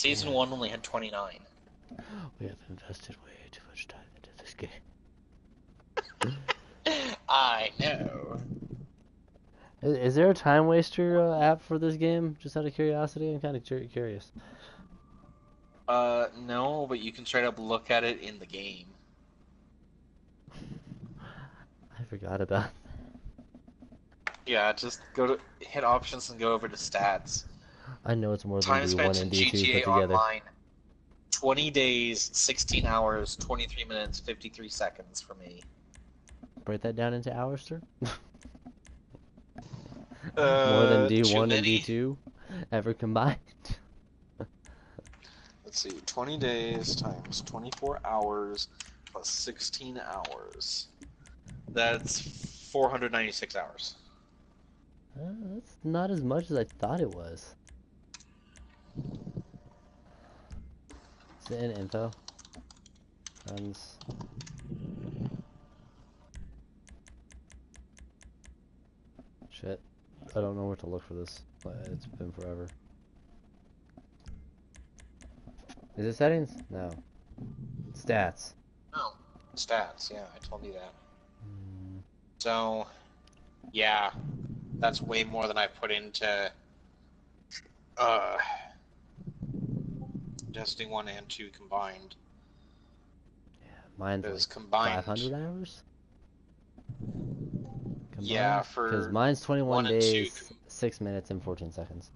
Season 1 only had 29. We have invested way too much time into this game. I know. Is there a time waster app for this game? Just out of curiosity, I'm kind of curious. No, but you can straight up look at it in the game. I forgot about. Yeah, just hit options and go over to stats. I know it's more than Time D1 spent and in D2 GTA put together. Online. 20 days, 16 hours, 23 minutes, 53 seconds for me. Break that down into hours, sir. More than Too D1 and many. D2 ever combined. Let's see, 20 days times 24 hours plus 16 hours. That's 496 hours. That's not as much as I thought it was. Is it in info? Friends. Shit. I don't know where to look for this. It's been forever. Is it settings? No. Stats. No. Stats, yeah, I told you that. So, yeah, that's way more than I put into Destiny 1 and 2 combined. Yeah, mine's like combined, 500 hours? Combined? Yeah, for because mine's 21 1 and 2 days, 6 minutes, and 14 seconds.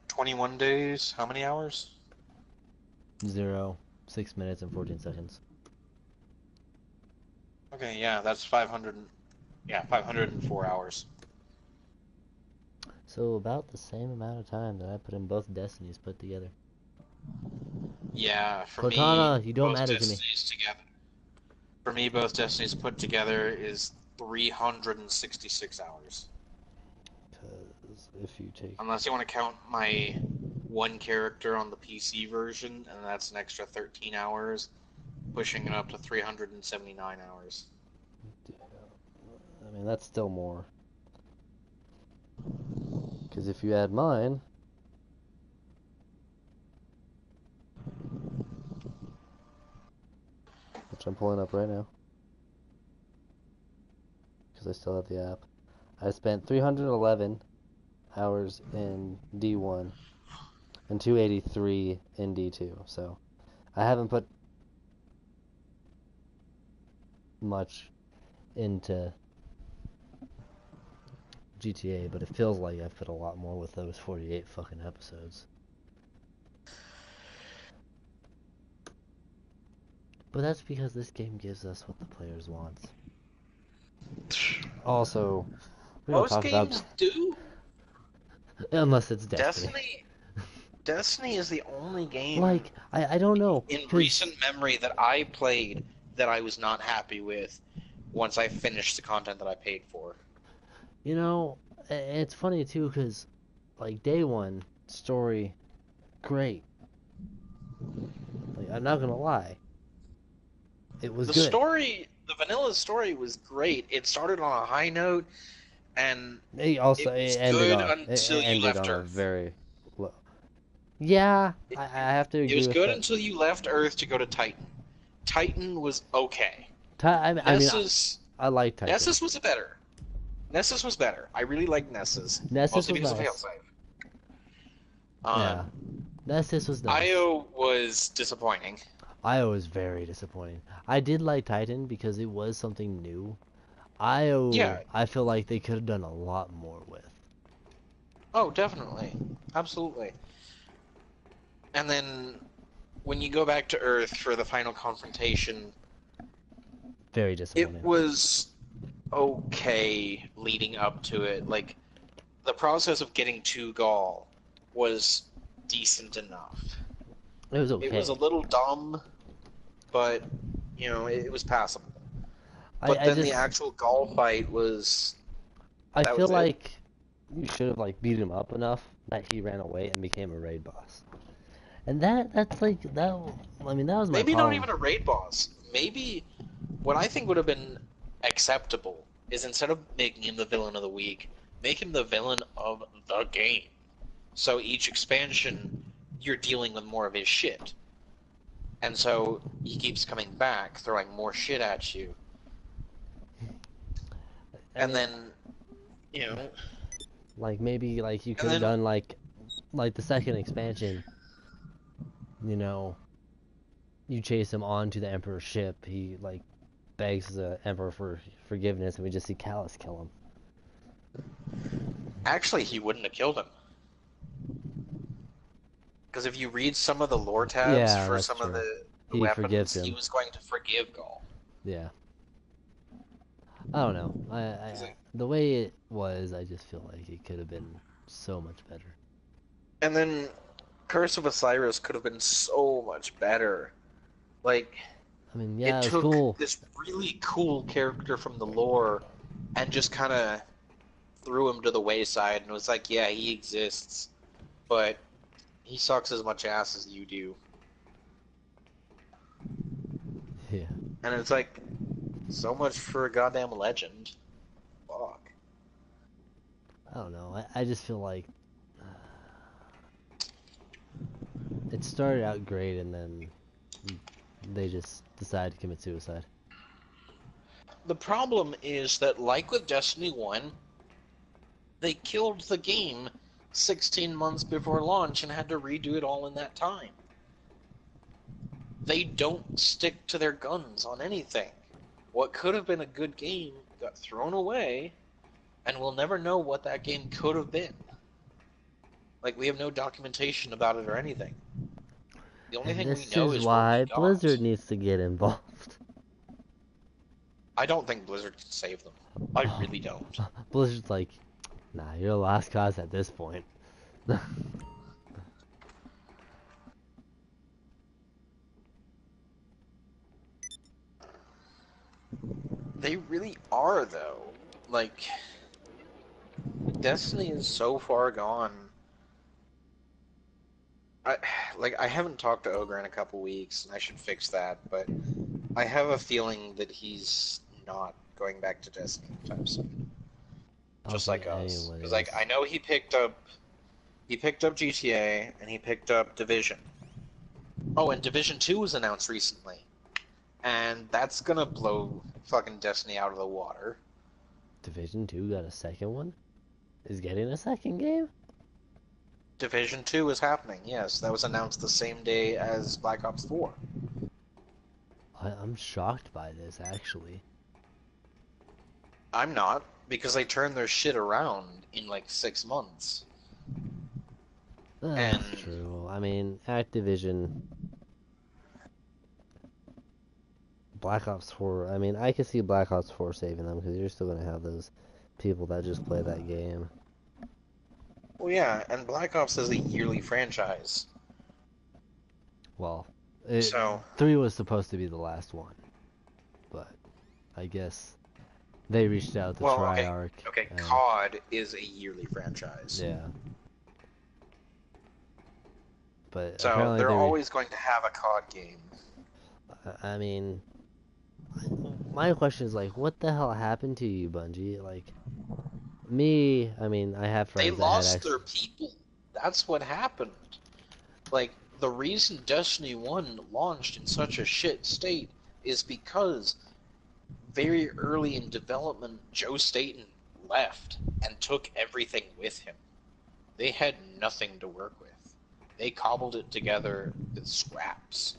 21 days, how many hours? 0, 6 minutes, and 14 seconds. Okay, yeah, that's 504 hours. So about the same amount of time that I put in both Destinies put together. Yeah, for Cortana, me, you don't both matter to me. Destinies together. For me, both Destinies put together is 366 hours. Because if you take... Unless you want to count my one character on the PC version, and that's an extra 13 hours, pushing it up to 379 hours. I mean, that's still more. Because if you add mine... which I'm pulling up right now. Because I still have the app. I spent 311 hours in D1 and 283 in D2. So I haven't put much into GTA, but it feels like I've put a lot more with those 48 fucking episodes. But that's because this game gives us what the players want. Also, we don't Most talk games about... do. Unless it's Destiny. Destiny is the only game Like, I don't know. in recent memory that I played that I was not happy with once I finished the content that I paid for. You know, it's funny too, because, like, day one, story, great. Like, I'm not gonna lie. It was good. The vanilla story was great. It started on a high note, and It also it was ended good on until you left a Earth. very low. Yeah, I have to agree It was with good that. until you left Earth to go to Titan. Titan was okay. I mean, I like Titan. Nessus was better. Nessus was better. I really liked Nessus. Nessus mostly was because nice. of failsafe. Yeah, Nessus was nice. Io was disappointing. Io was very disappointing. I did like Titan because it was something new. Io, Yeah. I feel like they could have done a lot more with. Oh, definitely. Absolutely. And then when you go back to Earth for the final confrontation, Very disappointing. it was okay leading up to it. Like, the process of getting to Gaul was decent enough. It was okay. It was a little dumb, but, you know, it was passable. But then the actual Gaul fight was... I feel like you should have, like, beat him up enough that he ran away and became a raid boss. And that's like, that, I mean, that was my Maybe problem. not even a raid boss. Maybe what I think would have been acceptable is instead of making him the villain of the week, make him the villain of the game. So each expansion, you're dealing with more of his shit. And so he keeps coming back, throwing more shit at you. I And mean, then, you know, like maybe like you and could have then done like the second expansion. You know, you chase him onto the Emperor's ship. He like begs the Emperor for forgiveness, and we just see Callus kill him. actually he wouldn't have killed him. Because if you read some of the lore tabs Yeah, for that's some of true. the He forgives weapons, he him. was going to forgive Gaul. Yeah. I don't know. The way it was, I just feel like it could have been so much better. And then Curse of Osiris could have been so much better. Like, I mean, it yeah, it was took cool. this really cool character from the lore and just kind of threw him to the wayside and was like, yeah, he exists, but he sucks as much ass as you do. Yeah. And it's like, so much for a goddamn legend. Fuck. I don't know. I just feel like it started out great and then they just decided to commit suicide. The problem is that, like with Destiny 1, they killed the game 16 months before launch and had to redo it all in that time. They don't stick to their guns on anything. What could have been a good game got thrown away, and we'll never know what that game could have been. Like, we have no documentation about it or anything. The only And thing we this know is is what we why got. Blizzard needs to get involved. I don't think Blizzard can save them. I really don't. Blizzard's like, nah, you're the last cause at this point. They really are, though. Like, Destiny is so far gone. I I haven't talked to Ogre in a couple weeks, and I should fix that. But I have a feeling that he's not going back to Destiny anytime soon, I don't just think like us. anyone Because like is. I know he picked up GTA and he picked up Division. Oh, and Division 2 was announced recently, and that's gonna blow fucking Destiny out of the water. Division 2 got a second one? Is getting a second game? Division 2 is happening. Yes, that was announced the same day as Black Ops 4. I'm shocked by this, actually. I'm not, because they turned their shit around in like 6 months. And That's true. I mean, Activision, Black Ops 4. I mean, I could see Black Ops 4 saving them because you're still going to have those people that just play that game. well, yeah, and Black Ops is a yearly franchise. Well, So, 3 was supposed to be the last one, but I guess they reached out to well, okay, Treyarch okay, and COD is a yearly franchise. yeah, but So apparently they're always going to have a COD game. I mean, my question is like, what the hell happened to you, Bungie? Like me, I mean, I have They friends that had lost X. their people. That's what happened. Like, the reason Destiny 1 launched in such a shit state is because very early in development, Joe Staten left and took everything with him. They had nothing to work with. They cobbled it together with scraps.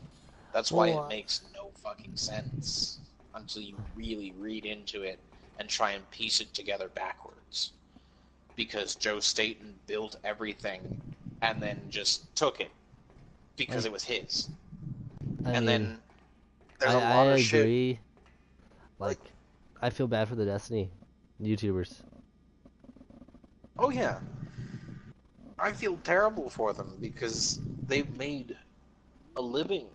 That's why Well, it makes no fucking sense until you really read into it and try and piece it together backwards. Because Joe Staten built everything and then just took it because like, it was his. I And mean, then there's a I lot of shit agree. like, Like, I feel bad for the Destiny YouTubers. oh yeah, I feel terrible for them because they've made a living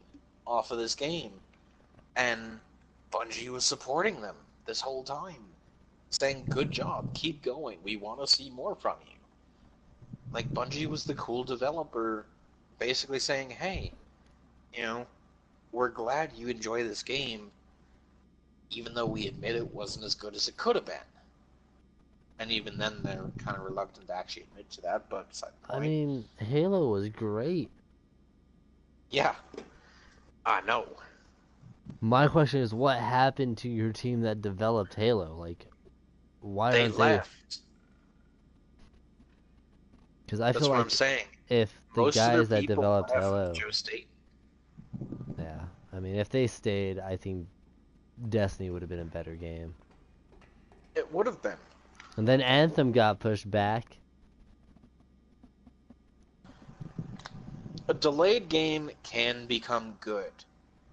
off of this game, and Bungie was supporting them this whole time, saying, "Good job, keep going. We want to see more from you." Like, Bungie was the cool developer, basically saying, "Hey, you know, we're glad you enjoy this game, even though we admit it wasn't as good as it could have been." And even then, they're kind of reluctant to actually admit to that, but beside the I point. mean, Halo was great. Yeah, I know. My question is, what happened to your team that developed Halo? Like, why They aren't they? left. Because I feel That's what I'm like saying. if the Most of their guys that people developed left Halo, Joe State. yeah, I mean, if they stayed, I think Destiny would have been a better game. It would have been. And then Anthem got pushed back. A delayed game can become good.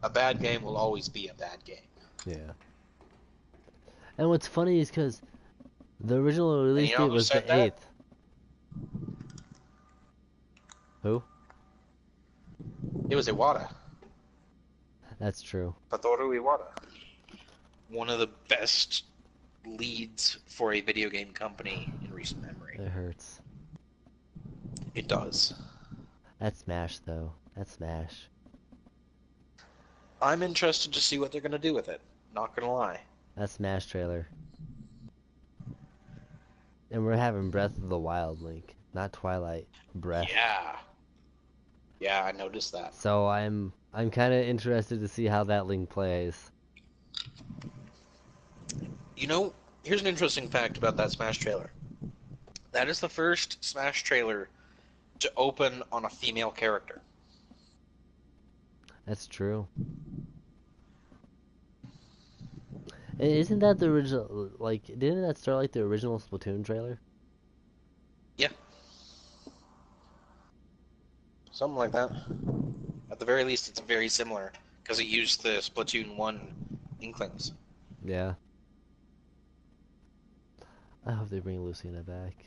A bad game will always be a bad game. Yeah. And what's funny is because the original And release you know date who was the said that? 8th. Who? It was Iwata. That's true. Satoru Iwata. One of the best leads for a video game company in recent memory. It hurts. It does. That's Smash, though. That's Smash. I'm interested to see what they're going to do with it. Not going to lie. That's Smash trailer. And we're having Breath of the Wild Link, not Twilight. Breath. Yeah. Yeah, I noticed that. So I'm kind of interested to see how that Link plays. You know, here's an interesting fact about that Smash trailer. That is the first Smash trailer to open on a female character. That's true. Isn't that the original? Like, didn't that start like the original Splatoon trailer? Yeah. Something like that. At the very least, it's very similar, because it used the Splatoon 1 Inklings. Yeah. I hope they bring Lucina back.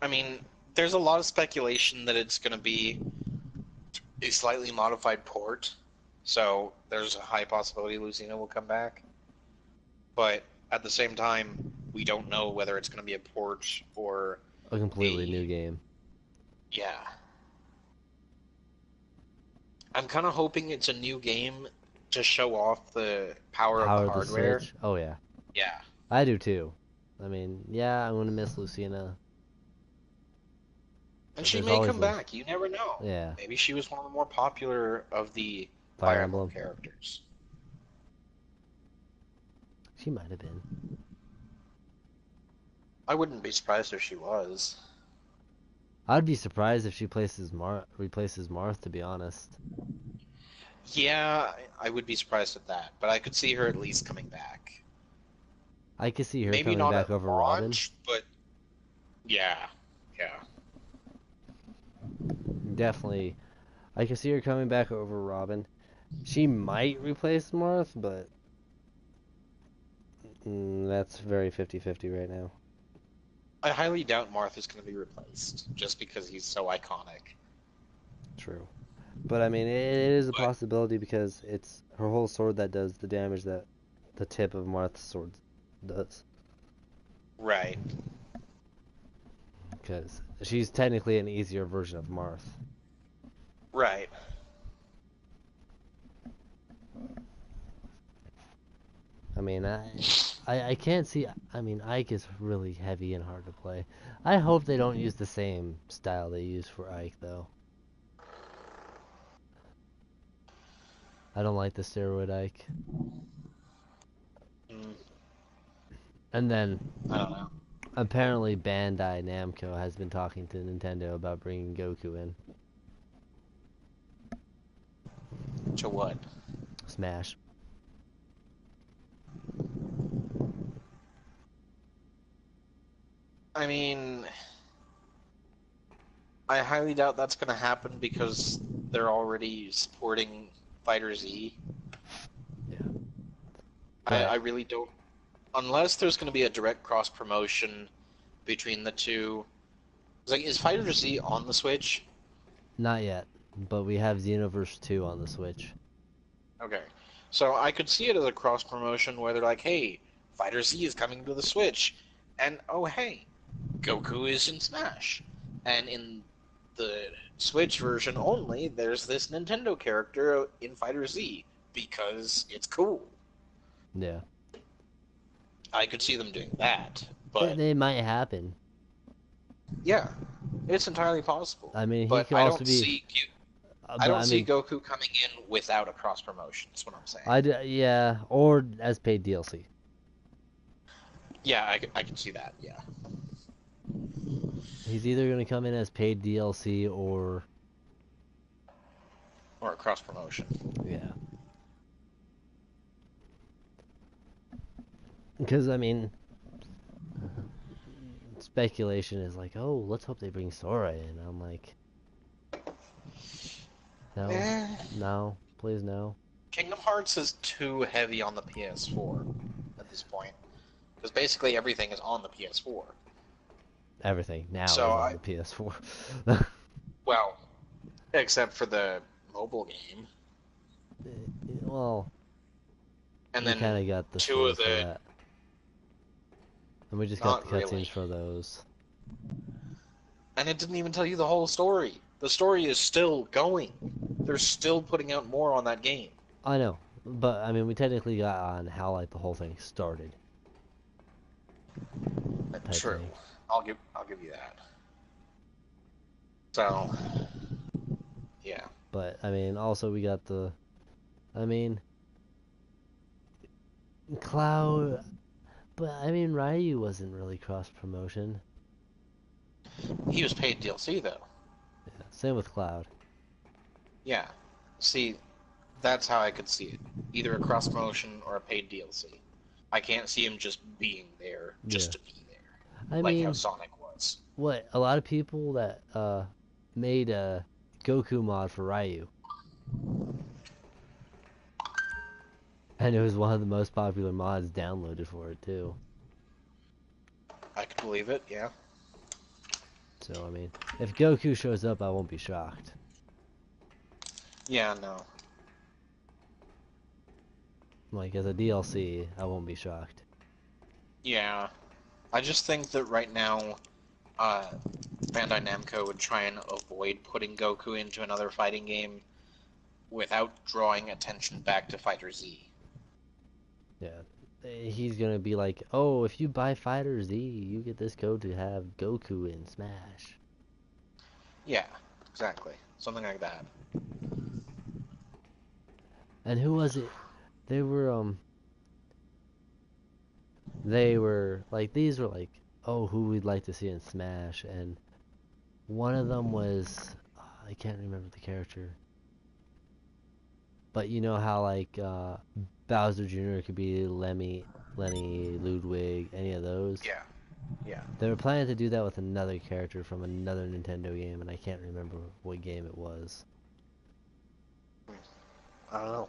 I mean, there's a lot of speculation that it's going to be a slightly modified port, so there's a high possibility Lucina will come back. But at the same time, we don't know whether it's going to be a port or A completely new game. Yeah. I'm kind of hoping it's a new game to show off the power of the Power of the hardware. Switch. Oh yeah. Yeah. I do too. I mean, yeah, I'm gonna miss Lucina. And But she there's may always come back. You never know. Yeah. Maybe she was one of the more popular of the Fire Fire Emblem Emblem. characters. She might have been. I wouldn't be surprised if she was. I'd be surprised if she replaces Marth, to be honest. Yeah, I would be surprised at that, but I could see her at least coming back. I could see her Maybe coming not back at over Robin. launch, but yeah, yeah. Definitely. I could see her coming back over Robin. She might replace Marth, but that's very 50-50 right now. I highly doubt Martha's going to be replaced, just because he's so iconic. True. But I mean, it is a But possibility because it's her whole sword that does the damage that the tip of Marth's sword does. right, Because she's technically an easier version of Marth. right. I mean, I can't see. I mean, Ike is really heavy and hard to play. I hope they don't use the same style they use for Ike, though. I don't like the steroid Ike. Mm, And then, I don't know. apparently, Bandai Namco has been talking to Nintendo about bringing Goku in To what? Smash. I mean, I highly doubt that's going to happen because they're already supporting Fighter Z. Yeah. I But really don't. Unless there's going to be a direct cross promotion between the two. It's like, is Fighter Z on the Switch? not yet. But we have Xenoverse 2 on the Switch. Okay. So I could see it as a cross promotion where they're like, hey, Fighter Z is coming to the Switch. And oh, hey, Goku is in Smash. And in the Switch version only, there's this Nintendo character in Fighter Z because it's cool. Yeah. I could see them doing that, but They might happen. yeah, it's entirely possible. I mean, he But could also be. I But don't I see mean, Goku coming in without a cross promotion. That's what I'm saying. yeah, or as paid DLC. Yeah, I can see that. Yeah, He's either gonna come in as paid DLC or or a cross promotion. yeah. Because I mean, speculation is like, oh, let's hope they bring Sora in. I'm like, no, Eh, no, please no. Kingdom Hearts is too heavy on the PS4 at this point because basically everything is on the PS4. Everything now So is on the PS4. well, except for the mobile game, Well, and we then kind of got the two of skins for the that, and we just got the not cutscenes really, for those. and it didn't even tell you the whole story. The story is still going. They're still putting out more on that game. I know, but I mean, we technically got on how like the whole thing started, type True, thing. I'll give you that. So yeah, But I mean, also we got the, I mean, Cloud. But I mean, Ryu wasn't really cross promotion. he was paid DLC though. Yeah, same with Cloud. Yeah, see, that's how I could see it. Either a cross promotion or a paid DLC. I can't see him just being there Yeah. just to be there, I like how mean, Sonic was. what a lot of people that made a Goku mod for Ryu, and it was one of the most popular mods downloaded for it too. I could believe it. Yeah. So I mean, if Goku shows up, I won't be shocked. Yeah. No. Like as a DLC, I won't be shocked. Yeah. I just think that right now, uh, Bandai Namco would try and avoid putting Goku into another fighting game without drawing attention back to Fighter Z. Yeah, he's gonna be like, oh, if you buy Fighter Z, you get this code to have Goku in Smash. Yeah, exactly. Something like that. And who was it? They were like these were like, oh, who we'd like to see in Smash, and one of them was I can't remember the character, but you know how like Bowser Jr. could be Lenny, Ludwig, any of those. Yeah. Yeah. They were planning to do that with another character from another Nintendo game, and I can't remember what game it was. I don't know.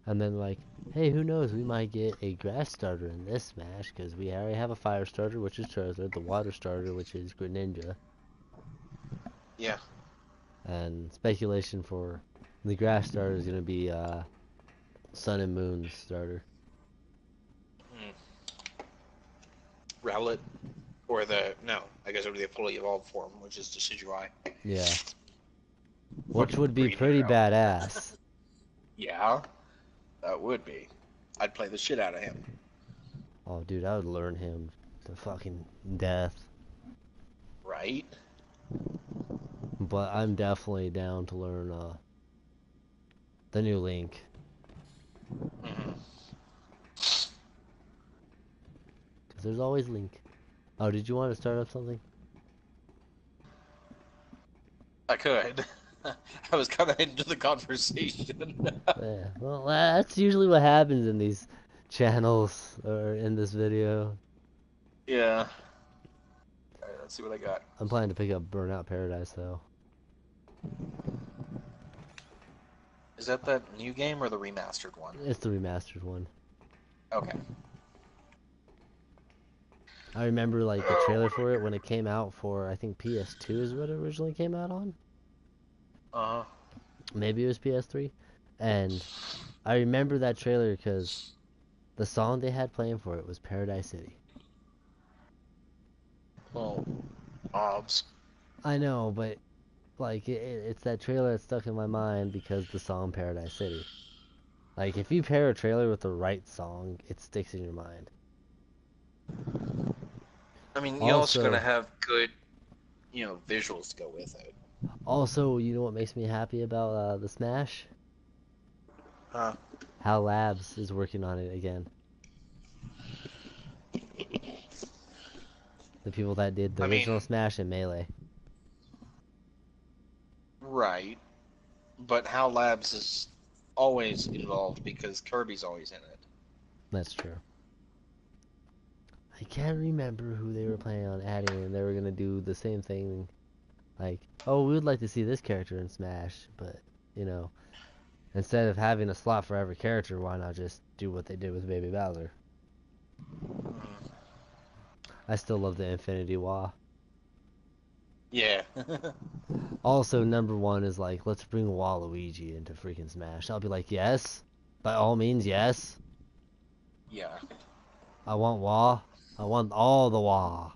And then like, hey, who knows? We might get a grass starter in this Smash because we already have a fire starter, which is Charizard, the water starter, which is Greninja, Yeah. and speculation for the grass starter is gonna be Sun and Moon starter. Hmm. Rowlet, or the no, I guess it would be the fully evolved form, which is Decidueye. Yeah, which Fucking would be breeding pretty Rowlet. badass. Yeah, that would be. I'd play the shit out of him. Oh, dude, I would learn him to fucking death. Right? But I'm definitely down to learn the new Link. Hmm. Because there's always Link. Oh, did you want to start up something? I could. I was kind of into the conversation. Yeah, well, that's usually what happens in these channels or in this video. Yeah. Alright, let's see what I got. I'm planning to pick up Burnout Paradise though. Is that the new game or the remastered one? It's the remastered one. Okay. I remember like the trailer for it when it came out for I think PS2 is what it originally came out on. Uh-huh. Maybe it was PS3. And I remember that trailer because the song they had playing for it was Paradise City. Well, obs. I know, but like it's that trailer that stuck in my mind because the song Paradise City. Like, if you pair a trailer with the right song, it sticks in your mind. I mean, you're also gonna Also, have good, visuals to go with it. you know what makes me happy about the Smash? Huh? HAL Labs is working on it again. The people that did the I original mean, Smash and Melee. right, but HAL Labs is always involved because Kirby's always in it. That's true. I can't remember who they were planning on adding, and they were gonna do the same thing. Like, oh, we would like to see this character in Smash, but you know, instead of having a slot for every character, why not just do what they did with Baby Bowser? I still love the Infinity Wah. Yeah. Also, number one is like, let's bring Waluigi into freaking Smash. I'll be like, yes, by all means, yes. Yeah. I want Wah. I want all the Wah.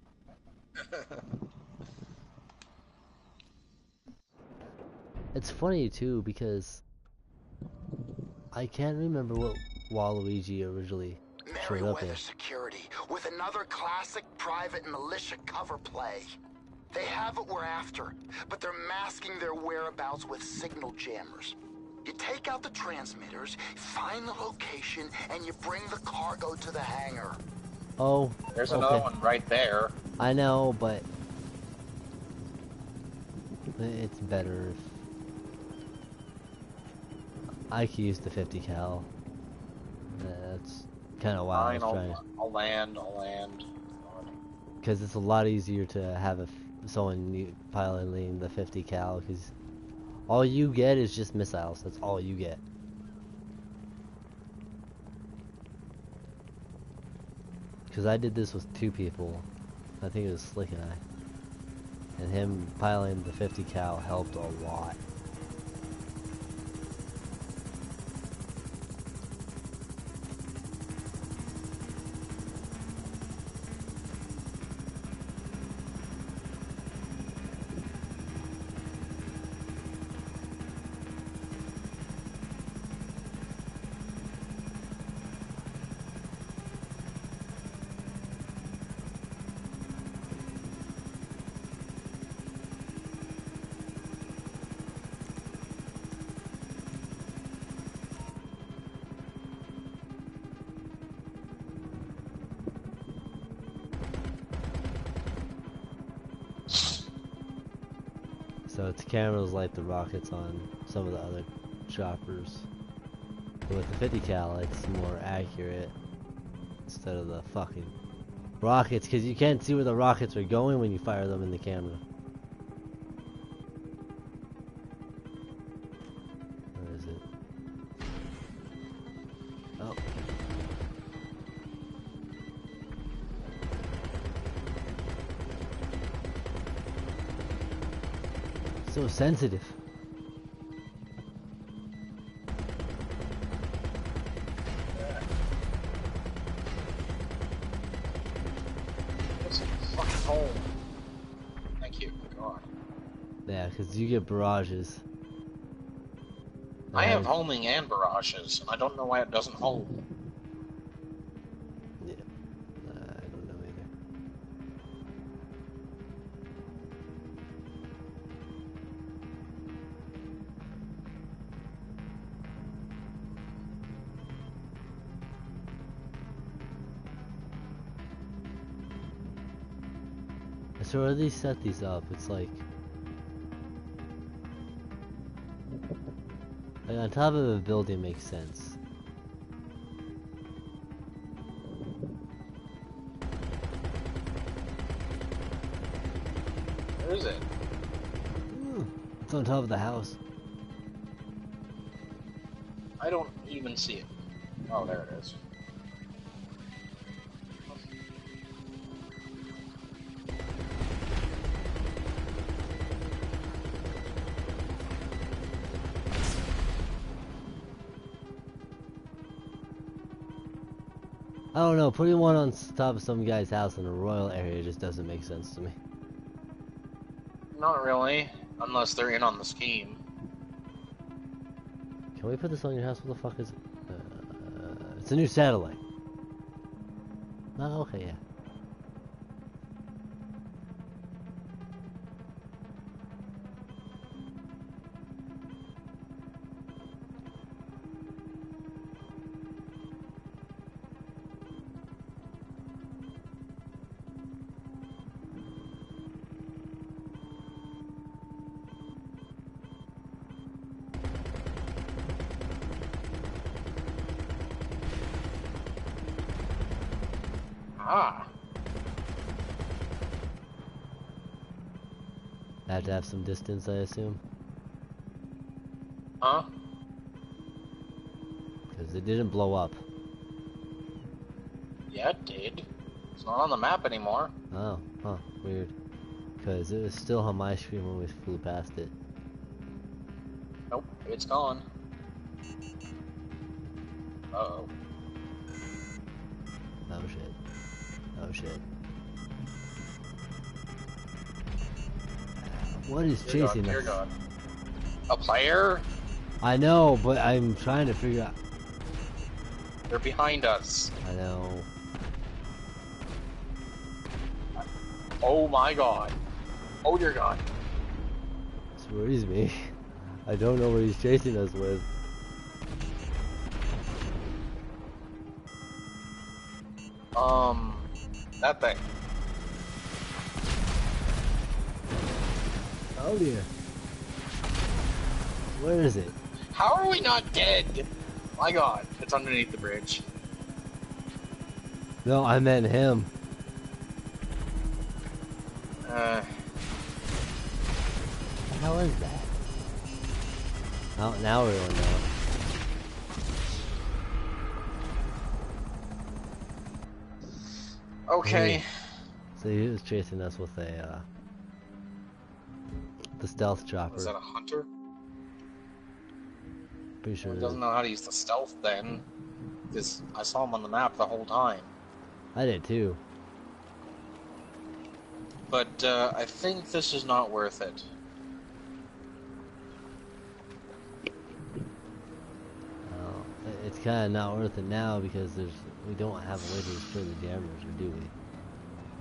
It's funny too because I can't remember what Waluigi originally showed up Merryweather in. Security with another classic private militia cover play. They have what we're after, but they're masking their whereabouts with signal jammers. You take out the transmitters, find the location, and you bring the cargo to the hangar. Oh, There's another okay. one right there. I know, but it's better if I could use the 50 cal. That's kind of why I Fine, was trying to, I'll land. because it's a lot easier to have someone piloting the 50 cal, because all you get is just missiles. That's all you get. Because I did this with 2 people. I think it was Slick and I. And him piloting the 50 cal helped a lot. So its cameras like the rockets on some of the other choppers. But with the 50 cal, it's more accurate instead of the fucking rockets, because you can't see where the rockets are going when you fire them in the camera. Where is it? Oh. So sensitive. What's a fucking hole? Thank you. God. Yeah, because you get barrages. I have homing and barrages, and I don't know why it doesn't home. Yeah. I don't know either. So where they set these up, it's like on top of a building makes sense. Where is it? It's on top of the house. I don't even see it. Oh, there it is. I don't know, putting one on top of some guy's house in a royal area just doesn't make sense to me. Not really, unless they're in on the scheme. Can we put this on your house? What the fuck is it? It's a new satellite. Oh, okay, yeah. Ah. I have to have some distance, I assume. Huh? Because it didn't blow up. Yeah, it did. It's not on the map anymore. Oh, huh, weird. Because it was still on my screen when we flew past it. Nope, it's gone. Uh-oh. Oh shit. Oh shit. What is Dear chasing God, dear us? God. A player? I know, but I'm trying to figure out. They're behind us. I know. Oh my God. Oh dear God. This worries me. I don't know what he's chasing us with. That thing. Oh dear. Where is it? How are we not dead? My God, it's underneath the bridge. No, I meant him. What the hell is that? Oh, now we don't know. Okay. So he was chasing us with a, the stealth chopper. Was that a hunter? Pretty sure Well, it he doesn't is. know how to use the stealth then. Because I saw him on the map the whole time. I did too. But I think this is not worth it. It's kind of not worth it now because we don't have a way to destroy the jammers, or do we?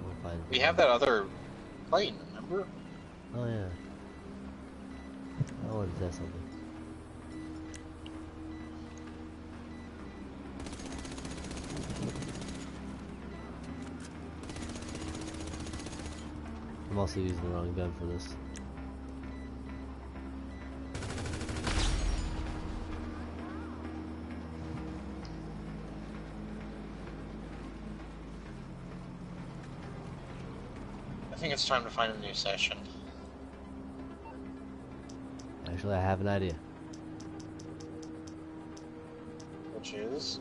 We'll find. We have that other plane, remember? Oh yeah. I wanted to test something. I'm also using the wrong gun for this. I think it's time to find a new session. Actually, I have an idea. Which is...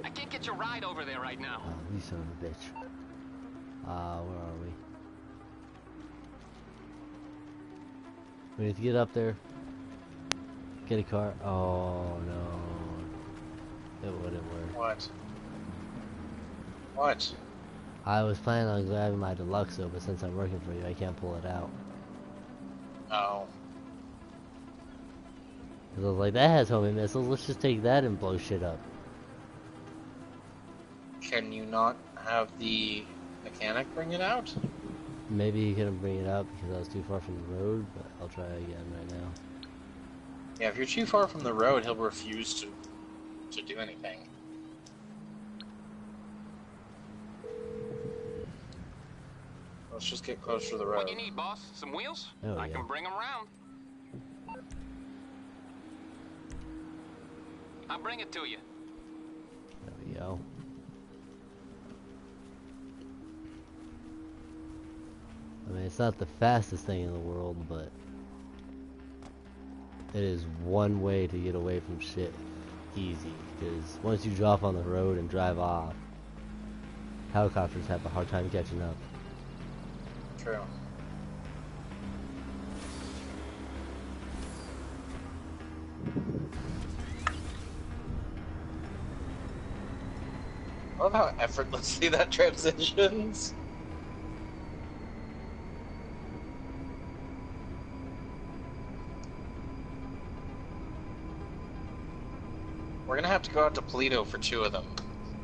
I can't get your ride over there right now. Oh, you son of a bitch. Where are we? We need to get up there. Get a car. Oh no. It wouldn't work. What? What? I was planning on grabbing my Deluxo, but since I'm working for you, I can't pull it out. Oh. Cause I was like, that has homing missiles, let's just take that and blow shit up. Can you not have the mechanic bring it out? Maybe he couldn't bring it out because I was too far from the road, but I'll try again right now. Yeah, if you're too far from the road, he'll refuse to do anything. Let's just get closer to the road. What you need, boss? Some wheels? Oh, I yeah. can bring them around. I'll bring it to you. There we go. I mean, it's not the fastest thing in the world, but it is one way to get away from shit easy. Because once you drop on the road and drive off, helicopters have a hard time catching up. True. I love how effortlessly that transitions. We're gonna have to go out to Polito for 2 of them,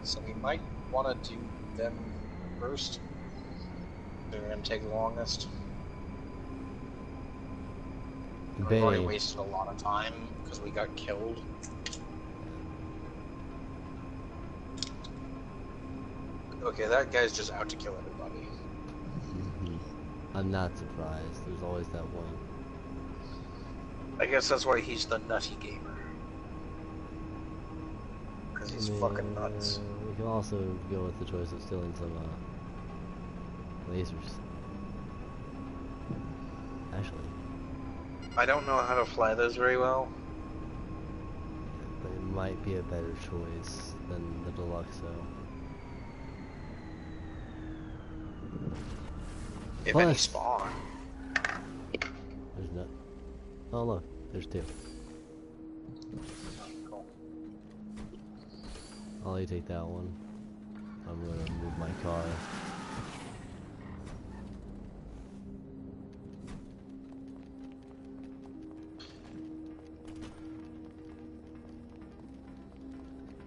so we might want to do them first. They're gonna take the longest. We've already wasted a lot of time because we got killed. Okay, that guy's just out to kill everybody. I'm not surprised. There's always that one. I guess that's why he's the nutty gamer. Because he's fucking nuts. We can also go with the choice of stealing some lasers. Actually. I don't know how to fly those very well. But it might be a better choice than the Deluxo. If any spawn. There's no. Oh look, there's 2. Cool. I'll let you take that one. I'm gonna move my car.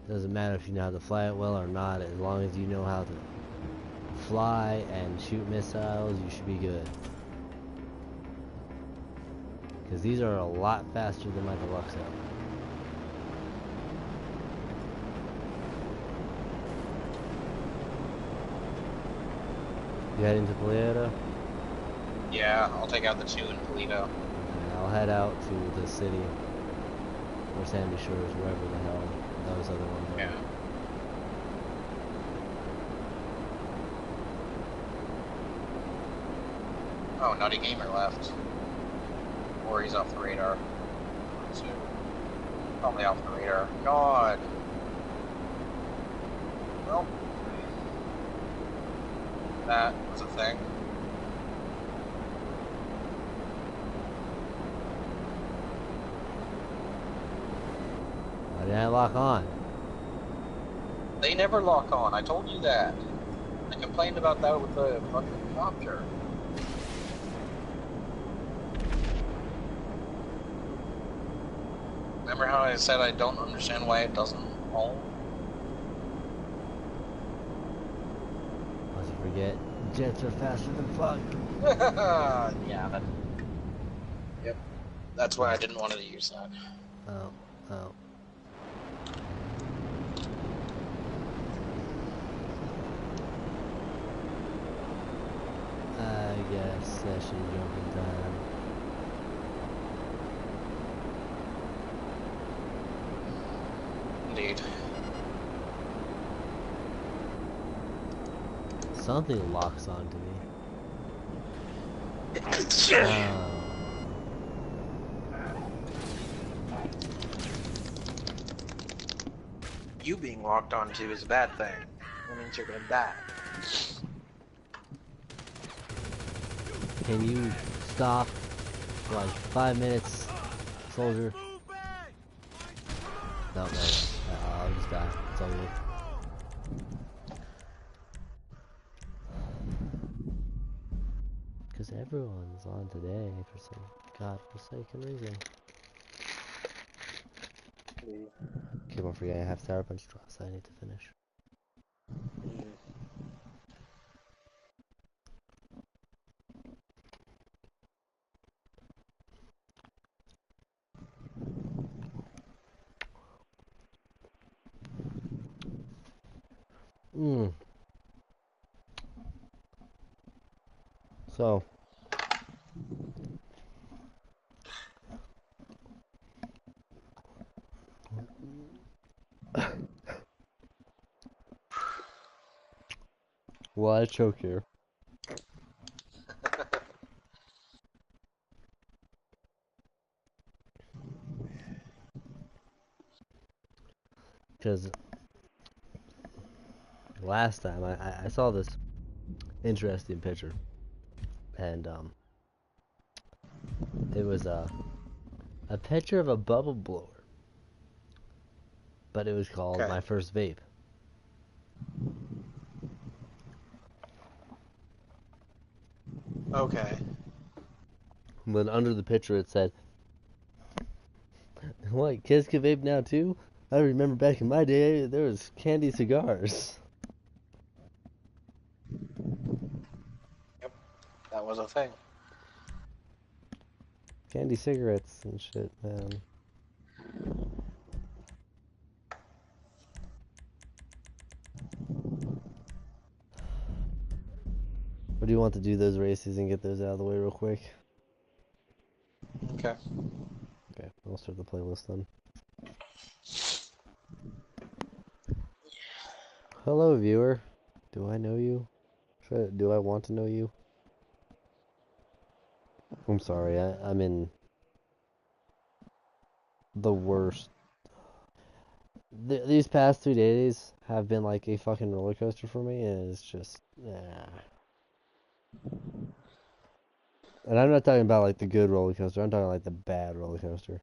Doesn't matter if you know how to fly it well or not, as long as you know how to fly and shoot missiles, you should be good. Because these are a lot faster than my Deluxo. You heading to Polito? Yeah, I'll take out the 2 in Polito. And I'll head out to the city. Or Sandy Shores, wherever the hell those other ones are. Yeah. Oh, Nutty Gamer left. Or he's off the radar. So, probably off the radar. God. Well, that was a thing. Why didn't I lock on? They never lock on, I told you that. I complained about that with the fucking copter. Remember how I said I don't understand why it doesn't roll? Must forget, jets are faster than fuck. Yeah, that... Yep. That's why I didn't want to use that. Oh. I guess session jumping time. Indeed. Something locks onto me. You being locked onto is a bad thing. That means you're gonna die. Can you stop for like 5 minutes, soldier? No, I'll just die. It's all good. Because everyone's on today for some godforsaken reason. Okay, don't forget I have Sour Punch drops I need to finish. So why choke here? Because last time I saw this interesting picture, and it was a picture of a bubble blower, but it was called My First Vape. Okay. But under the picture it said, "What, kids can vape now too?" I remember back in my day, there was candy cigars. Yep, that was a thing. Candy cigarettes and shit, man. Or do you want to do those races and get those out of the way real quick? Okay. Okay, I'll start the playlist then. Hello, viewer. Do I know you? Do I want to know you? I'm sorry, I'm in the worst. These past 2 days have been like a fucking roller coaster for me, and it's just, And I'm not talking about like the good roller coaster. I'm talking like the bad roller coaster.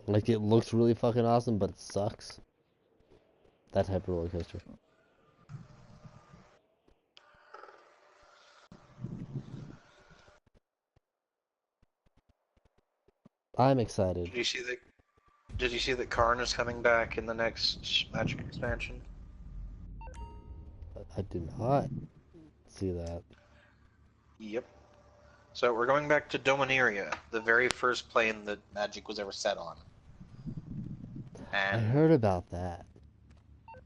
Like it looks really fucking awesome, but it sucks. That type of roller coaster. I'm excited. Did you see that Karn is coming back in the next Magic expansion? I did not see that. Yep. So we're going back to Dominaria, the very first plane that Magic was ever set on. I And heard about that.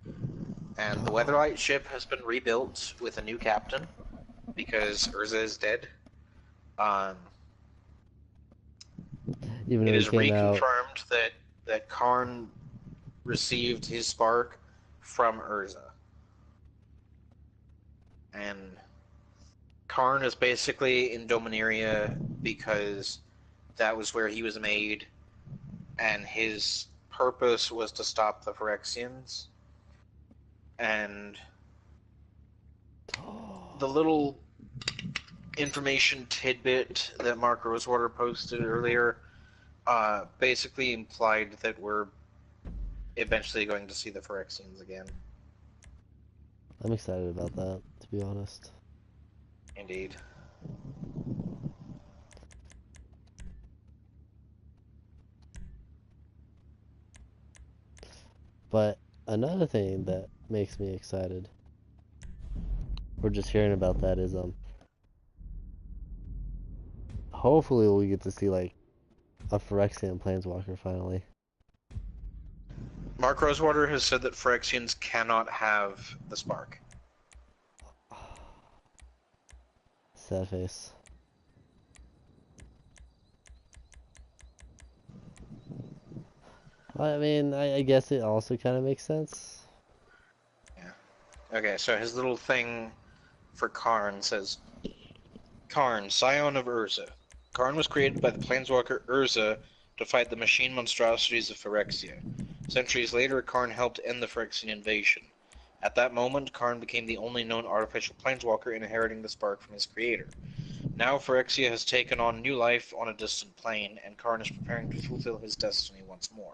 the Weatherlight ship has been rebuilt with a new captain because Urza is dead. Even It though he is came out. reconfirmed that Karn received his spark from Urza. And Karn is basically in Dominaria because that was where he was made, and his purpose was to stop the Phyrexians. And the little information tidbit that Mark Rosewater posted earlier basically implied that we're eventually going to see the Phyrexians again. I'm excited about that, to be honest. Indeed. But another thing that makes me excited, or just hearing about that, is hopefully we get to see like a Phyrexian Planeswalker finally. Mark Rosewater has said that Phyrexians cannot have the spark. Sad face. I mean, I guess it also kind of makes sense. Yeah. Okay, so his little thing for Karn says, Karn, scion of Urza. Karn was created by the planeswalker Urza to fight the machine monstrosities of Phyrexia. Centuries later, Karn helped end the Phyrexian invasion. At that moment, Karn became the only known artificial planeswalker inheriting the spark from his creator. Now Phyrexia has taken on new life on a distant plane, and Karn is preparing to fulfill his destiny once more.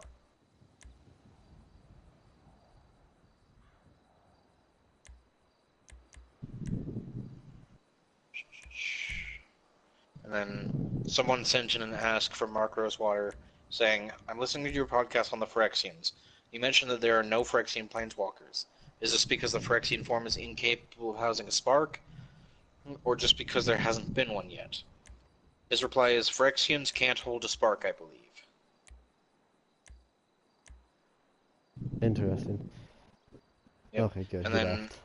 And then someone sent in an ask from Mark Rosewater saying, I'm listening to your podcast on the Phyrexians. You mentioned that there are no Phyrexian planeswalkers. Is this because the Phyrexian form is incapable of housing a spark, or just because there hasn't been one yet? His reply is, Phyrexians can't hold a spark, I believe. Interesting. Yep. Okay, good. And He then, left.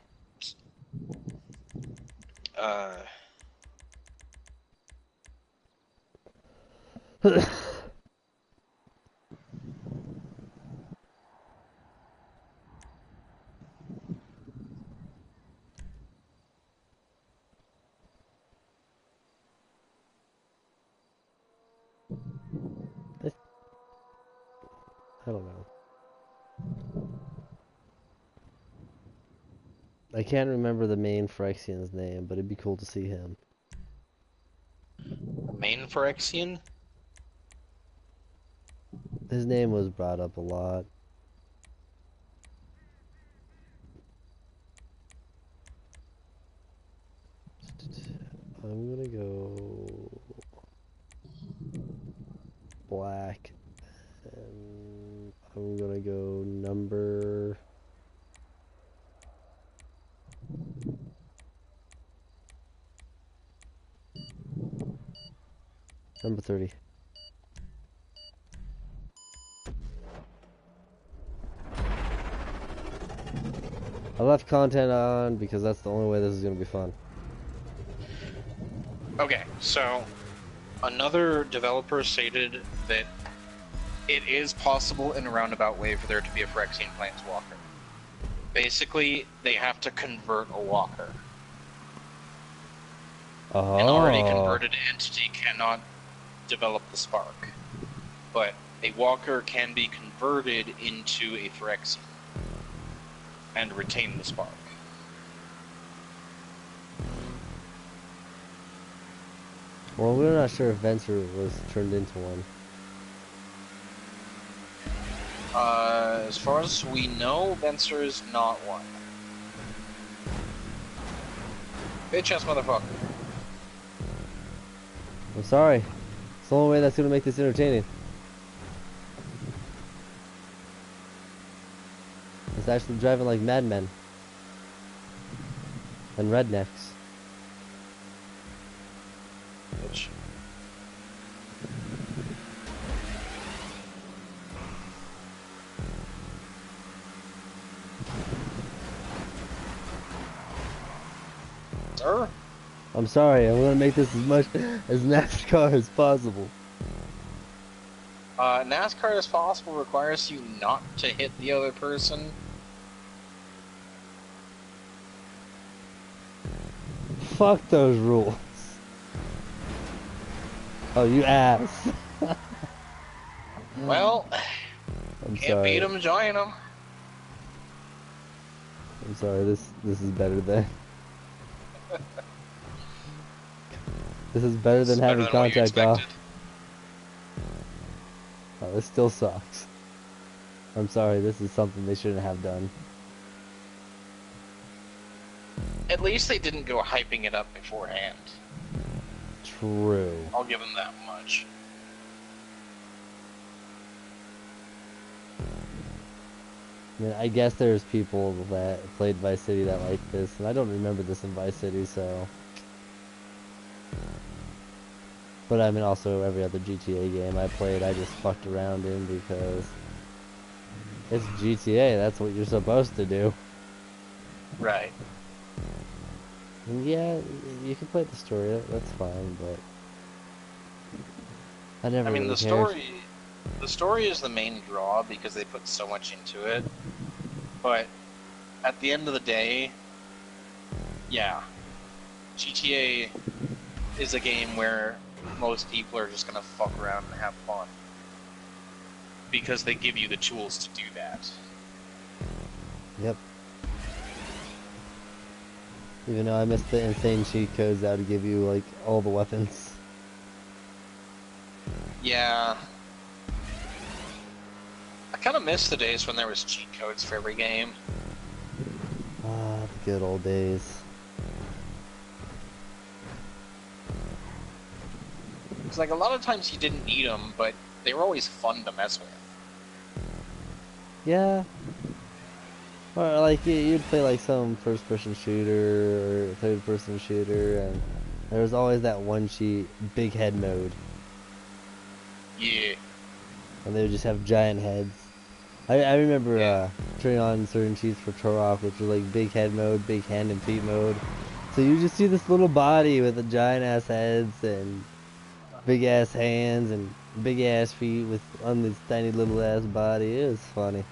I don't know. I can't remember the main Phyrexian's name, but it'd be cool to see him. the main Phyrexian? His name was brought up a lot. I'm gonna go black and I'm gonna go number... Number 30. I left content on because that's the only way this is gonna be fun. Okay, so another developer stated that it is possible in a roundabout way for there to be a Phyrexian Planeswalker. Basically, they have to convert a walker. Oh. An already converted entity cannot develop the spark. But a walker can be converted into a Phyrexian and retain the spark. Well, we're not sure if Venser was turned into one. As far as we know, Venser is not one. Bitch ass motherfucker. I'm sorry. It's the only way that's gonna make this entertaining. It's actually driving like madmen. And rednecks. Bitch. Sir? I'm sorry, I'm gonna make this as much as NASCAR as possible. NASCAR as possible requires you not to hit the other person. Fuck those rules. Oh, you ass. Well, I'm can't sorry. beat them, join them. I'm sorry, this is better than... This is better than having contact off. Oh, this still sucks. I'm sorry, this is something they shouldn't have done. At least they didn't go hyping it up beforehand. True. I'll give them that much. I mean, I guess there's people that played Vice City that like this, and I don't remember this in Vice City, so... But I mean, also every other GTA game I played, I just fucked around in because... It's GTA, that's what you're supposed to do. Right. And yeah, you can play the story, that's fine, but... I never really the cared. story is the main draw because they put so much into it. But at the end of the day, yeah, GTA is a game where most people are just gonna fuck around and have fun because they give you the tools to do that. Yep. Even though I missed the insane cheat codes that would give you, like, all the weapons. Yeah. I kind of miss the days when there was cheat codes for every game. Ah, the good old days. It's like a lot of times you didn't need them, but they were always fun to mess with. Yeah. Or like you'd play like some first-person shooter or third-person shooter, and there was always that one cheat, big head mode, Yeah. and they would just have giant heads. I remember turning on certain cheats for Turok, which was like big head mode, big hand and feet mode. So you just see this little body with a giant ass heads and big ass hands and big ass feet with on this tiny little ass body. It was funny.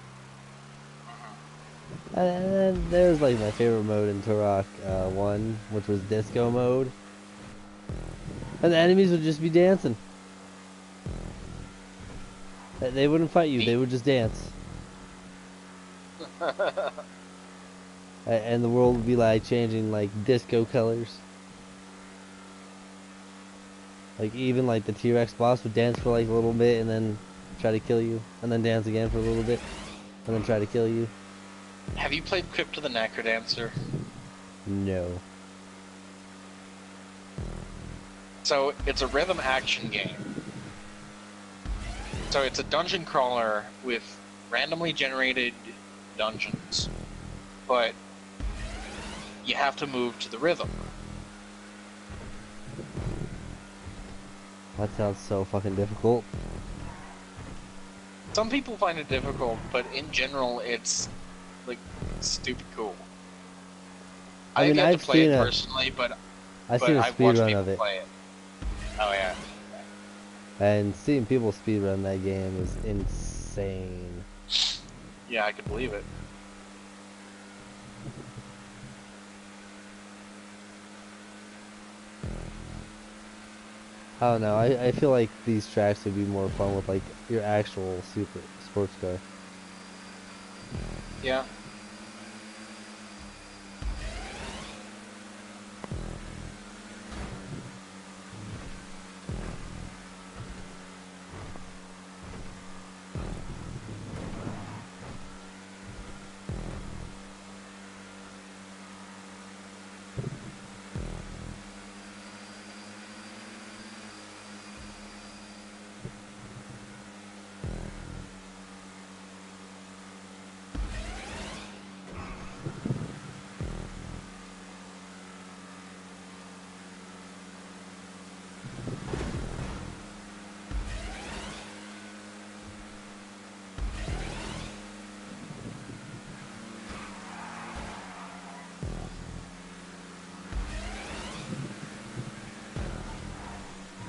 And then there's like my favorite mode in Turok 1, which was disco mode. And the enemies would just be dancing. They wouldn't fight you, they would just dance. And the world would be like changing like disco colors. Like even like the T-Rex boss would dance for like a little bit and then try to kill you. And then dance again for a little bit. And then try to kill you. Have you played Crypt of the Necrodancer? No. So, it's a rhythm action game. So it's a dungeon crawler with randomly generated dungeons, but you have to move to the rhythm. That sounds so fucking difficult. Some people find it difficult, but in general, it's like stupid cool. I mean, I've yet to I've play seen it a- personally, but I've seen a I've speed watched run people of it, play it. Oh yeah. and seeing people speed run that game is insane. Yeah, I could believe it. I don't know. I feel like these tracks would be more fun with like your actual super sports car. Yeah.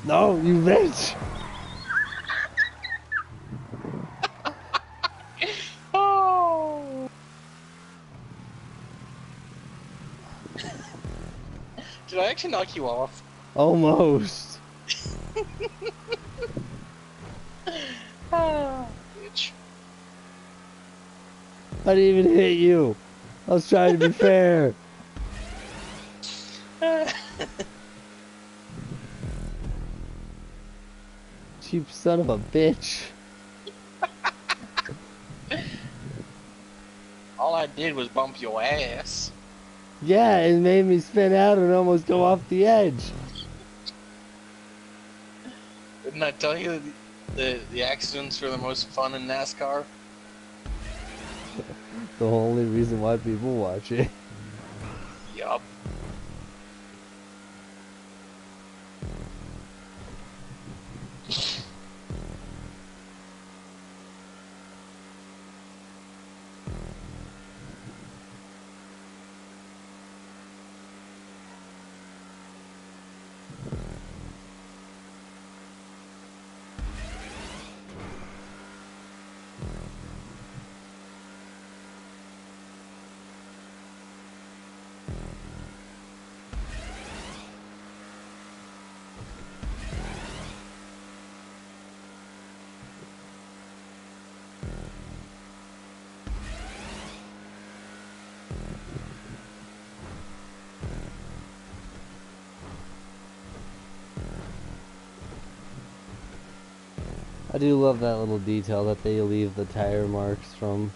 No, you bitch! Oh. Did I actually knock you off? Almost. Bitch. I didn't even hit you. I was trying to be fair. Cheap son of a bitch. All I did was bump your ass. Yeah, it made me spin out and almost go off the edge. Didn't I tell you the accidents are the most fun in NASCAR? The only reason why people watch it. Yup. I do love that little detail that they leave the tire marks from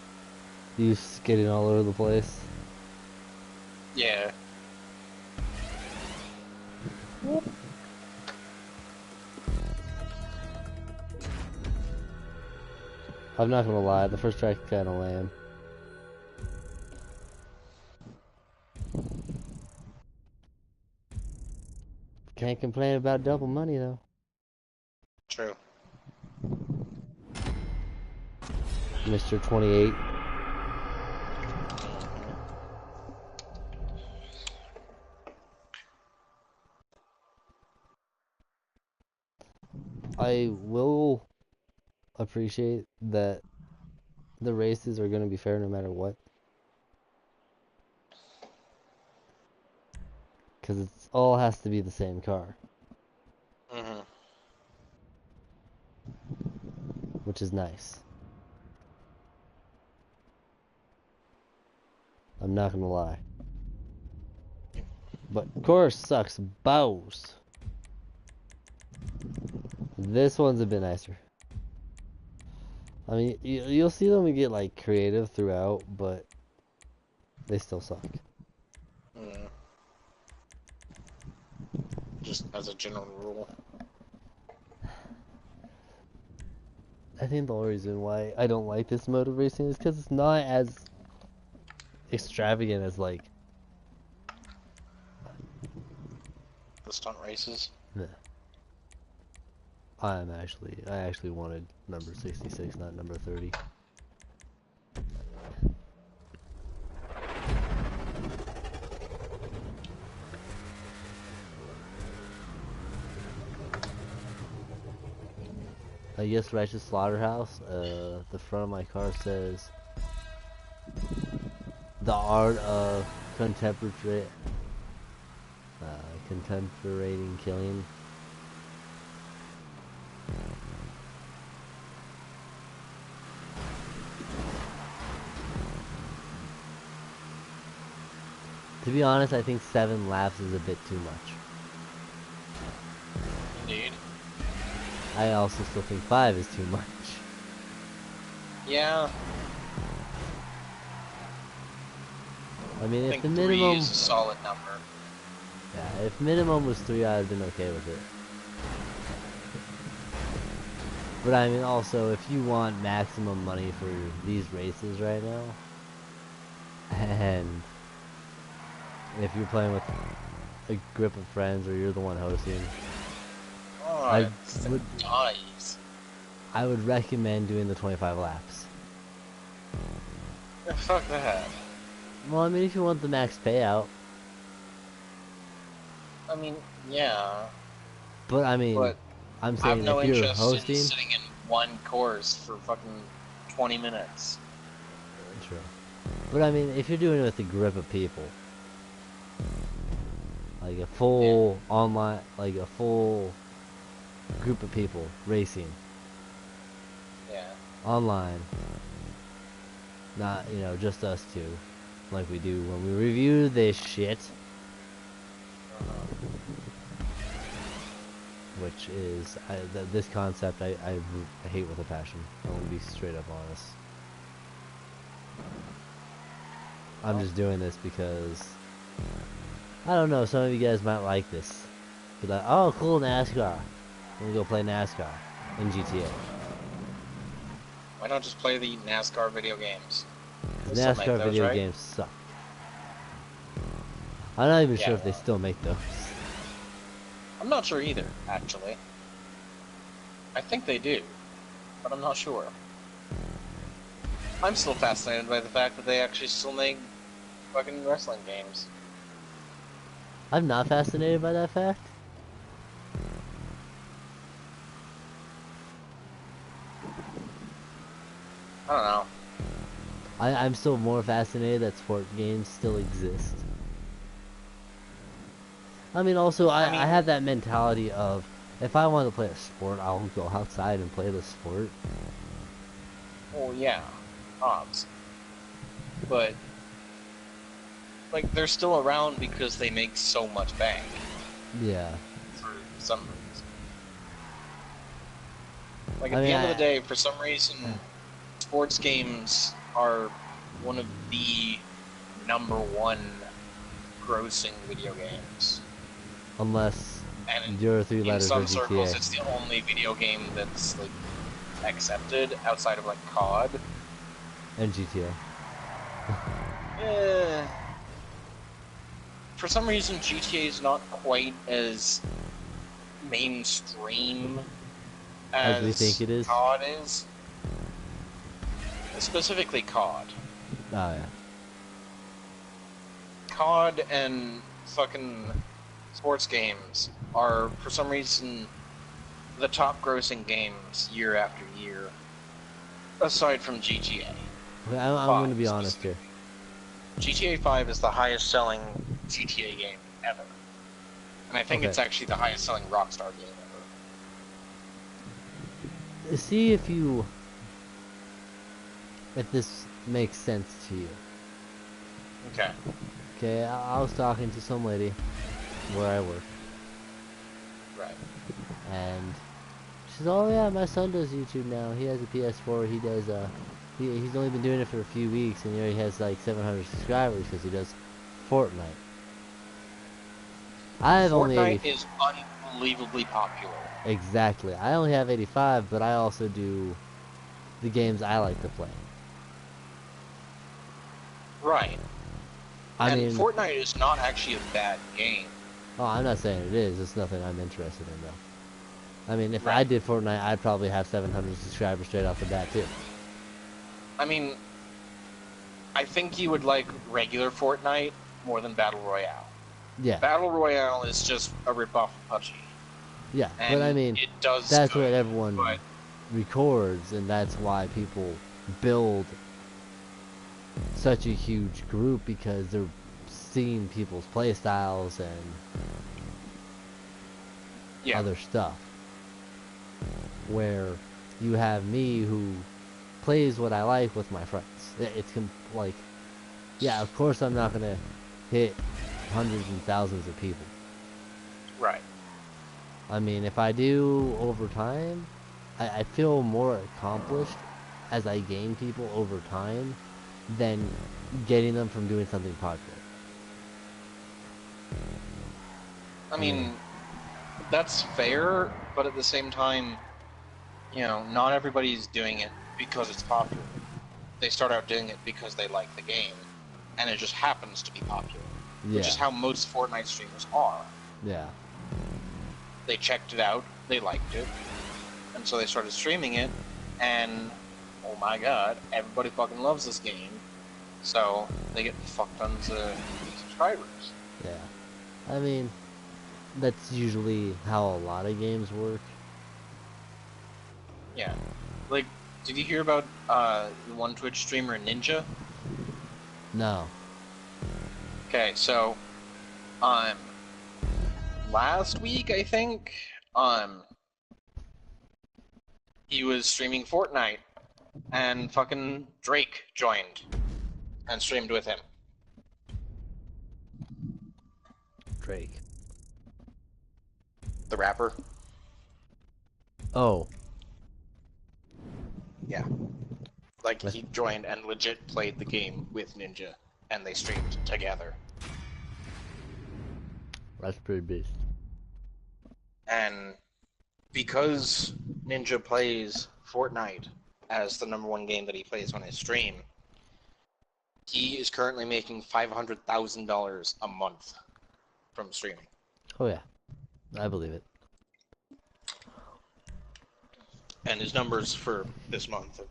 you skidding all over the place. Yeah. I'm not gonna lie, the first track kinda lame. Can't complain about double money though. True. Mr. 28. I will appreciate that the races are going to be fair no matter what. Because it all has to be the same car. Mm-hmm. Which is nice. I'm not going to lie. But course sucks bows. This one's a bit nicer. I mean, you'll see them get like creative throughout, but they still suck. Mm. Just as a general rule. I think the only reason why I don't like this mode of racing is because it's not as extravagant as like. The stunt races. Nah. I actually wanted number 66, not number 30. I guess Righteous Slaughterhouse, the front of my car says the art of contemporating killing. To be honest, I think 7 laps is a bit too much. Indeed. I also still think 5 is too much. Yeah. I mean, I if think the 3 minimum, is a solid number. yeah, if minimum was 3, I'd have been okay with it. But I mean, also, if you want maximum money for these races right now, and if you're playing with a group of friends or you're the one hosting, Oh, I would nice. I would recommend doing the 25 laps. Yeah, fuck that. Well, I mean, if you want the max payout, I mean, yeah. but I mean, But I'm I have saying no if you're interest in hosting, sitting in one course for fucking 20 minutes. true. But I mean, if you're doing it with a group of people, like a full online, like a full group of people racing Yeah. online, not, you know, just us two, like we do when we review this shit, which is, this concept I hate with a passion. I want to be straight up honest. I'm just doing this because, I don't know, some of you guys might like this. Be like, oh cool, NASCAR. I'm gonna go play NASCAR in GTA. Why not just play the NASCAR video games? They still make NASCAR those, video right? games suck. I'm not even Yeah, sure if they well. still make those. I'm not sure either, actually. I think they do, but I'm not sure. I'm still fascinated by the fact that they actually still make fucking wrestling games. I'm not fascinated by that fact. I don't know. I'm still more fascinated that sport games still exist. I mean, also, I mean- have that mentality of, if I want to play a sport, I'll go outside and play the sport. Well, yeah, odds. But, like, they're still around because they make so much bank, Yeah. for some reason. Like, I at the mean, end of the day, for some reason, Yeah. sports games are one of the #1 grossing video games. Unless And your 3 in letters some are circles, GTA it's the only video game that's, like, accepted outside of, like, COD. and GTA. Eh. For some reason, GTA is not quite as mainstream As we think it is? COD is. Specifically COD. Oh yeah. COD and fucking sports games are, for some reason, the top grossing games year after year, aside from GTA. Okay, I'm going to be honest here. GTA 5 is the highest selling GTA game ever. And I think Okay. it's actually the highest selling Rockstar game ever. See if this makes sense to you. Okay. Okay, I was talking to some lady where I work, Right. and she says, "Oh yeah, my son does YouTube now. He has a PS4. He does he's only been doing it for a few weeks, and he already has like 700 subscribers because he does Fortnite." I have only Fortnite 80, is unbelievably popular. exactly. I only have 85, but I also do the games I like to play. Right. I And mean, Fortnite is not actually a bad game. oh, I'm not saying it is. It's nothing I'm interested in, though. I mean, if I Right. did Fortnite, I'd probably have 700 subscribers straight off the bat, too. I mean, I think you would like regular Fortnite more than Battle Royale. Yeah, Battle Royale is just a ripoff of PUBG. yeah. And But I mean, it does that's what good, everyone but records, and that's why people build such a huge group, because they're seeing people's play styles and yeah. other stuff. Where you have me who plays what I like with my friends. It's like, yeah, of course I'm not gonna hit hundreds and thousands of people. Right. I mean, if I do over time, I feel more accomplished as I gain people over time than getting them from doing something popular. I mean, that's fair, but at the same time, you know, not everybody's doing it because it's popular. They start out doing it because they like the game, and it just happens to be popular. Yeah. Which is how most Fortnite streamers are. Yeah. They checked it out, they liked it, and so they started streaming it, and oh my god, everybody fucking loves this game, so they get fuck tons of subscribers. Yeah. I mean, that's usually how a lot of games work. Yeah. Like, did you hear about the one Twitch streamer, Ninja? No. Okay, so, last week, I think, he was streaming Fortnite, and fucking Drake joined and streamed with him. Drake. The rapper? Oh. Yeah. Like, he joined and legit played the game with Ninja, and they streamed together. That's pretty beast. And because Ninja plays Fortnite as the #1 game that he plays on his stream, he is currently making $500,000 a month from streaming. Oh yeah. I believe it. And his numbers for this month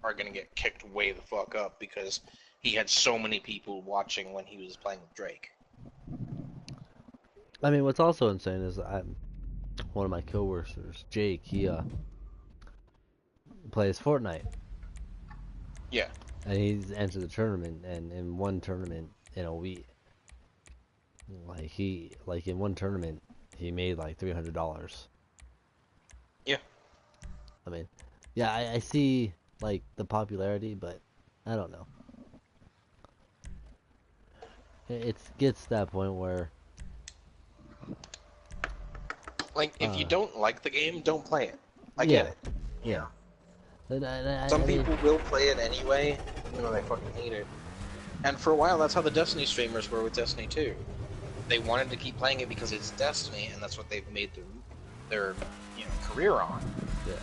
are going to get kicked way the fuck up because he had so many people watching when he was playing with Drake. I mean, what's also insane is one of my coworkers, Jake, he plays Fortnite. Yeah. And he's entered the tournament, and in one tournament in a week, like in one tournament, he made like $300. Yeah. I mean, yeah, I see like the popularity, but I don't know. It gets to that point where, like, if you don't like the game, don't play it. I get it. Yeah. Some people will play it anyway, even though they fucking hate it. And for a while, that's how the Destiny streamers were with Destiny 2. They wanted to keep playing it because it's Destiny, and that's what they've made their career on. Yeah.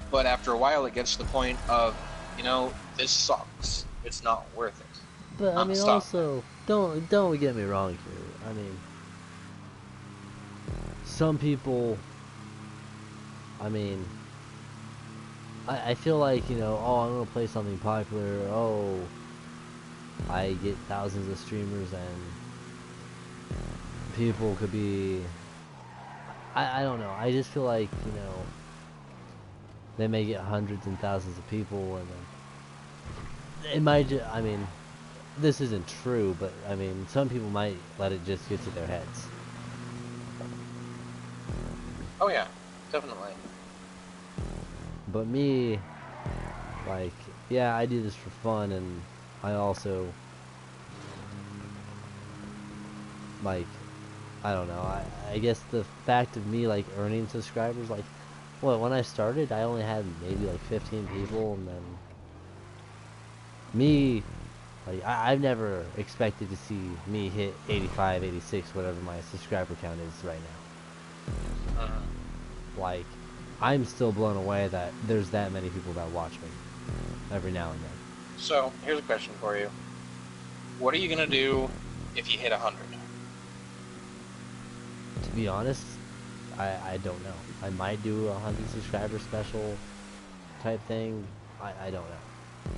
But after a while, it gets to the point of, this sucks. It's not worth it. But I mean, stop. also, don't get me wrong here. I mean, some people. I mean, I feel like, oh, I'm gonna play something popular. Oh, I get thousands of streamers, and people could be. I don't know. I just feel like, they may get hundreds and thousands of people, and then it might. I mean, this isn't true, but I mean, some people might let it just get to their heads. Oh yeah, definitely. But me, like, yeah, I do this for fun, and I also, like, I don't know, I guess the fact of me, like, earning subscribers, like, when I started, I only had maybe, like, 15 people, and then me, like, I've never expected to see me hit 85, 86, whatever my subscriber count is right now. Like, I'm still blown away that there's that many people that watch me. every now and then. So, here's a question for you. What are you gonna do if you hit 100? To be honest, I don't know. I might do a 100 subscriber special type thing. I don't know.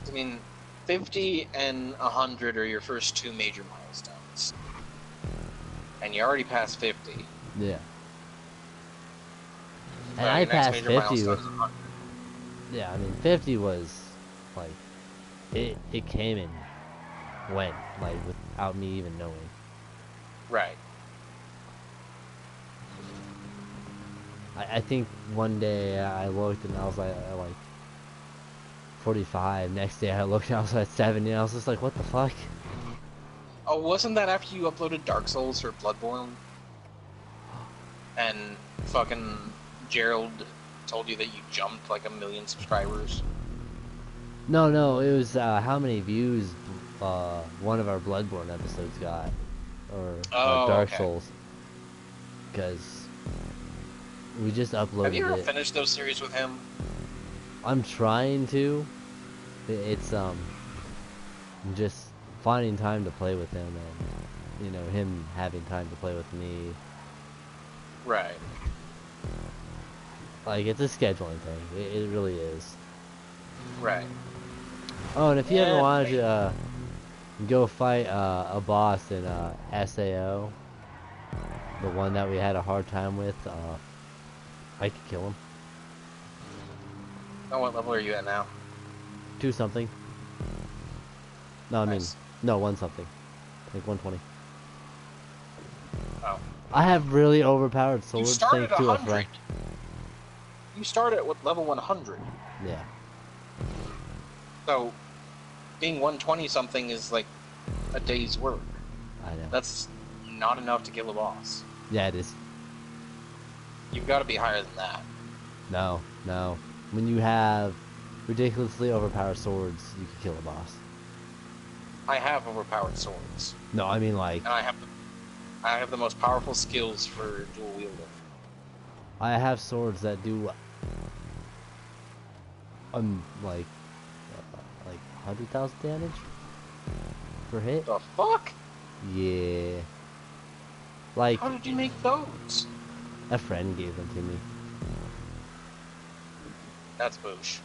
I mean, 50 and 100 are your first two major milestones. And you already passed 50. Yeah. So And I your next passed major 50 milestone with, is 100. yeah, I mean 50 was like it came and went like without me even knowing. Right. I think one day I looked and I was like 45. Next day I looked and I was at 70 and I was just like, what the fuck? Oh, wasn't that after you uploaded Dark Souls or Bloodborne? And fucking Gerald told you that you jumped like 1 million subscribers? No, it was how many views one of our Bloodborne episodes got, or Oh, Dark okay. Souls, because we just Have uploaded you ever it. finished those series with him? I'm trying to. It's just finding time to play with him, and him having time to play with me. Right. Like, it's a scheduling thing. It really is. Right. Oh, and if you ever Yeah. wanted to go fight a boss in SAO, the one that we had a hard time with, I could kill him. Oh, what level are you at now? 2 something. No, I mean, Nice. no, 1 something. Like 120. Oh. I have really overpowered You swords started thanks to a 100. friend. You started at level 100. Yeah, So, being 120 something is like a day's work. I know. That's not enough to kill a boss. Yeah, it is. You've got to be higher than that. No. When you have ridiculously overpowered swords, you can kill a boss. I have overpowered swords, No, I mean like, and I have the most powerful skills for dual wielding. I have swords that do like 100,000 damage per hit. The fuck? Yeah. Like, How did you make those? a friend gave them to me. That's boosh.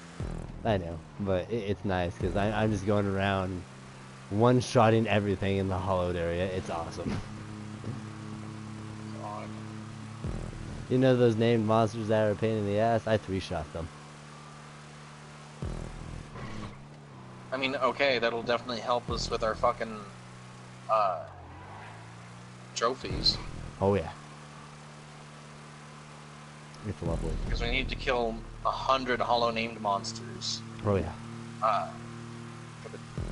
I know, but it's nice because I'm just going around one-shotting everything in the hollowed area. It's awesome. God. You know those named monsters that are a pain in the ass? I 3-shot them. I mean, okay, that'll definitely help us with our fucking trophies, Oh yeah. It's lovely. because we need to kill 100 hollow named monsters Oh yeah. for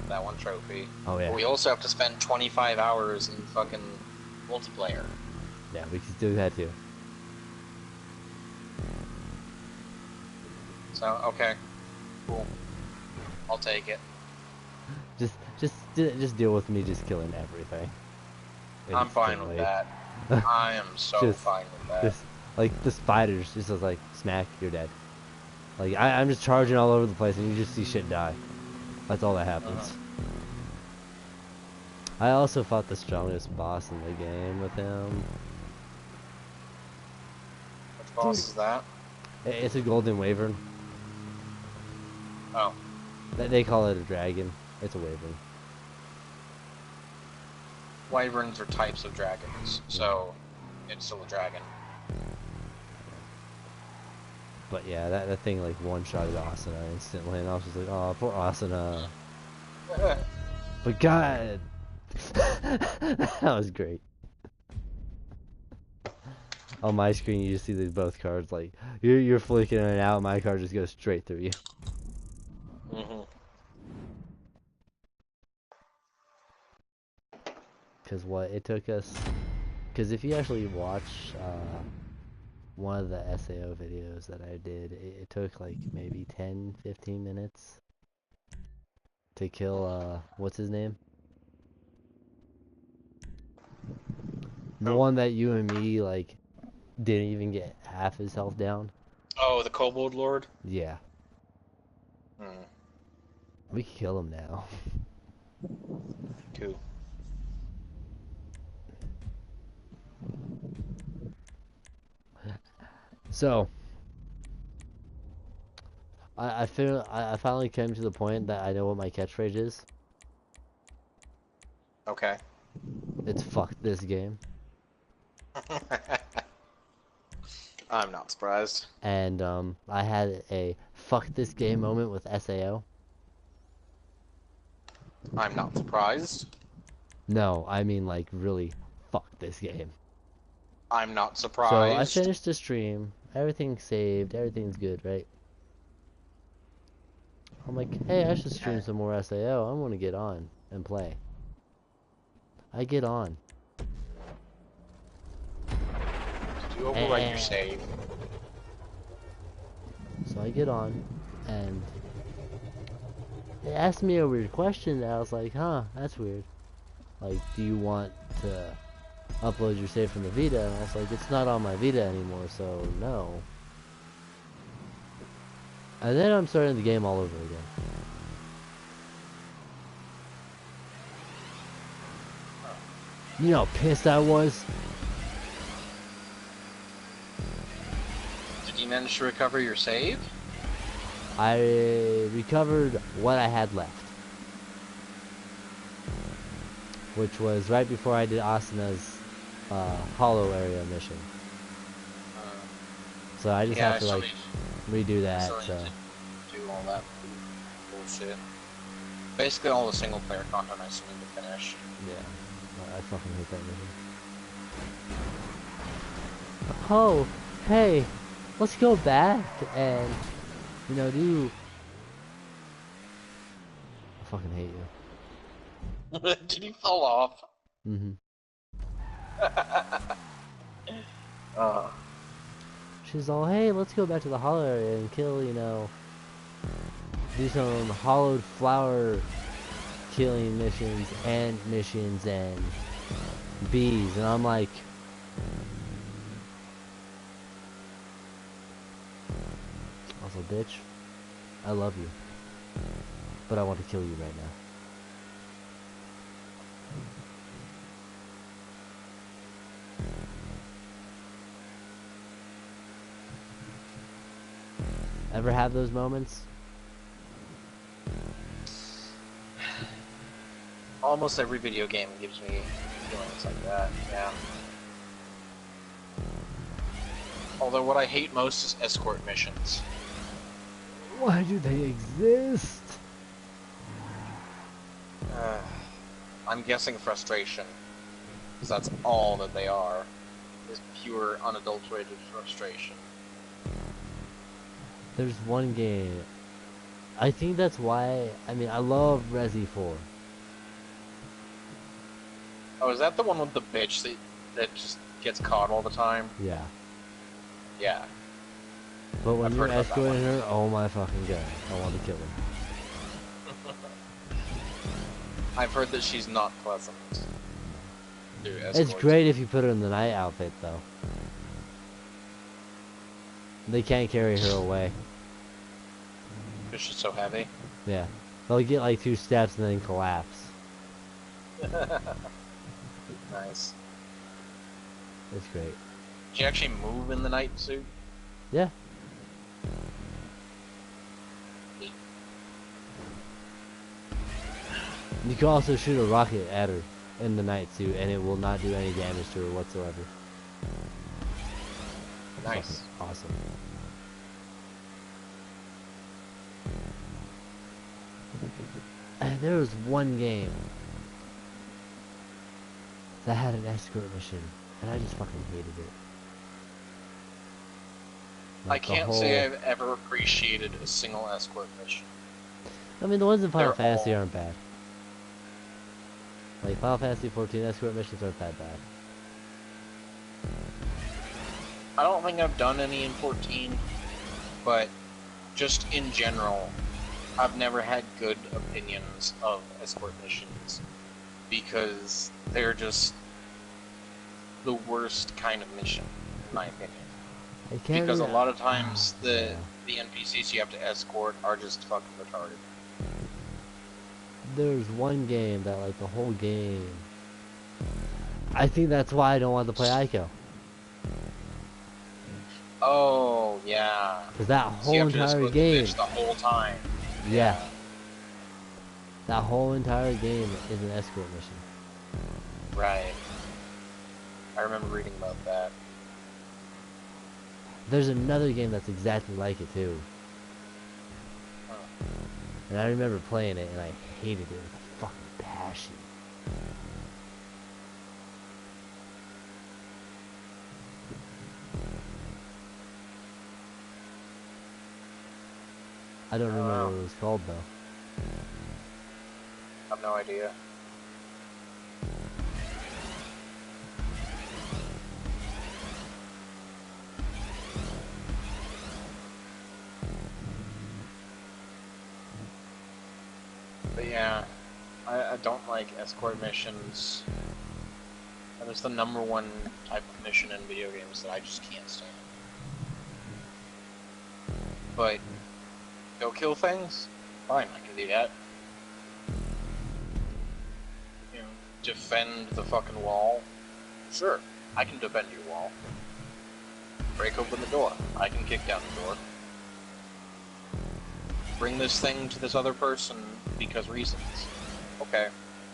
that one trophy. Oh yeah. But we also have to spend 25 hours in fucking multiplayer. Yeah, we can do that too. So, okay, cool. I'll take it. Just deal with me just killing everything. I'm fine with Instantly. that. I am so Just- fine with that. Just like the spiders, just as like smack, you're dead. Like I'm just charging all over the place, and you just see shit die. That's all that happens. I also fought the strongest boss in the game with him. Which boss is that? It's a golden wyvern. Oh, They call it a dragon. It's a wyvern. wyverns are types of dragons, so it's still a dragon. But yeah, that thing like one-shotted Asuna instantly, and I was just like, oh, poor Asuna. But God, that was great. On my screen, you just see these both cards like you're flicking in and out. My card just goes straight through you. Mm-hmm. Cause what it took us. Cause if you actually watch one of the SAO videos that I did, it took like maybe 10-15 minutes to kill what's his name? The Who? one that you and me like didn't even get half his health down. Oh, the Kobold Lord? Yeah. Hmm. We can kill him now. Cool. So, I feel I finally came to the point that I know what my catchphrase is. Okay. It's fuck this game. I'm not surprised. And I had a fuck this game moment with SAO. I'm not surprised. No, I mean like really fuck this game. I'm not So I surprised. finished the stream, everything's saved, everything's good, right? I'm like, hey, I should stream some more SAO. I want to get on and play. I get on. Did you overwrite your save? So I get on, and they asked me a weird question, and I was like, huh, that's weird. Like, do you want to upload your save from the Vita? And I was like, it's not on my Vita anymore, so no. And then I'm starting the game all over again. You know how pissed I was? Did you manage to recover your save? I recovered what I had left. Which was right before I did Asana's hollow area mission. So I just have to like redo that. So do all that bullshit. Basically, all the single player content I still need to finish. yeah, I fucking hate that mission. Oh, hey, let's go back and do. I fucking hate you. Did he fall off? Mm-hmm. She's all, hey, let's go back to the hollow area and kill, do some hollowed flower killing missions, ant missions, and bees. And I'm like, also, bitch, I love you, but I want to kill you right now. Ever have those moments? Almost every video game gives me feelings like that, yeah. Although what I hate most is escort missions. Why do they exist? I'm guessing frustration, because that's all that they are, is pure, unadulterated frustration. There's one game. I think that's why. I mean, I love Resi 4. Oh, is that the one with the bitch that just gets caught all the time? Yeah. Yeah. But when I've you're heard about that escorting one. her, oh my fucking god, I want to kill her. I've heard that she's not pleasant to escort. It's great if you put her in the night outfit, though. They can't carry her away. Because she's so heavy. Yeah. They'll get like 2 steps and then collapse. Nice. It's great. Did you actually move in the night suit? Yeah. You can also shoot a rocket at her in the night suit, and it will not do any damage to her whatsoever. Nice. Fucking awesome. And there was one game that had an escort mission, and I just fucking hated it. I can't say I've ever appreciated a single escort mission. I mean, the ones in Final They're Fantasy all- aren't bad. Like, Final Fantasy 14 escort missions aren't that bad. I don't think I've done any in 14, but just in general, I've never had good opinions of escort missions because they're just the worst kind of mission, in my opinion. I can't Because a really- lot of times Yeah. the NPCs you have to escort are just fucking retarded. there's one game that like the whole game. I think that's why I don't want to play Ico. Oh, yeah. Cause that So you whole have to just entire go through game, this the whole time. yeah, that whole entire game is an escort mission. Right. I remember reading about that. There's another game that's exactly like it too. Huh. And I remember playing it and I hated it with a fucking passion. I don't remember what it was called though. I have no idea. But yeah, I don't like escort missions. That is the #1 type of mission in video games that I just can't stand. But go kill things? Fine, I can do that. You know, defend the fucking wall? Sure, I can defend your wall. Break open the door. I can kick down the door. Bring this thing to this other person because reasons. Okay,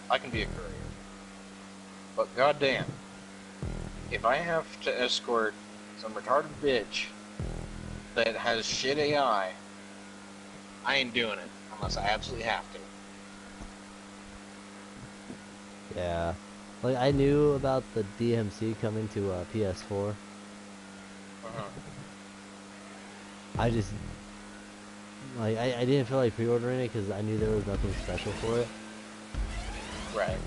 I can be a courier. But goddamn, if I have to escort some retarded bitch that has shit AI, I ain't doing it unless I absolutely have to. Yeah. Like, I knew about the DMC coming to PS4. Uh-huh. I just... Like, I didn't feel like pre-ordering it because I knew there was nothing special for it. Right.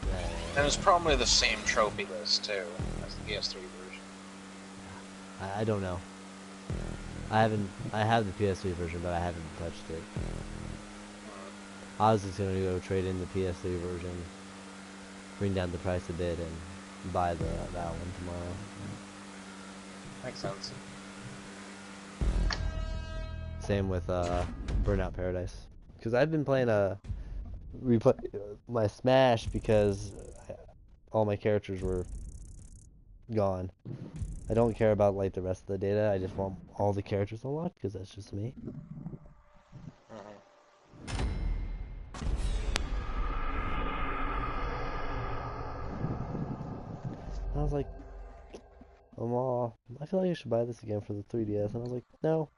Yeah. And it's probably the same trophy list, too, as the PS3 version. I don't know. I have the PS3 version, but I haven't touched it. I was just gonna go trade in the PS3 version, bring down the price a bit, and buy that one tomorrow. Makes sense. Same with Burnout Paradise, because I've been playing replay my Smash because all my characters were gone. I don't care about like the rest of the data. I just want all the characters unlocked because that's just me. I was like, I feel like I should buy this again for the 3DS. And I was like, no,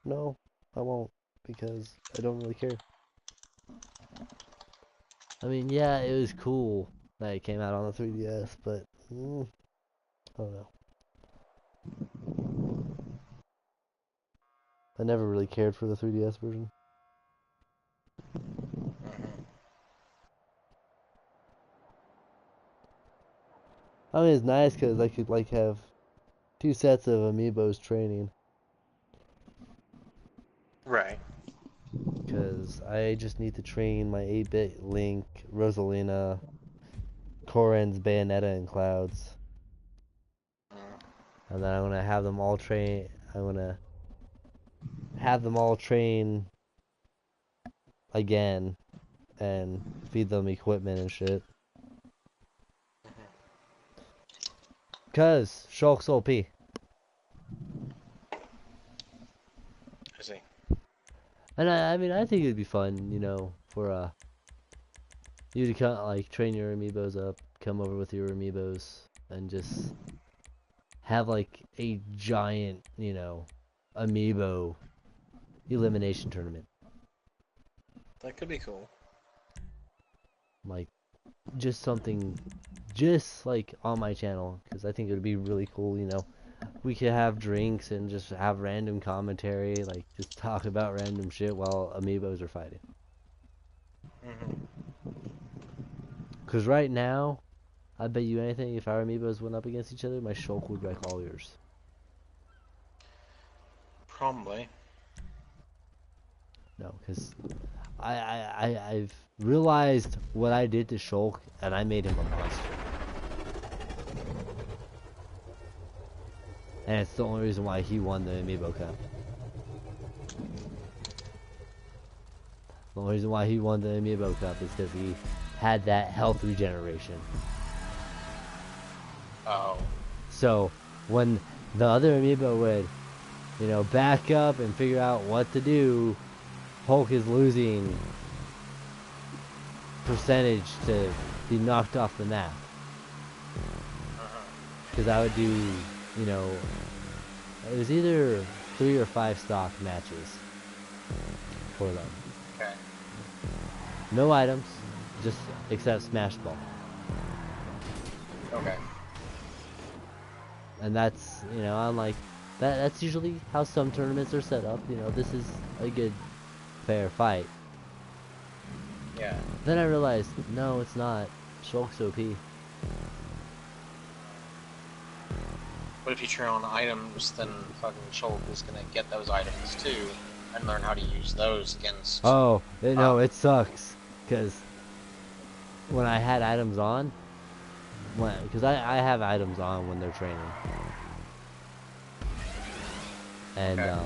I won't, because I don't really care. I mean, yeah, it was cool that it came out on the 3DS, but, I don't know. I never really cared for the 3DS version. I mean, it's nice because I could, like, have 2 sets of amiibos training. Right. Because I just need to train my 8-bit Link, Rosalina, Corrin's Bayonetta, and Clouds. And then I'm gonna have them all train. I'm gonna have them all train again and feed them equipment and shit. Cause Shulk's OP. I see. And I mean, I think it'd be fun, you know, for you to come, like, train your amiibos up, come over with your amiibos, and just have like a giant, you know, amiibo elimination tournament. That could be cool. Like, just something, just like on my channel, because I think it would be really cool, you know. We could have drinks and just have random commentary, like just talk about random shit while amiibos are fighting. Because right now, I bet you anything, if our amiibos went up against each other, my Shulk would wreck all yours. Probably. No, because I've realized what I did to Shulk, and I made him a monster. And it's the only reason why he won the Amiibo Cup. The only reason why he won the Amiibo Cup is because he had that health regeneration. Oh. So when the other Amiibo would, back up and figure out what to do, Hulk is losing percentage to be knocked off the map. Because I would do, it was either 3 or 5 stock matches for them. Okay. No items, just except Smash Ball. Okay. And that's, I'm like, that's usually how some tournaments are set up. This is a good, fair fight. Yeah. Then I realized, no, it's not. Shulk's OP. But if you turn on items, then fucking Shulk is gonna get those items too, and learn how to use those against... Oh, no, it sucks. Because when I had items on, because I have items on when they're training. And, Okay.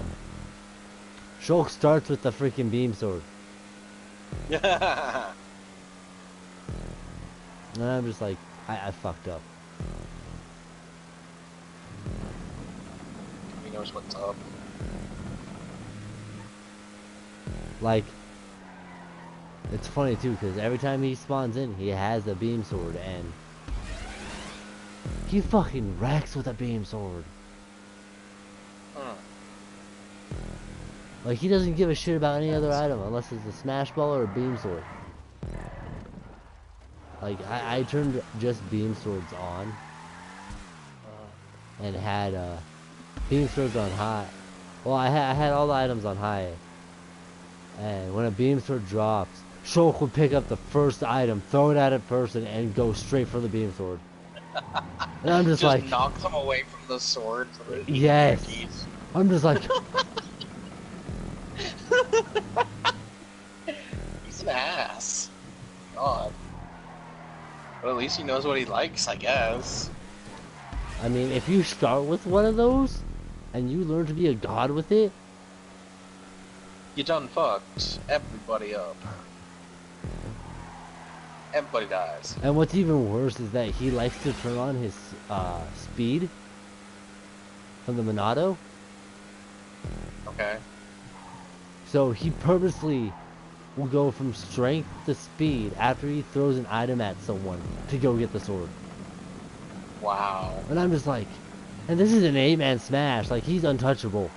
Shulk starts with the freaking beam sword. Yeah. And I'm just like, I fucked up. He knows what's up. Like, it's funny too, because every time he spawns in, he has a beam sword, and he fucking wrecks with a beam sword. Like, he doesn't give a shit about any other item unless it's a smash ball or a beam sword. Like, I turned just beam swords on and had beam swords on high. Well, I had all the items on high, and when a beam sword drops, Shulk would pick up the first item, throw it at a person, and go straight for the beam sword. And I'm just like, knock them away from the sword. yes. I'm just like, he's an ass. God. But at least he knows what he likes, I guess. I mean, if you start with one of those, and you learn to be a god with it, You done fucked everybody up. Everybody dies. and what's even worse is that he likes to turn on his speed from the Monado. Okay. So he purposely will go from strength to speed after he throws an item at someone to go get the sword. Wow. And I'm just like, and this is an 8-man smash, like he's untouchable.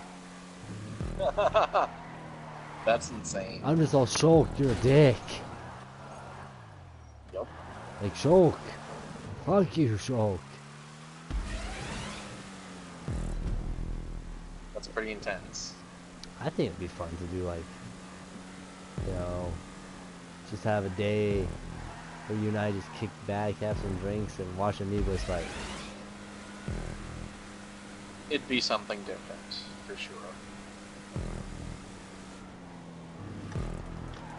That's insane. I'm just all, Shulk, you're a dick. Yup. Like, Shulk. Fuck you, Shulk. That's pretty intense. I think it'd be fun to do, like, just have a day where you and I just kick back, have some drinks, and watch Amiibos fight. It'd be something different, for sure.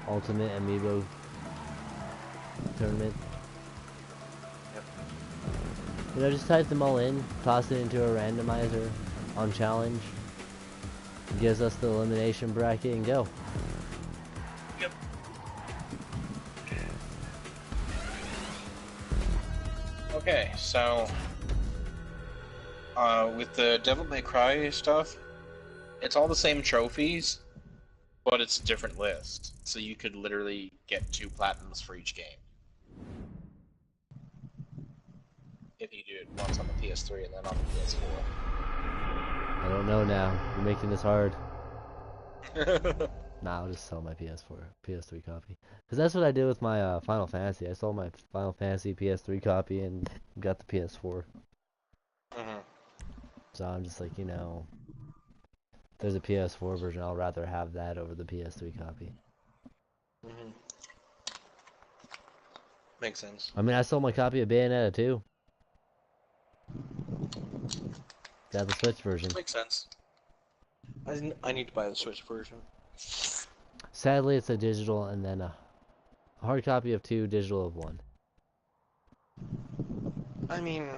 Ultimate Amiibo tournament. Yep. Just type them all in, toss it into a randomizer on challenge. It gives us the elimination bracket and go. Yep. Okay, so with the Devil May Cry stuff, it's all the same trophies, but it's a different list. So you could literally get 2 platinums for each game. If you do it once on the PS3 and then on the PS4. I don't know now. You're making this hard. Nah, I'll just sell my PS3 copy. Because that's what I did with my Final Fantasy. I sold my Final Fantasy PS3 copy and got the PS4. Mhm. So I'm just like, if there's a PS4 version, I'll rather have that over the PS3 copy. Mhm. Makes sense. I mean, I sold my copy of Bayonetta too. Got the Switch version. Makes sense. I need to buy the Switch version. Sadly, it's a digital and then a hard copy of 2, digital of 1. I mean,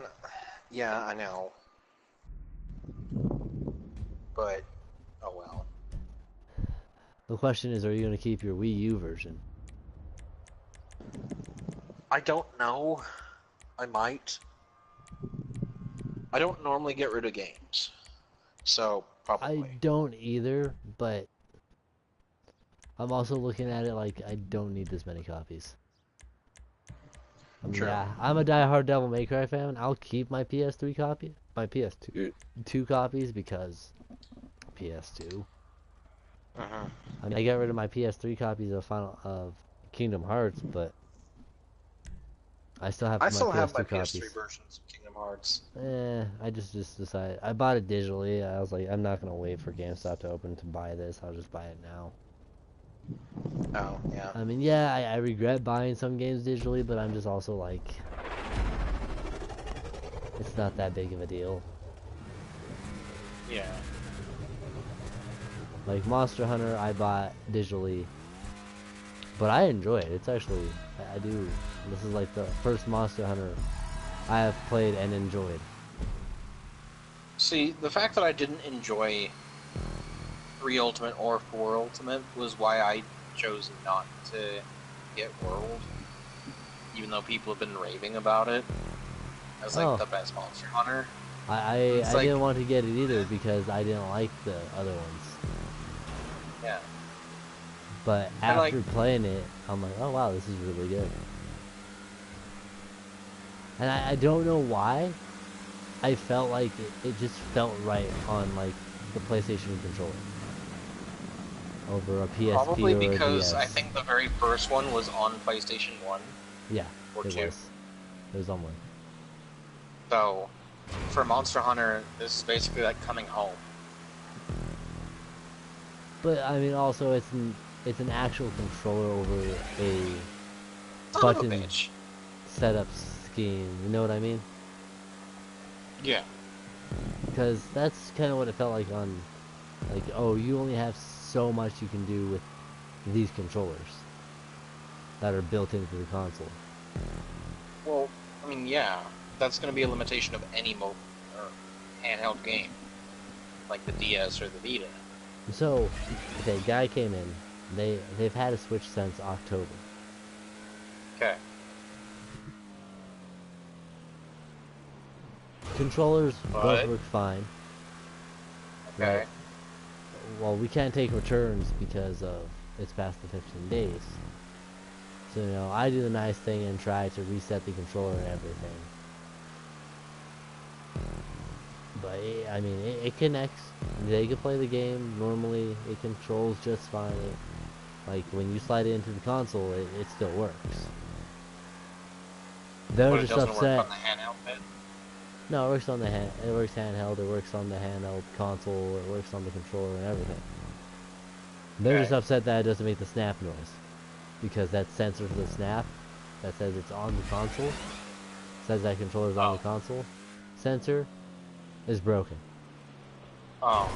yeah, I know. But, oh well. The question is, are you going to keep your Wii U version? I don't know. I might. I don't normally get rid of games, so I probably. don't either, but I'm also looking at it like I don't need this many copies. I mean, True. yeah, I'm a diehard Devil May Cry fan. I'll keep my PS3 copy, my PS2 two copies because PS2. Uh-huh. I mean, I got rid of my PS3 copies of Kingdom Hearts, but I still have I my still have my PS2 PS3 copies. versions of Kingdom Hearts. I just decided. I bought it digitally. I was like, I'm not gonna wait for GameStop to open to buy this. I'll just buy it now. Oh, yeah. I mean, yeah, I regret buying some games digitally, but I'm just also like, it's not that big of a deal. Yeah. Like Monster Hunter, I bought digitally, but I enjoy it. It's actually, I do. This is like the first Monster Hunter I have played and enjoyed. See, the fact that I didn't enjoy 3 Ultimate or 4 Ultimate was why I chose not to get World, even though people have been raving about it as like Oh. the best Monster Hunter. I It's like- didn't want to get it either because I didn't like the other ones. Yeah. But And, after like- playing it, I'm like, oh wow, this is really good. And I don't know why. I felt like it just felt right on like the PlayStation controller over a PSP Probably or because a DS. I think the very first one was on PlayStation 1 Yeah, or it 2. was. It was on one. So, for Monster Hunter, this is basically like coming home. But I mean, also it's an actual controller over a Son of a button bitch. setup scheme. You know what I mean? Yeah. Because that's kind of what it felt like on, like, oh, you only have so much you can do with these controllers that are built into the console. Well, I mean, yeah, that's going to be a limitation of any or handheld game, like the DS or the Vita. So, okay, guy came in. They've had a Switch since October. Okay. Controllers both But- work fine. Okay. Right. Well, we can't take returns because of it's past the 15 days. So, you know, I do the nice thing and try to reset the controller and everything. But, I mean, it connects. They can play the game normally. It controls just fine. Like, when you slide it into the console, it still works. They're But it just doesn't upset. work on the handheld bit. No, it works on the hand. It works handheld. It works on the handheld console. It works on the controller and everything. They're just Okay. upset that it doesn't make the snap noise, because that sensor for the snap that says it's on the console, says that controller's on the Oh. console, sensor is broken. Oh.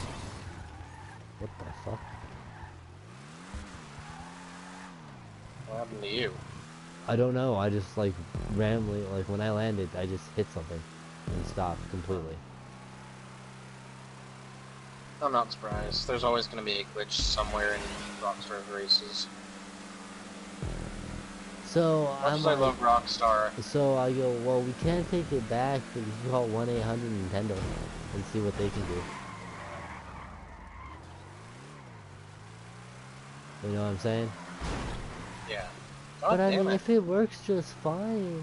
What the fuck? What happened to you? I don't know. I just like randomly, like when I landed, I just hit something and stopped completely. I'm not surprised. There's always going to be a glitch somewhere in Rockstar's races. So Much I'm as I like, love Rockstar, so I go, well, we can't take it back. We can call 1-800-Nintendo and see what they can do. You know what I'm saying? yeah. But God I damn mean, it. if it works just fine,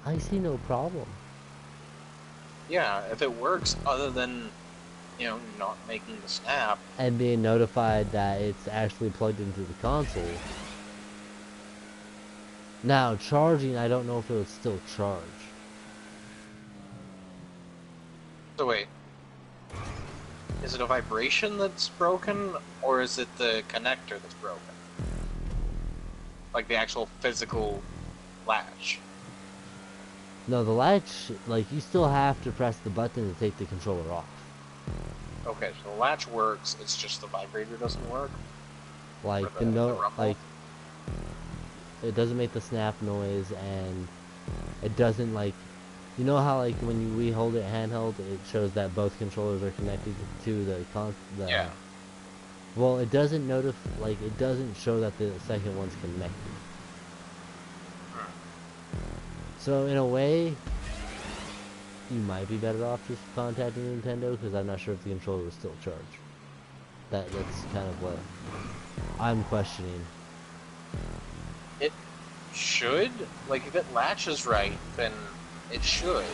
I see no problem. Yeah, if it works other than, not making the snap. And being notified that it's actually plugged into the console. Now, charging, I don't know if it would still charge. So wait. Is it a vibration that's broken, or is it the connector that's broken? Like the actual physical latch? No, the latch, like, you still have to press the button to take the controller off. Okay, so the latch works, it's just the vibrator doesn't work? Like, For the the note, rumble? like, it doesn't make the snap noise, and it doesn't, like, you know how, like, when we hold it handheld, it shows that both controllers are connected to the Yeah. Well, it doesn't it doesn't show that the second one's connected. So in a way, you might be better off just contacting Nintendo, because I'm not sure if the controller was still charged. That's kind of what I'm questioning. It should. Like, if it latches right, then it should.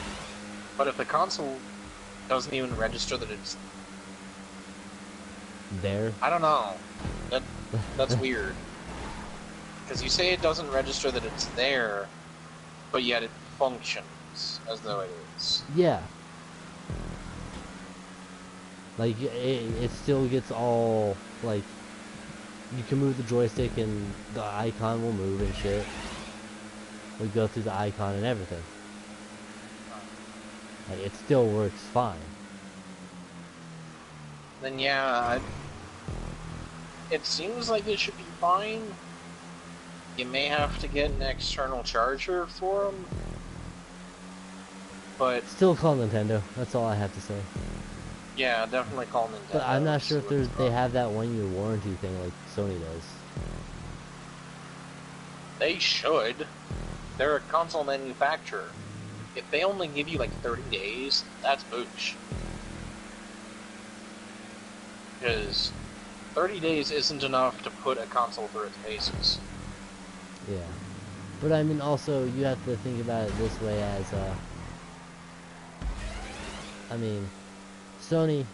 But if the console doesn't even register that it's There? I don't know. That's weird. Because you say it doesn't register that it's there, but yet it functions as though it is. Yeah. Like, it still gets all, like, you can move the joystick and the icon will move and shit. We go through the icon and everything. Like, it still works fine. Then yeah, it seems like it should be fine. You may have to get an external charger for them, but Still call Nintendo. That's all I have to say. yeah, definitely call Nintendo. But I'm not sure see if what's they wrong. have that 1-year warranty thing like Sony does. They should. They're a console manufacturer. If they only give you like 30 days, that's boosh. Because 30 days isn't enough to put a console through its paces. Yeah. But I mean, also, you have to think about it this way as, I mean, Sony,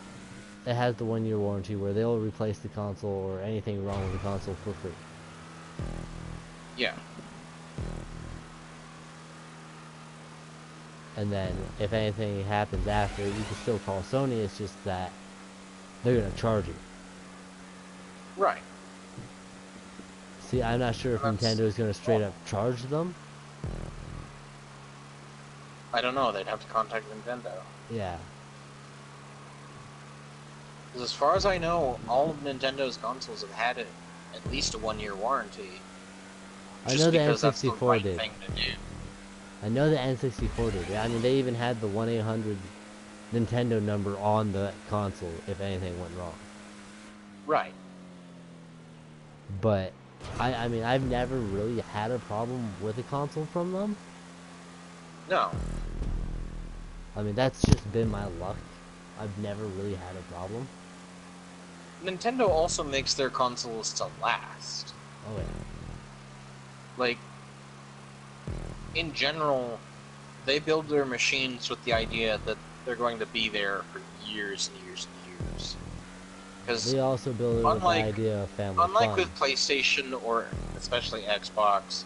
it has the 1-year warranty where they'll replace the console or anything wrong with the console for free. Yeah. And then, if anything happens after, you can still call Sony, it's just that they're gonna charge you. Right. See, I'm not sure if That's- Nintendo is gonna straight up charge them. I don't know, they'd have to contact Nintendo. Yeah. Because as far as I know, all of Nintendo's consoles have had at least a 1-year warranty. I Just know the because that's the N64 right did. thing to do. I know the N64 did. I mean, they even had the 1-800 Nintendo number on the console if anything went wrong. Right. But, I mean, I've never really had a problem with a console from them. No. I mean, that's just been my luck. I've never really had a problem. Nintendo also makes their consoles to last. Oh, yeah. Like, in general, they build their machines with the idea that they're going to be there for years and years and years. Because They also build it with the unlike- idea of family unlike fun. with PlayStation or especially Xbox,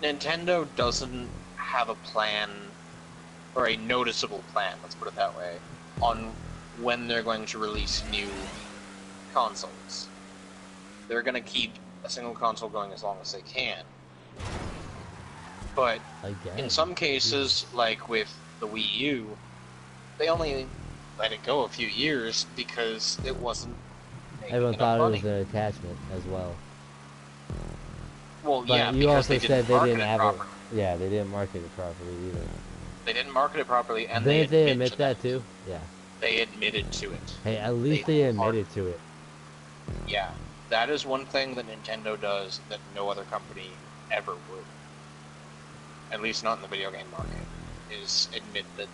Nintendo doesn't have a plan, or a noticeable plan, let's put it that way, on when they're going to release new consoles. They're going to keep a single console going as long as they can. But I guess. in some cases, like with the Wii U, they only let it go a few years because it wasn't making Everyone enough thought it money. was an attachment as well. Well, But yeah, you because also they said didn't they market didn't it have properly. it. Yeah, they didn't market it properly either. They didn't market it properly, and Didn't they admit to that too? Yeah. They admitted to it. Hey, at least they admitted to it. Yeah, that is one thing that Nintendo does that no other company ever would. At least not in the video game market, is admit that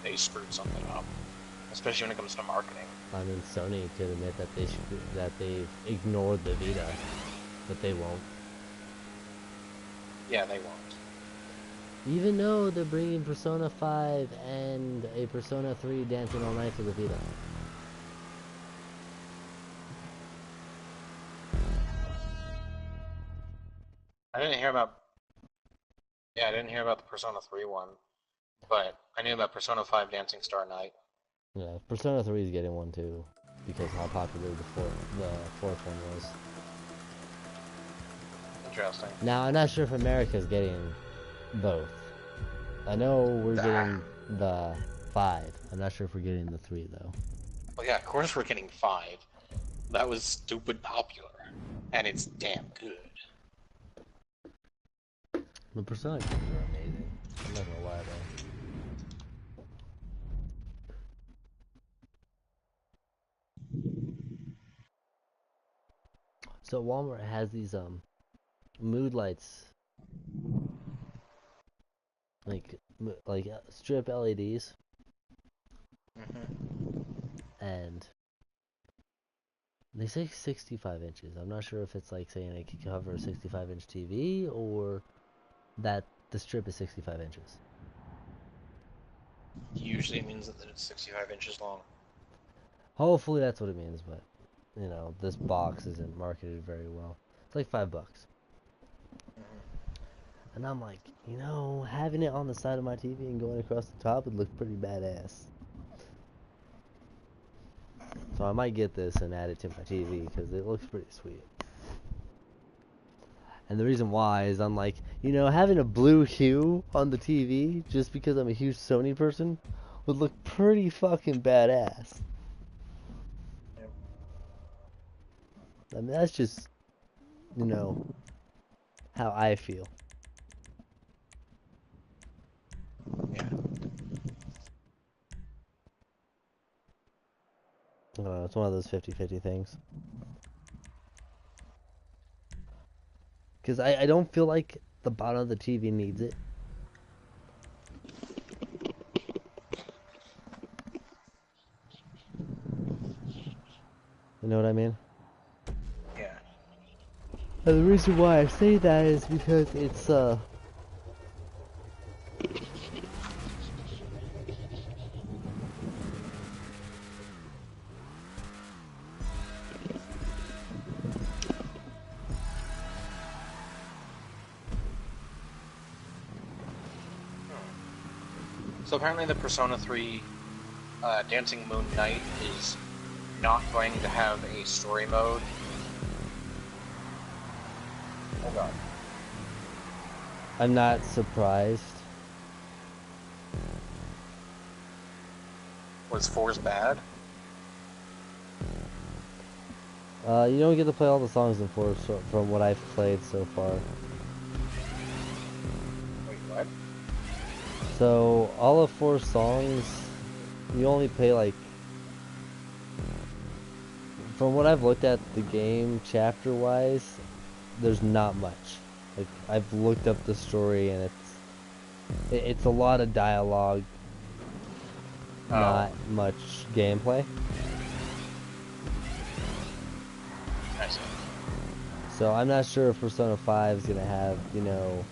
they screwed something up, especially when it comes to marketing. I mean, Sony could admit that they've ignored the Vita, but they won't. Yeah, they won't. Even though they're bringing Persona 5 and a Persona 3 Dancing All Night to the Vita. I didn't hear about. Yeah, I didn't hear about the Persona 3 one, but I knew about Persona 5 Dancing Star Night. Yeah, Persona 3 is getting one too, because how popular the fourth one was. Interesting. Now, I'm not sure if America's getting both. I know we're getting the 5. I'm not sure if we're getting the 3 though. Well, yeah, of course we're getting 5. That was stupid popular, and it's damn good. The Persona games are amazing. I'm not gonna lie though. So Walmart has these mood lights, like strip LEDs, and they say 65 inches. I'm not sure if it's like saying it can cover a 65-inch TV or that the strip is 65 inches. Usually it means that it's 65 inches long. Hopefully that's what it means, but you know, this box isn't marketed very well. It's like $5. And I'm like, you know, having it on the side of my TV and going across the top would look pretty badass. So I might get this and add it to my TV because it looks pretty sweet. And the reason why is I'm like, you know, having a blue hue on the TV just because I'm a huge Sony person would look pretty fucking badass. Yep. I mean, that's just, you know, how I feel. Yeah. It's one of those 50-50 things. Because I don't feel like the bottom of the TV needs it. You know what I mean? Yeah. And the reason why I say that is because it's, So apparently the Persona 3 Dancing Moon Knight is not going to have a story mode. Oh god. I'm not surprised. Was 4's bad? You don't get to play all the songs in 4 from what I've played so far. Wait, what? So, all of 4 songs, you only play like... From what I've looked at the game, chapter-wise, there's not much. Like, I've looked up the story and it's a lot of dialogue, not much gameplay. I see. So I'm not sure if Persona 5 is gonna have, you know...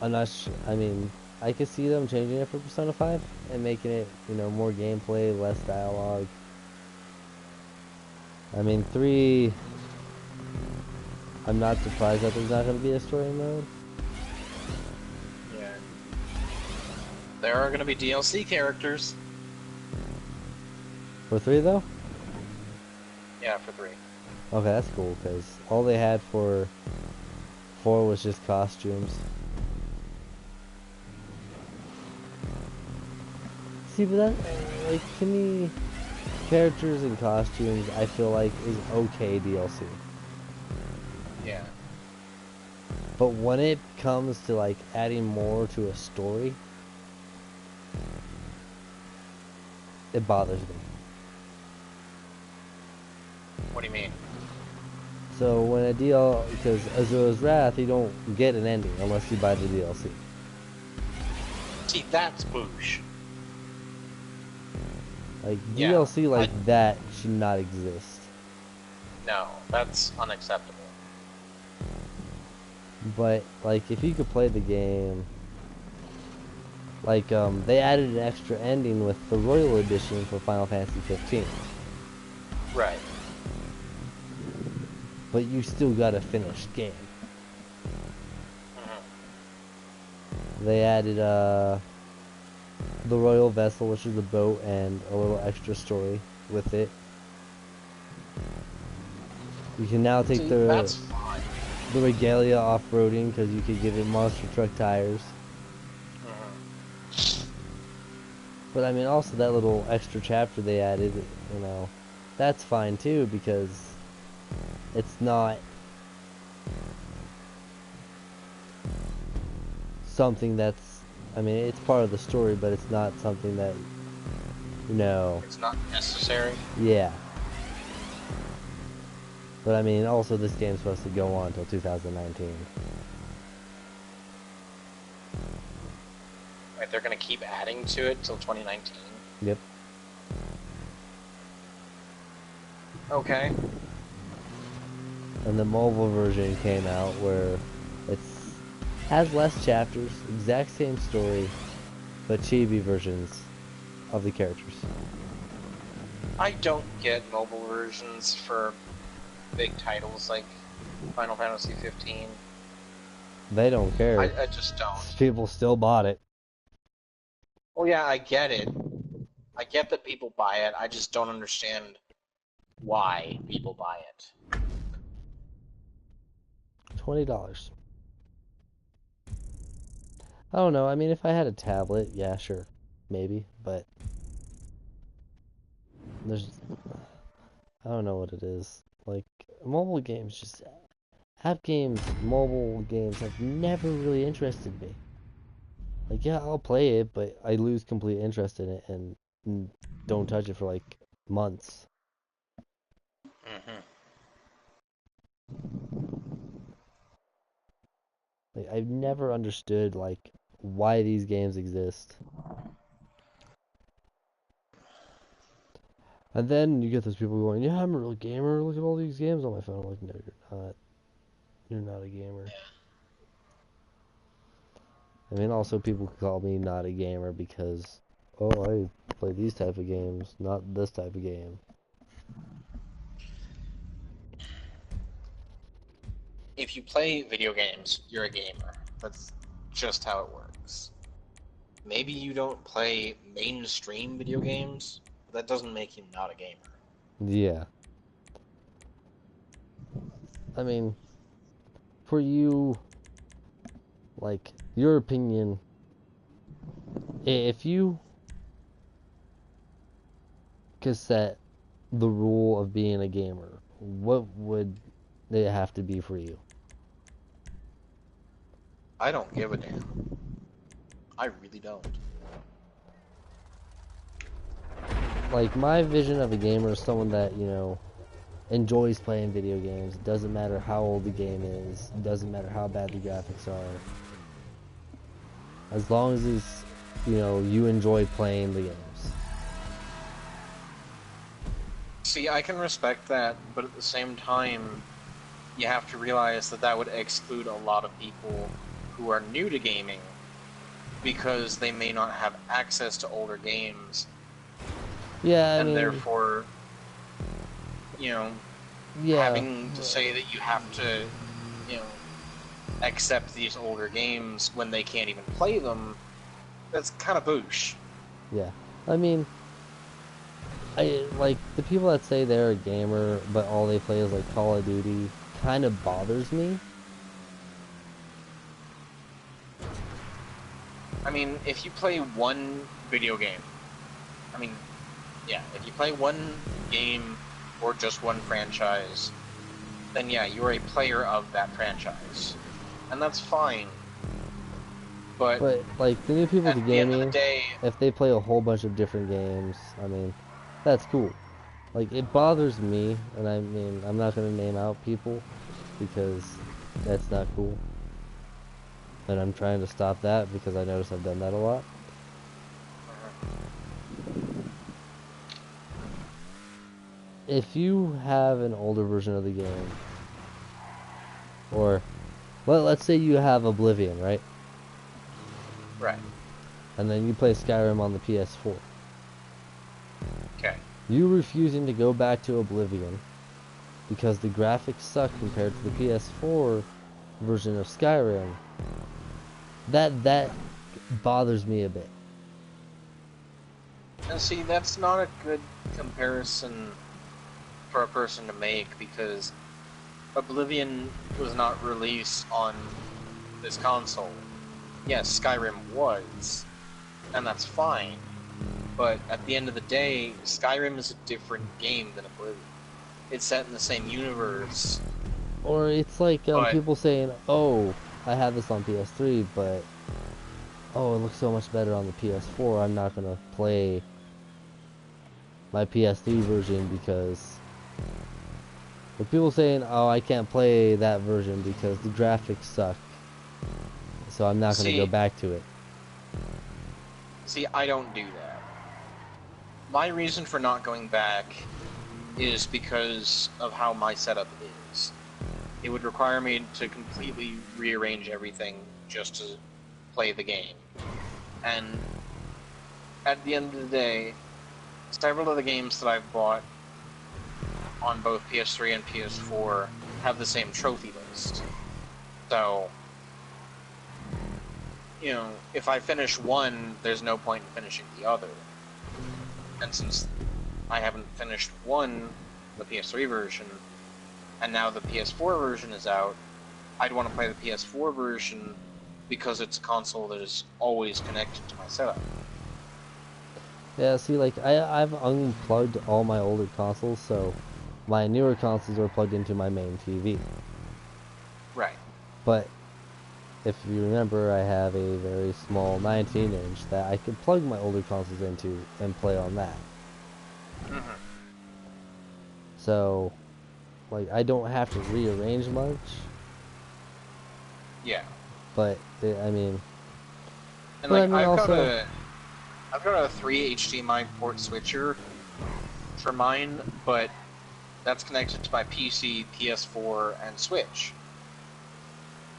I'm not sure, I mean, I could see them changing it for Persona 5 and making it, you know, more gameplay, less dialogue. I mean, 3... I'm not surprised that there's not gonna be a story mode. Yeah. There are going to be DLC characters. For 3 though? Yeah, for 3. Okay, that's cool, because all they had for 4 was just costumes. See, but that, like, to me, characters and costumes, I feel like, is okay DLC. Yeah. But when it comes to, like, adding more to a story, it bothers me. What do you mean? So when a because Azura's Wrath, you don't get an ending unless you buy the DLC. See, that's boosh. Like, Yeah, DLC like that should not exist. No, that's unacceptable. But, like, if you could play the game... Like, they added an extra ending with the Royal Edition for Final Fantasy 15. Right. But you still got a finished game. They added, the Royal Vessel, which is a boat, and a little extra story with it. You can now take That's fine. the Regalia off-roading, because you could give it monster truck tires. But I mean, also that little extra chapter they added, you know, that's fine too, because it's not something that's, I mean, it's part of the story, but it's not something that, you know... It's not necessary. Yeah. But I mean, also this game's supposed to go on until 2019. Right, they're gonna keep adding to it till 2019. Yep. Okay. And the mobile version came out where it's has less chapters, exact same story, but chibi versions of the characters. I don't get mobile versions for big titles like Final Fantasy 15. They don't care. I just don't. People still bought it. Oh yeah, I get it. I get that people buy it. I just don't understand why people buy it. $20. I don't know. I mean, if I had a tablet, yeah, sure, maybe. But there's, I don't know what it is. Like mobile games, just app games, mobile games have never really interested me. Like, yeah, I'll play it, but I lose complete interest in it and don't touch it for like months. Mm-hmm. Like, I've never understood like why these games exist. And then you get those people going, "Yeah, I'm a real gamer. Look at all these games on my phone." I'm like, no, you're not. You're not a gamer. I mean, also people call me not a gamer because, oh, I play these type of games, not this type of game. If you play video games, you're a gamer. That's just how it works. Maybe you don't play mainstream video games, but that doesn't make you not a gamer. Yeah. I mean, for you, like, your opinion, if you could set the rule of being a gamer, what would it have to be for you? I don't give a damn. I really don't. Like, my vision of a gamer is someone that, you know, enjoys playing video games. It doesn't matter how old the game is. It doesn't matter how bad the graphics are. As long as it's, you know, you enjoy playing the games. See, I can respect that, but at the same time, you have to realize that that would exclude a lot of people who are new to gaming because they may not have access to older games. Yeah, I and mean, therefore, you know, yeah, having to say that you have to, you know, accept these older games when they can't even play them, that's kind of boosh. yeah. I mean, I like the people that say they're a gamer, but all they play is like Call of Duty, kind of bothers me. I mean, if you play one video game, I mean, yeah, if you play one game or just one franchise, then yeah, you're a player of that franchise. And that's fine. But like the new people to at the end of the gaming, day, if they play a whole bunch of different games, I mean, that's cool. Like, it bothers me, and I mean, I'm not gonna name out people because that's not cool. And I'm trying to stop that because I notice I've done that a lot. If you have an older version of the game, or let's say you have Oblivion, right? right, And then you play Skyrim on the PS4. okay. You refusing to go back to Oblivion because the graphics suck compared to the PS4 version of Skyrim. That bothers me a bit. And see, that's not a good comparison for a person to make because Oblivion was not released on this console. Yes, Skyrim was, and that's fine. But at the end of the day, Skyrim is a different game than Oblivion. It's set in the same universe. Or it's like But- people saying, "Oh, I have this on PS3, but oh, it looks so much better on the PS4. I'm not gonna play my PS3 version because With people saying, "Oh, I can't play that version because the graphics suck, so I'm not going to go back to it." See, I don't do that. My reason for not going back is because of how my setup is. It would require me to completely rearrange everything just to play the game. And at the end of the day, several of the games that I've bought on both PS3 and PS4 have the same trophy list. So, you know, if I finish one, there's no point in finishing the other. And since I haven't finished one, the PS3 version, and now the PS4 version is out, I'd want to play the PS4 version because it's a console that is always connected to my setup. Yeah, see, like, I've unplugged all my older consoles, so my newer consoles are plugged into my main TV. Right. But if you remember, I have a very small 19-inch that I could plug my older consoles into and play on that. Mm-hmm. So, like, I don't have to rearrange much. Yeah. But, I mean... And, but like, I mean I've got a 3 HDMI port switcher for mine, but that's connected to my PC, PS4, and Switch.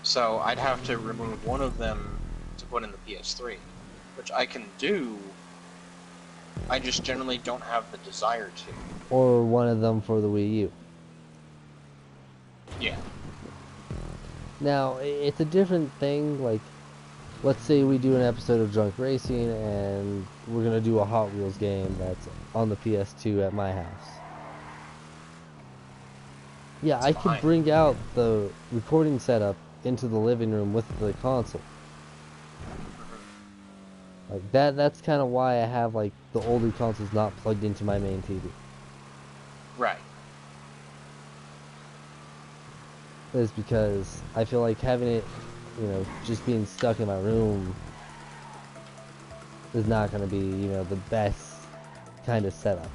So I'd have to remove one of them to put in the PS3, which I can do. I just generally don't have the desire to. Or one of them for the Wii U. Yeah. Now, it's a different thing, like, let's say we do an episode of Drunk Racing and we're going to do a Hot Wheels game that's on the PS2 at my house. Yeah, That's I fine. could bring out the recording setup into the living room with the console. Like, that's kind of why I have, like, the older consoles not plugged into my main TV. Right. Is because I feel like having it, you know, just being stuck in my room is not going to be, you know, the best kind of setup.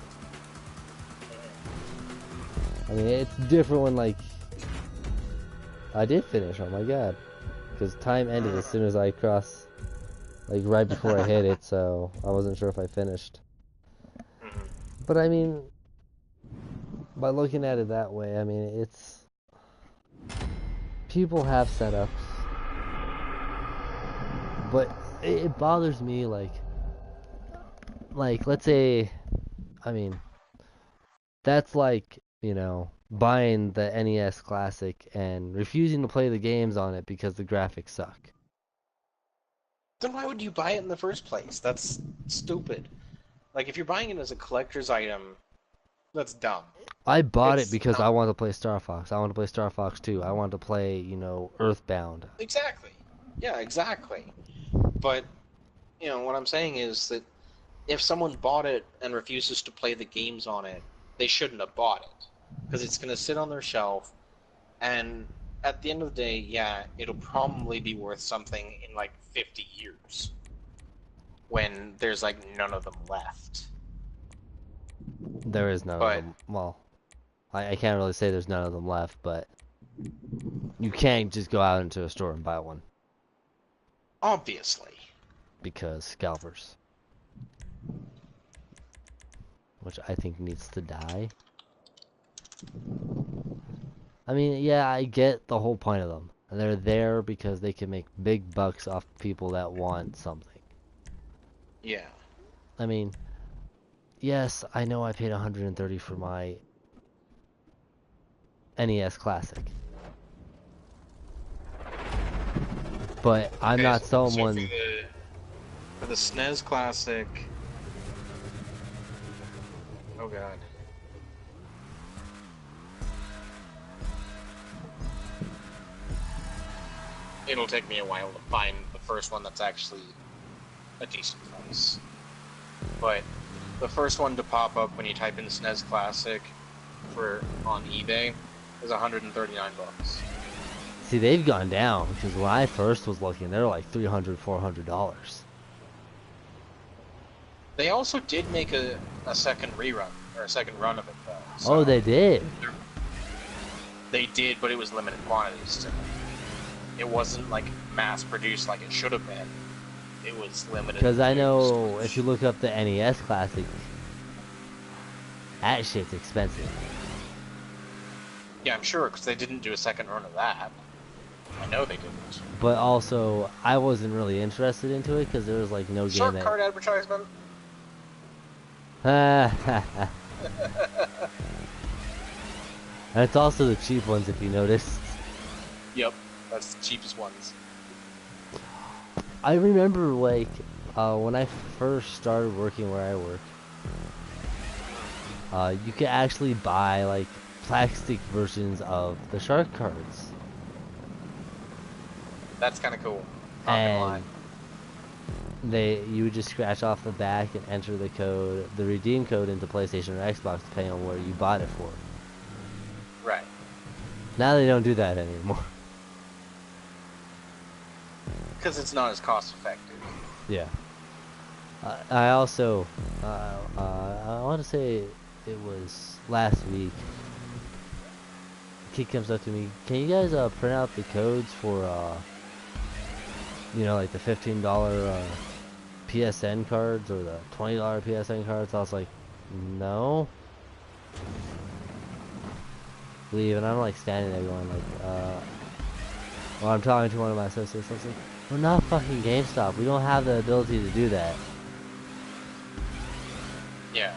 I mean, it's different when, like, I did finish, oh my god. Because time ended as soon as I crossed, like, right before I hit it, so I wasn't sure if I finished. But, I mean, by looking at it that way, I mean, it's... people have setups. But it bothers me, like, let's say, I mean, that's like, you know, buying the NES Classic and refusing to play the games on it because the graphics suck. Then why would you buy it in the first place? That's stupid. Like, if you're buying it as a collector's item, that's dumb. I bought it It's because not... I wanted to play Star Fox. I wanted to play Star Fox 2. I wanted to play, you know, Earthbound. Exactly. Yeah, exactly. But, you know, what I'm saying is that if someone bought it and refuses to play the games on it, they shouldn't have bought it. Because it's going to sit on their shelf, and at the end of the day, yeah, it'll probably be worth something in like 50 years. When there's like none of them left. There is none of them. Well, I can't really say there's none of them left, but you can't just go out into a store and buy one. Obviously. Because scalpers. Which I think needs to die. I mean, yeah, I get the whole point of them. And they're there because they can make big bucks off people that want something. Yeah. I mean, yes, I know I paid $130 for my NES Classic. But I'm not someone... So for the SNES Classic... Oh god. It'll take me a while to find the first one that's actually a decent price. But the first one to pop up when you type in SNES Classic on eBay is $139. See, they've gone down, because when I first was looking, they were like $300, $400. They also did make a second rerun, or a second run of it, though. So Oh, they did? They did, but it was limited quantities still. It wasn't like mass produced like it should have been. It was limited. Because I know storage. if you look up the NES Classic, that shit's expensive. Yeah, I'm sure, because they didn't do a second run of that. I know they didn't. But also, I wasn't really interested into it because there was like no Shark game card advertisement. that. That's also the cheap ones, if you noticed. Yep, that's the cheapest ones. I remember like when I first started working where I work, you could actually buy like plastic versions of the shark cards. That's kind of cool. Not gonna lie. You would just scratch off the back and enter the code, the redeem code into PlayStation or Xbox, depending on where you bought it for. Right. Now they don't do that anymore. Because it's not as cost effective. Yeah. I also, I want to say it was last week. A kid comes up to me, can you guys print out the codes for, you know, like the $15 PSN cards or the $20 PSN cards? I was like, no. Leave, and I'm like standing there going like, well, I'm talking to one of my associates. I was like, we're not fucking GameStop. We don't have the ability to do that. Yeah.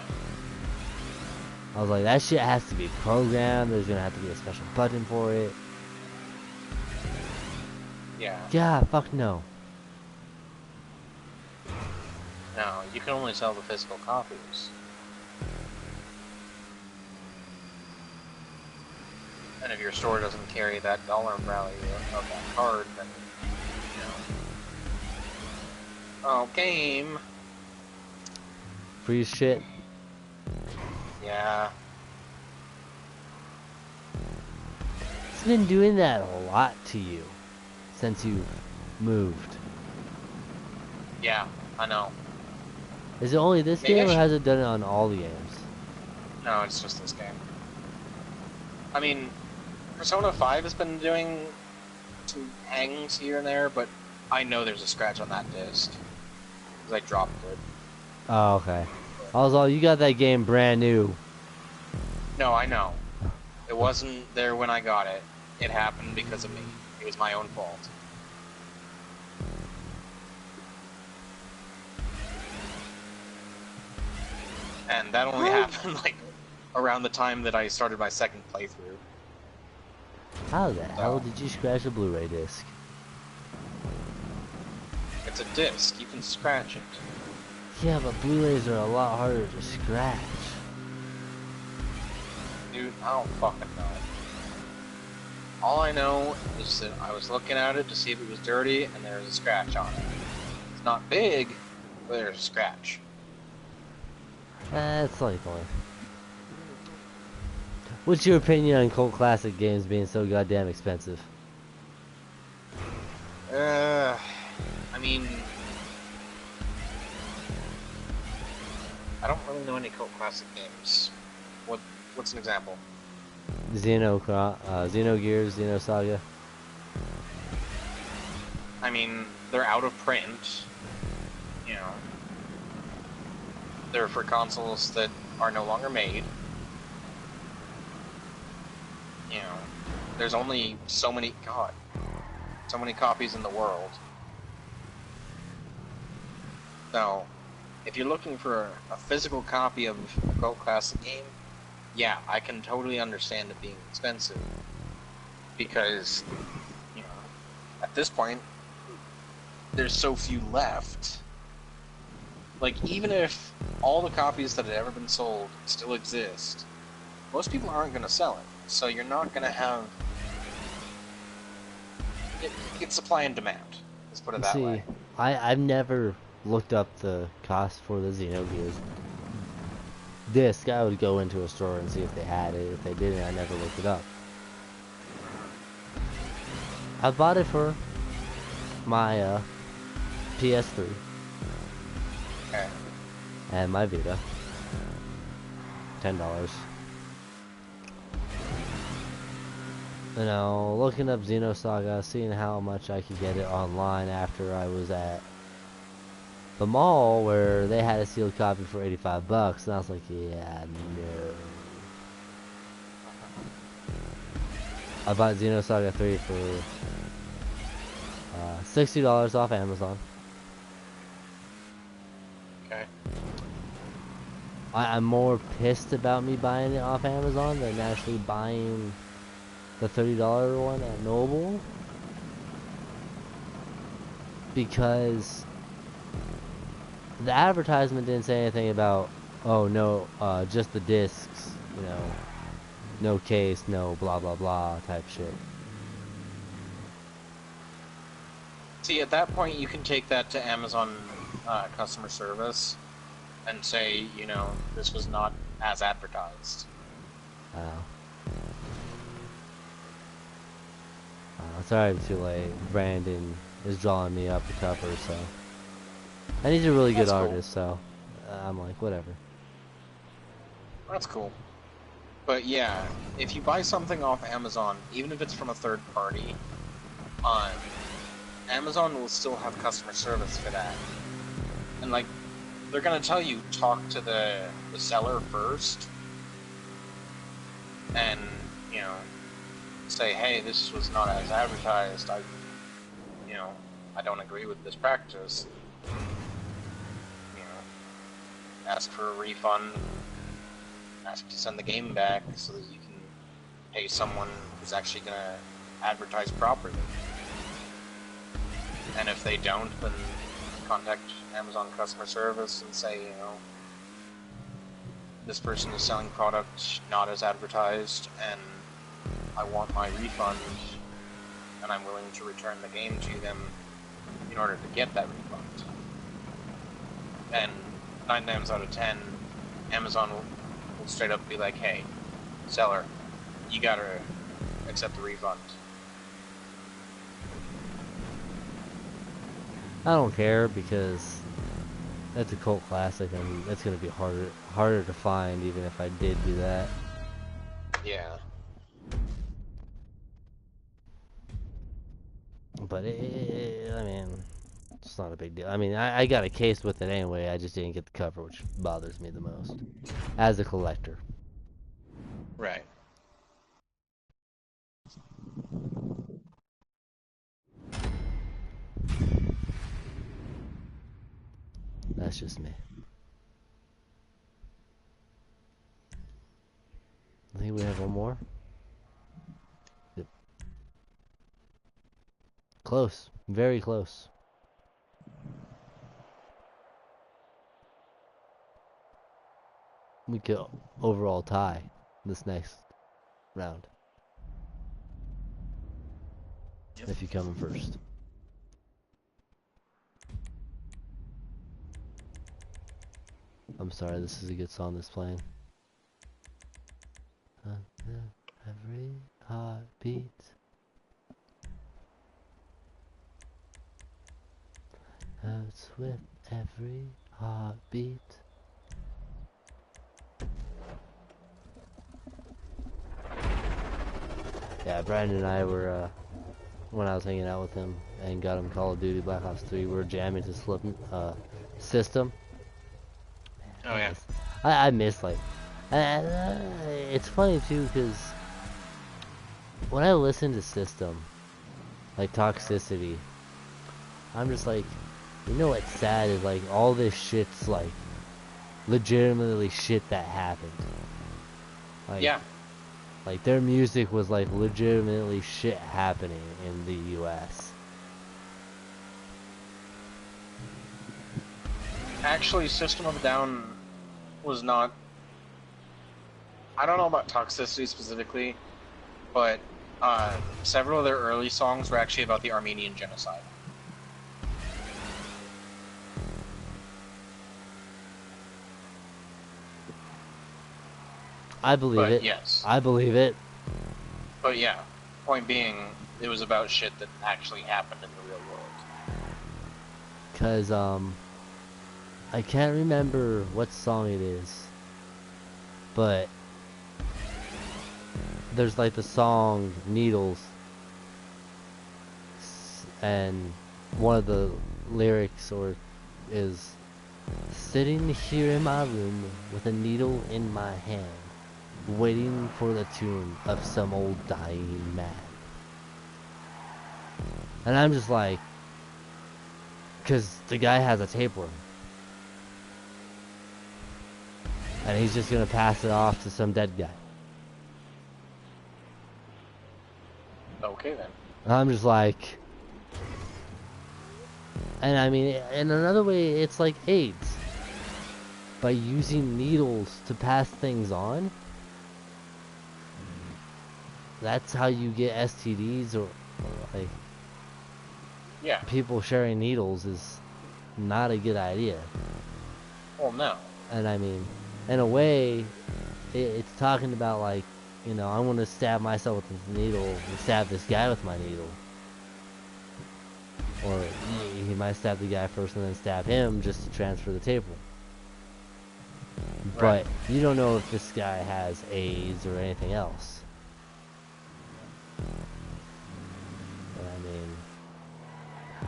I was like, that shit has to be programmed. There's gonna have to be a special button for it. Yeah. Yeah, fuck no. No, you can only sell the physical copies. And if your store doesn't carry that dollar value of that card, then, you know. Oh, game! Free shit. Yeah. It's been doing that a lot to you since you moved. Yeah, I know. Is it only this Maybe game I or should- has it done it on all the games? No, it's just this game. I mean, Persona 5 has been doing some hangs here and there, but I know there's a scratch on that disc. Because I dropped it. Oh, okay. I was all, you got that game brand new. No, I know. It wasn't there when I got it. It happened because of me. It was my own fault. And that only happened, like, around the time that I started my second playthrough. How the hell did you scratch a Blu-ray disc? It's a disc. You can scratch it. Yeah, but Blu-rays are a lot harder to scratch. Dude, I don't fucking know. All I know is that I was looking at it to see if it was dirty, and there was a scratch on it. It's not big, but there's a scratch. That's like one. What's your opinion on cult classic games being so goddamn expensive? I mean, I don't really know any cult classic games. What's an example? Xenogears, Xenosaga. I mean, they're out of print. You know, they're for consoles that are no longer made. You know, there's only so many copies in the world. So, if you're looking for a physical copy of a cult classic game, yeah, I can totally understand it being expensive. Because, you know, at this point, there's so few left. Like, even if all the copies that had ever been sold still exist, most people aren't going to sell it. So you're not going to have... It's supply and demand. Let's put it that way. I've never looked up the cost for the Xenogears disc. I would go into a store and see if they had it. If they didn't, I never looked it up. I bought it for my PS3 Okay. and my Vita. $10. you know, looking up Xenosaga, seeing how much I could get it online after I was at the mall where they had a sealed copy for $85, and I was like, yeah, no. I bought Xenosaga 3 for $60 off Amazon. Okay. I'm more pissed about me buying it off Amazon than actually buying the $30 one at Noble, because the advertisement didn't say anything about, oh no, just the discs, you know, no case, no blah blah blah type shit. See, at that point, you can take that to Amazon customer service and say, you know, this was not as advertised. It's already too late. Brandon is drawing me up the cover, so. And he's a really good That's cool. artist, so I'm like, whatever. That's cool. But yeah, if you buy something off Amazon, even if it's from a third party, Amazon will still have customer service for that. And like, they're gonna tell you, talk to the seller first, and, you know, say, hey, this was not as advertised, I don't agree with this practice. You know, ask for a refund, ask to send the game back so that you can pay someone who's actually gonna advertise properly. And if they don't, then contact Amazon customer service and say, you know, this person is selling product not as advertised, and I want my refund, and I'm willing to return the game to them in order to get that refund. And 9 times out of 10, Amazon will straight up be like, hey, seller, you gotta accept the refund. I don't care, because that's a cult classic, and that's gonna be harder to find even if I did do that. Yeah. But I mean, it's not a big deal. I mean, I got a case with it anyway. I just didn't get the cover, which bothers me the most as a collector. Right. That's just me. I think we have one more. Yep. Close. Very close. We could overall tie this next round. Yep. If you come in first. I'm sorry, this is a good song that's playing. Every heartbeat. Hurts with every heartbeat. Yeah, Brandon and I were, when I was hanging out with him and got him Call of Duty Black Ops 3, we were jamming to System. Oh, yeah. I miss, like, it's funny too, because when I listen to System, like Toxicity, I'm just like, you know what's sad is, like, all this shit's like legitimately shit that happened. Like, Yeah. like their music was like legitimately shit happening in the US. Actually, System of a Down was not... I don't know about Toxicity specifically, but several of their early songs were actually about the Armenian genocide. I believe it. Yes. I believe it. But yeah, point being, it was about shit that actually happened in the real world. Cause I can't remember what song it is, but there's like the song Needles, and one of the lyrics is sitting here in my room with a needle in my hand, waiting for the tune of some old dying man. And I'm just like, because the guy has a tapeworm. And he's just going to pass it off to some dead guy. Okay then. And I'm just like... And I mean, in another way, it's like AIDS. By using needles to pass things on, that's how you get STDs or like... Yeah. People sharing needles is not a good idea. Well, no. And I mean, in a way, it's talking about like, you know, I want to stab myself with this needle and stab this guy with my needle. Or he might stab the guy first and then stab him just to transfer the tapeworm. Right. But you don't know if this guy has AIDS or anything else. And I mean,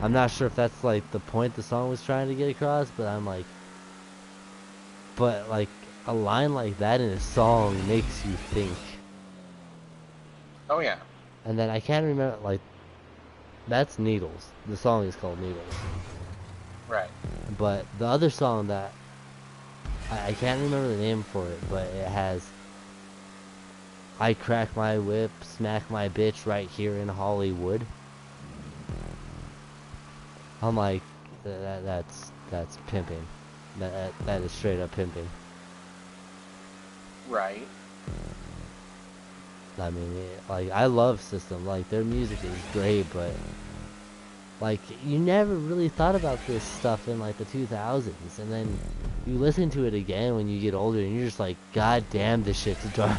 I'm not sure if that's like the point the song was trying to get across, but I'm like, but like a line like that in a song makes you think. Oh yeah. And then I can't remember, like, that's Needles. The song is called Needles. Right. But the other song that I can't remember the name for it, but it has I crack my whip, smack my bitch right here in Hollywood. I'm like, that's pimping. That is straight up pimping. Right. I mean, like, I love System. Like, their music is great, but like, you never really thought about this stuff in like the 2000s, and then you listen to it again when you get older, and you're just like, God damn, this shit's dark.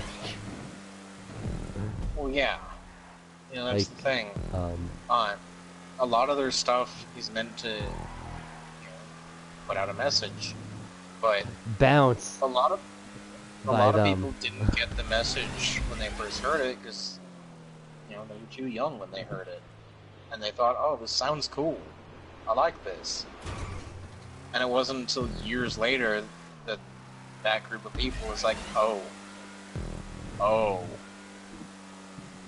Well, yeah. You know, that's Like, the thing. A lot of their stuff is meant to, you know, put out a message, but Bounce. a lot of By them. people didn't get the message when they first heard it because, you know, they were too young when they heard it, and they thought, "Oh, this sounds cool. I like this." And it wasn't until years later that that group of people was like, "Oh,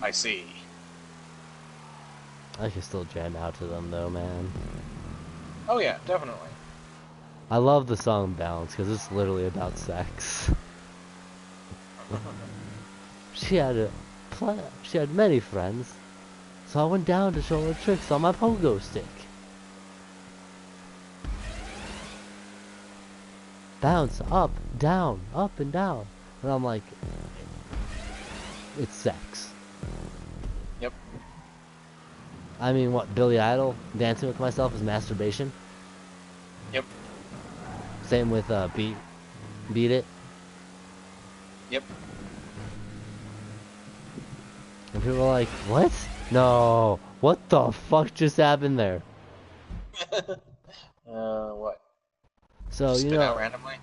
I see." I can still jam out to them though, man. Oh yeah, definitely. I love the song Bounce because it's literally about sex. She had many friends, so I went down to show her tricks on my pogo stick. Bounce up, down, up and down, and I'm like, it's sex. Yep. I mean, what, Billy Idol? Dancing with myself is masturbation? Yep. Same with Beat It. Yep. And people are like, what? No, what the fuck just happened there? What? So, Spit you out know, randomly?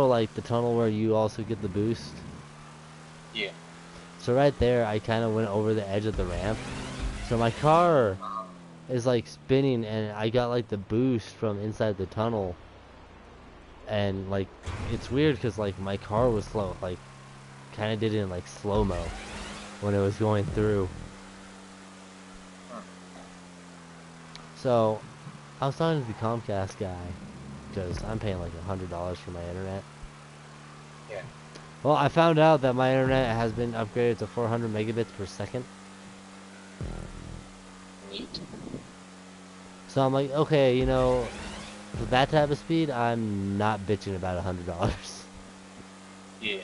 like the tunnel where you also get the boost? Yeah. So right there, I kind of went over the edge of the ramp. So my car is like spinning, and I got like the boost from inside the tunnel. And like, it's weird because like my car was slow, like kind of did it in like slow-mo when it was going through. So I was talking to the Comcast guy because I'm paying like $100 for my internet. Yeah. Well, I found out that my internet has been upgraded to 400 megabits per second. Neat. So I'm like, okay, you know, for that type of speed, I'm not bitching about $100. Yeah.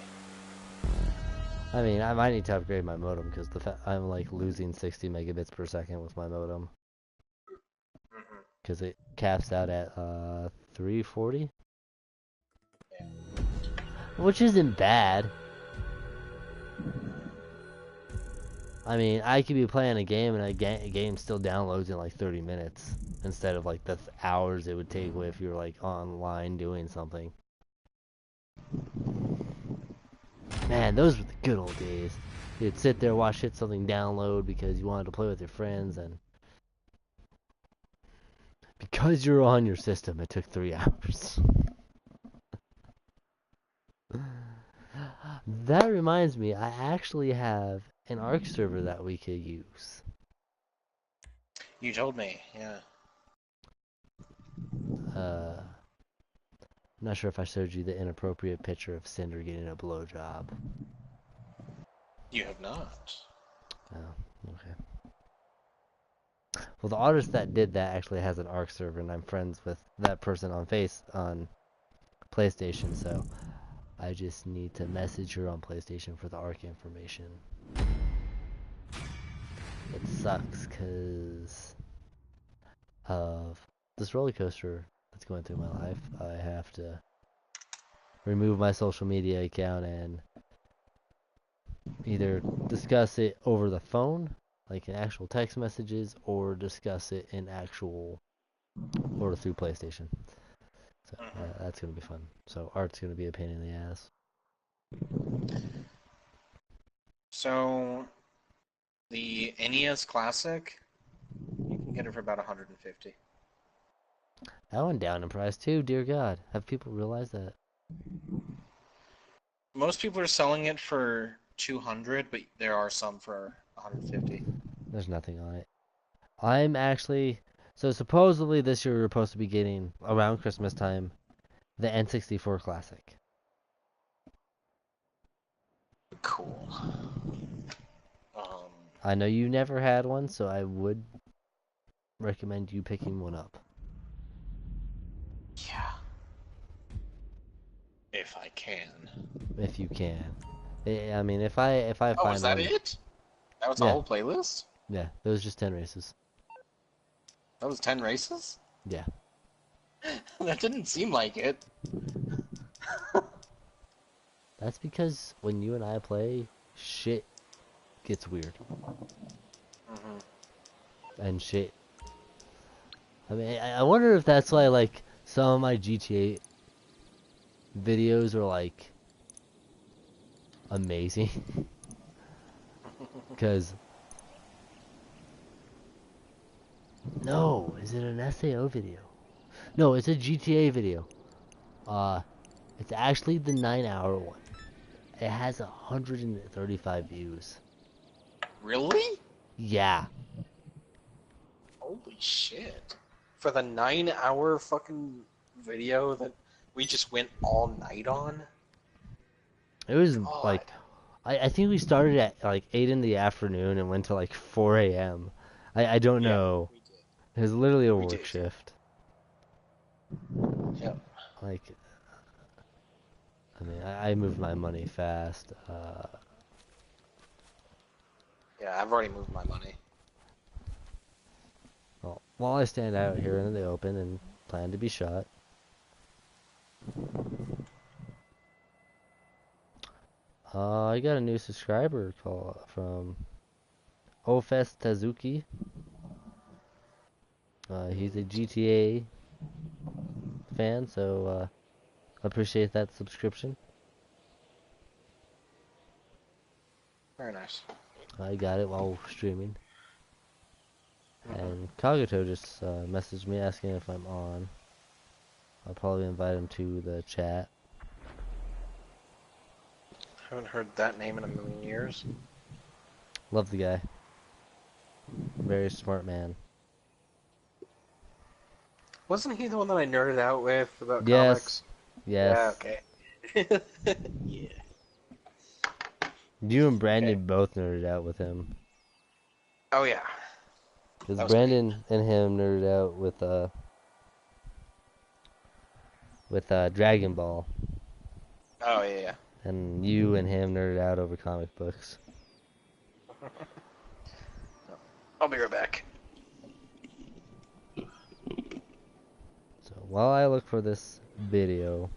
I mean, I might need to upgrade my modem because I'm like losing 60 megabits per second with my modem. Because it caps out at 340. Yeah. Which isn't bad. I mean, I could be playing a game and a game still downloads in like 30 minutes instead of like the hours it would take if you were like online doing something. Man, those were the good old days. You'd sit there, watch something download because you wanted to play with your friends, and because you're on your system, it took 3 hours. That reminds me, I actually have an ARC server that we could use. You told me, yeah. I'm not sure if I showed you the inappropriate picture of Cinder getting a blowjob. You have not. Oh, okay. Well, the artist that did that actually has an ARC server, and I'm friends with that person on PlayStation, so I just need to message her on PlayStation for the ARC information. It sucks because of this roller coaster that's going through my life. I have to remove my social media account and either discuss it over the phone, like in actual text messages, or discuss it in actual or through PlayStation. So that's gonna be fun. So art's gonna be a pain in the ass. So, the NES Classic, you can get it for about 150. That went down in price too. Dear God, have people realized that? Most people are selling it for 200, but there are some for 150. There's nothing on it. I'm actually so supposedly this year we're supposed to be getting around Christmas time the N64 Classic. Cool. I know you never had one, so I would recommend you picking one up. Yeah. If I can. If you can. I mean, if I Oh, find was that one, it? That was the yeah, whole playlist? yeah, there was just 10 races. That was 10 races? Yeah. That didn't seem like it. That's because when you and I play, shit gets weird. And shit. I mean, I wonder if that's why, like, some of my GTA videos are, like, amazing. Because... No, is it an SAO video? No, it's a GTA video. It's actually the 9-hour one. It has 135 views. Really? Yeah. Holy shit. For the 9-hour fucking video that we just went all night on? It was God. like, I think we started at like 8 in the afternoon and went to like 4 a.m. I don't know. We did. It was literally a We work did. shift. Yep. Like, I mean, I moved my money fast. Yeah, I've already moved my money. Well, while I stand out here in the open and plan to be shot. I got a new subscriber call from Ofest Tazuki. He's a GTA fan, so appreciate that subscription. Very nice. I got it while streaming. And Kagato just messaged me asking if I'm on. I'll probably invite him to the chat. Haven't heard that name in a million years. Love the guy. Very smart man. Wasn't he the one that I nerded out with about Yes. comics? Yes. Yeah, okay. Yeah. You and Brandon both nerded out with him. Oh, yeah. Because That was Brandon and him nerded out with Dragon Ball. Oh, yeah. And you and him nerded out over comic books. I'll be right back. So while I look for this video,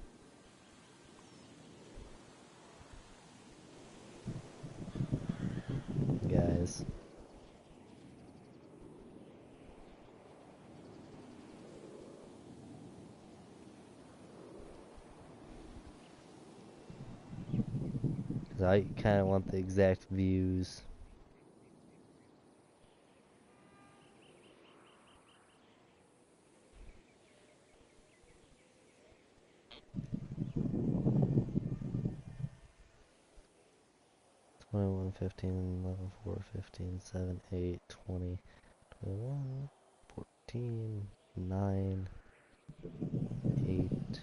guys, I kind of want the exact views. Twenty-one, 15, 11, 4, 15, 7, 8, 20, 21, 14, 9, 8,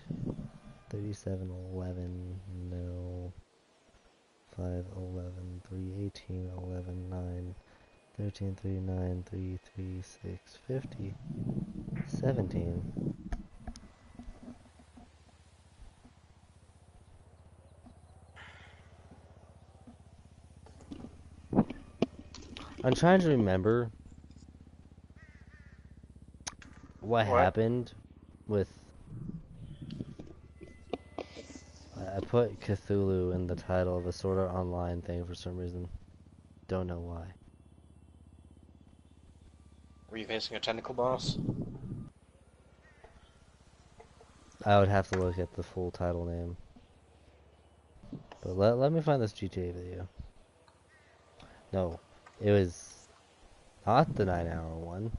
37, 11, no, 5, 11, 3, 18, 11, 9, 13, 3, 9, 3, 3, 6, 50, 17. I'm trying to remember what happened with... I put Cthulhu in the title of a Sword Art Online thing for some reason. Don't know why. Were you facing a tentacle boss? I would have to look at the full title name. But let me find this GTA video. No, it was not the 9-hour one.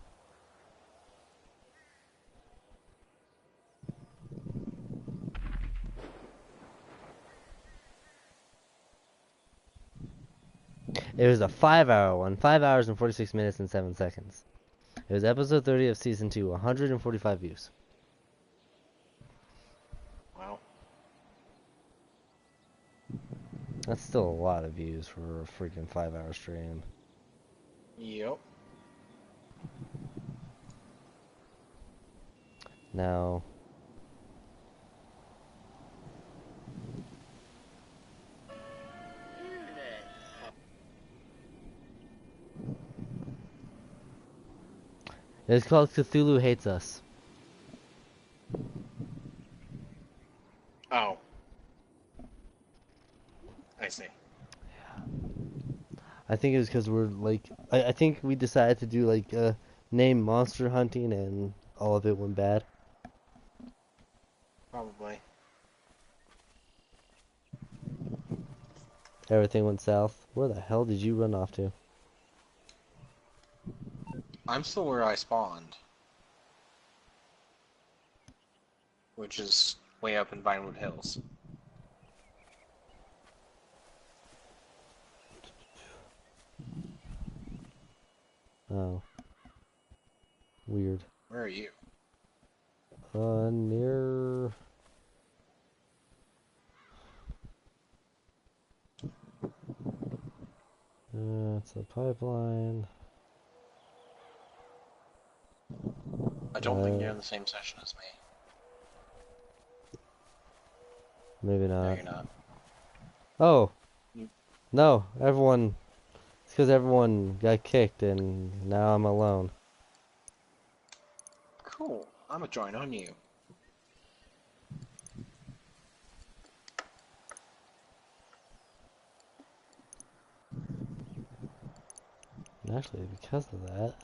It was a 5-hour one. 5 hours and 46 minutes and 7 seconds. It was episode 30 of season 2. 145 views. Wow. That's still a lot of views for a freaking 5-hour stream. Yep. Now, it's called Cthulhu Hates Us. Oh. I see. I think it was because we're like, I think we decided to do like name monster hunting and all of it went bad. Probably. Everything went south. Where the hell did you run off to? I'm still where I spawned. Which is way up in Vinewood Hills. Oh. Weird. Where are you? Near... it's a pipeline. I don't think you're in the same session as me. Maybe No, not. you're not. Oh! You- No, everyone... It's because everyone got kicked and now I'm alone. Cool. I'm gonna join on you. Actually, because of that...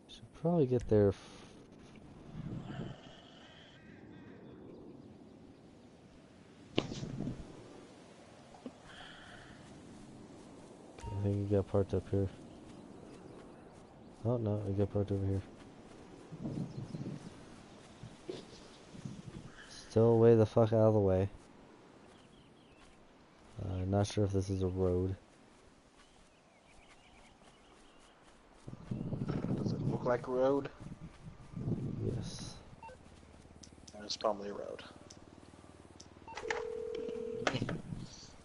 should probably get there. I think you got parked up here. Oh no, I got parked over here. Still way the fuck out of the way. Not sure if this is a road. Does it look like a road? Yes. It's probably a road.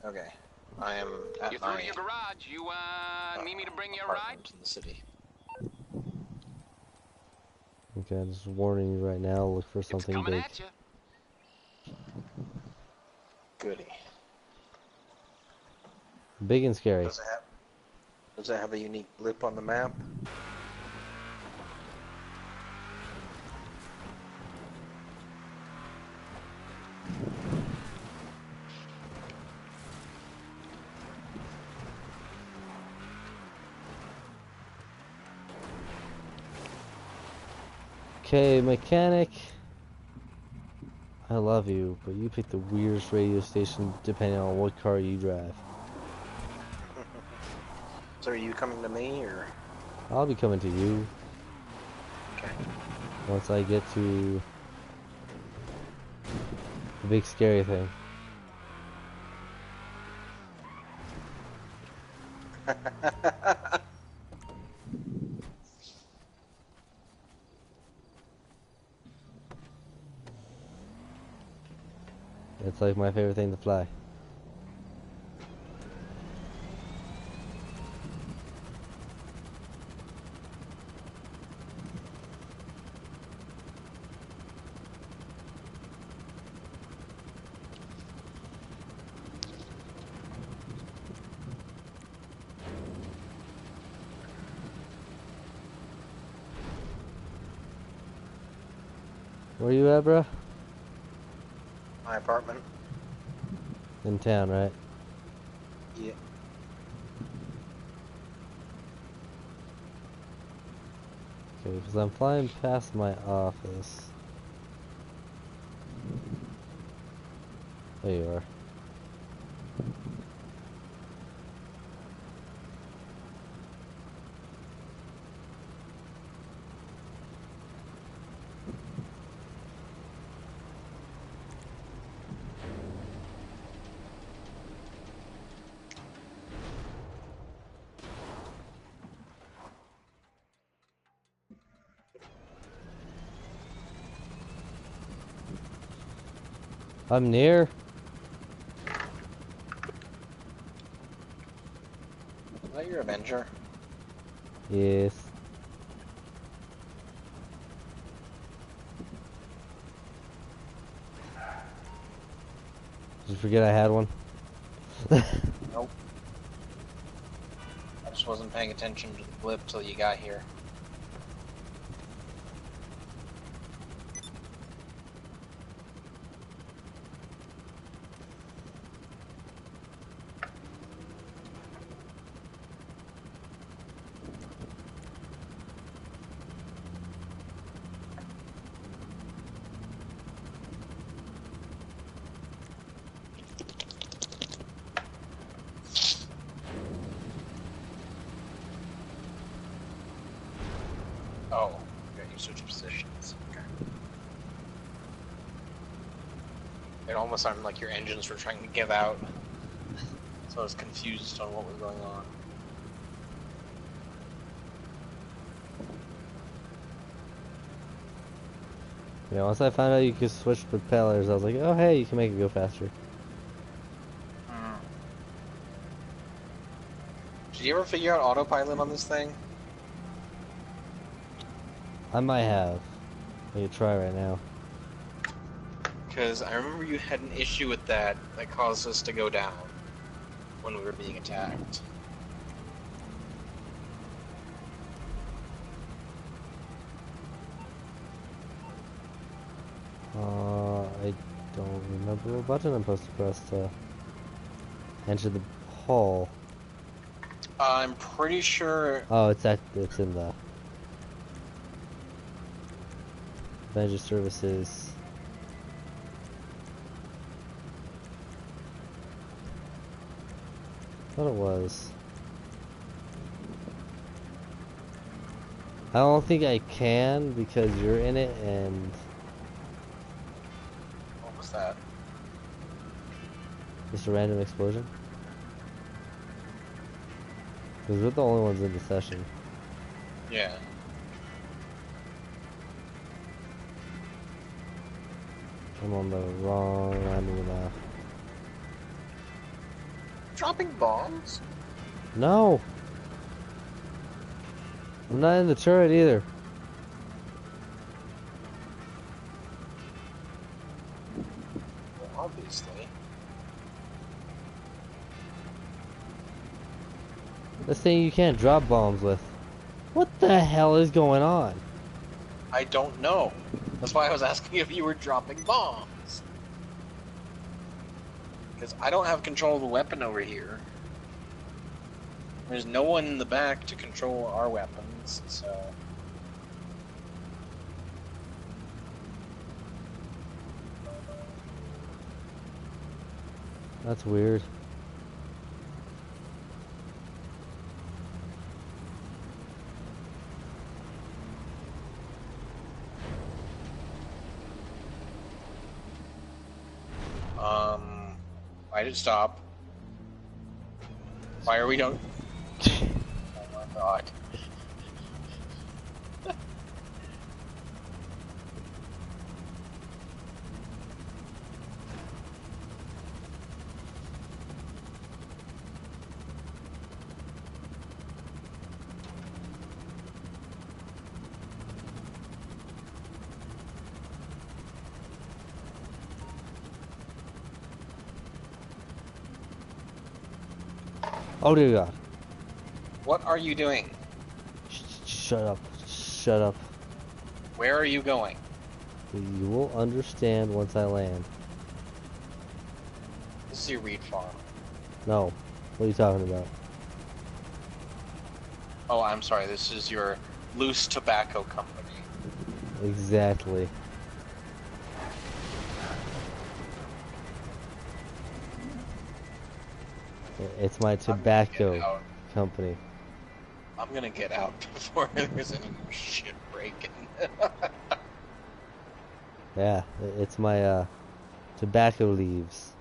Okay. I am at You're through my to your garage. You, need me to bring you a ride? apartment in the city. Okay, I'm just warning you right now, look for It's something coming big. at you. Goody. Big and scary. Does it have a unique blip on the map? Okay, mechanic. I love you, but you pick the weirdest radio station depending on what car you drive. So are you coming to me, or? I'll be coming to you Okay. once I get to the big scary thing. It's like my favorite thing to fly. Where you at, bruh? My apartment. In town, right? Yeah. Okay, because I'm flying past my office. There you are. I'm near. Is that your Avenger? Yes. Did you forget I had one? Nope. I just wasn't paying attention to the blip till you got here. Oh, okay, you switch positions. Okay. It almost sounded like your engines were trying to give out. So I was confused on what was going on. Yeah, once I found out you could switch propellers, I was like, oh hey, you can make it go faster. Did you ever figure out autopilot on this thing? I might have. I could try right now. Because I remember you had an issue with that caused us to go down when we were being attacked. I don't remember what button I'm supposed to press to enter the hall. I'm pretty sure. Oh, it's in the Avenger Services. I thought it was. I don't think I can because you're in it and What was that? just a random explosion. Because we're the only ones in the session. Yeah. I'm on the wrong landing now. Dropping bombs? No! I'm not in the turret either. Well, obviously. This thing you can't drop bombs with. What the hell is going on? I don't know. That's why I was asking if you were dropping bombs. Because I don't have control of the weapon over here. There's no one in the back to control our weapons, so... That's weird. Why did it stop? Why are we don't? Oh my god. Oh dear God. What are you doing? Shut up. Shut up. Where are you going? You will understand once I land. This is your weed farm. No. What are you talking about? Oh, I'm sorry. This is your loose tobacco company. Exactly. It's my tobacco company. I'm gonna get out before there's any more shit breaking. Yeah, it's my tobacco leaves.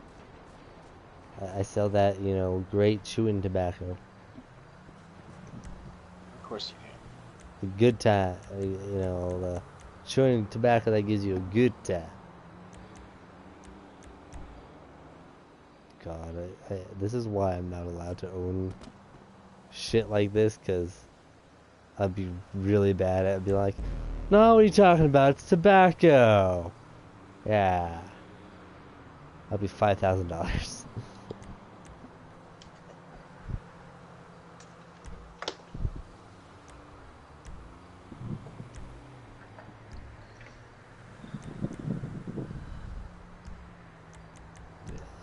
I sell that, you know, great chewing tobacco. Of course you can. The good time, you know, the chewing tobacco that gives you a good time. God, this is why I'm not allowed to own shit like this, because I'd be really bad at it. I'd be like, no, what are you talking about? It's tobacco. Yeah. I'll be $5,000.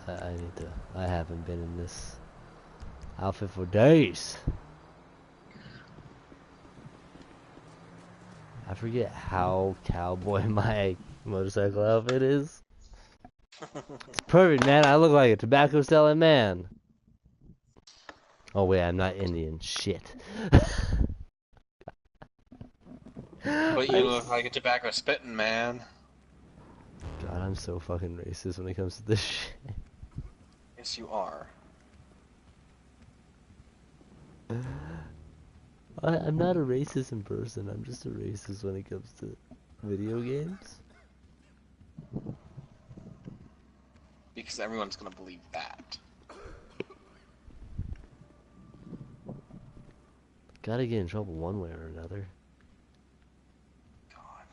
I need to. I haven't been in this outfit for days. I forget how cowboy my motorcycle outfit is. It's perfect, man. I look like a tobacco selling man. Oh wait, I'm not Indian. Shit. But you look like a tobacco spitting man. God, I'm so fucking racist when it comes to this shit. Yes, you are. I'm not a racist in person. I'm just a racist when it comes to video games. Because everyone's gonna believe that. Gotta get in trouble one way or another. God.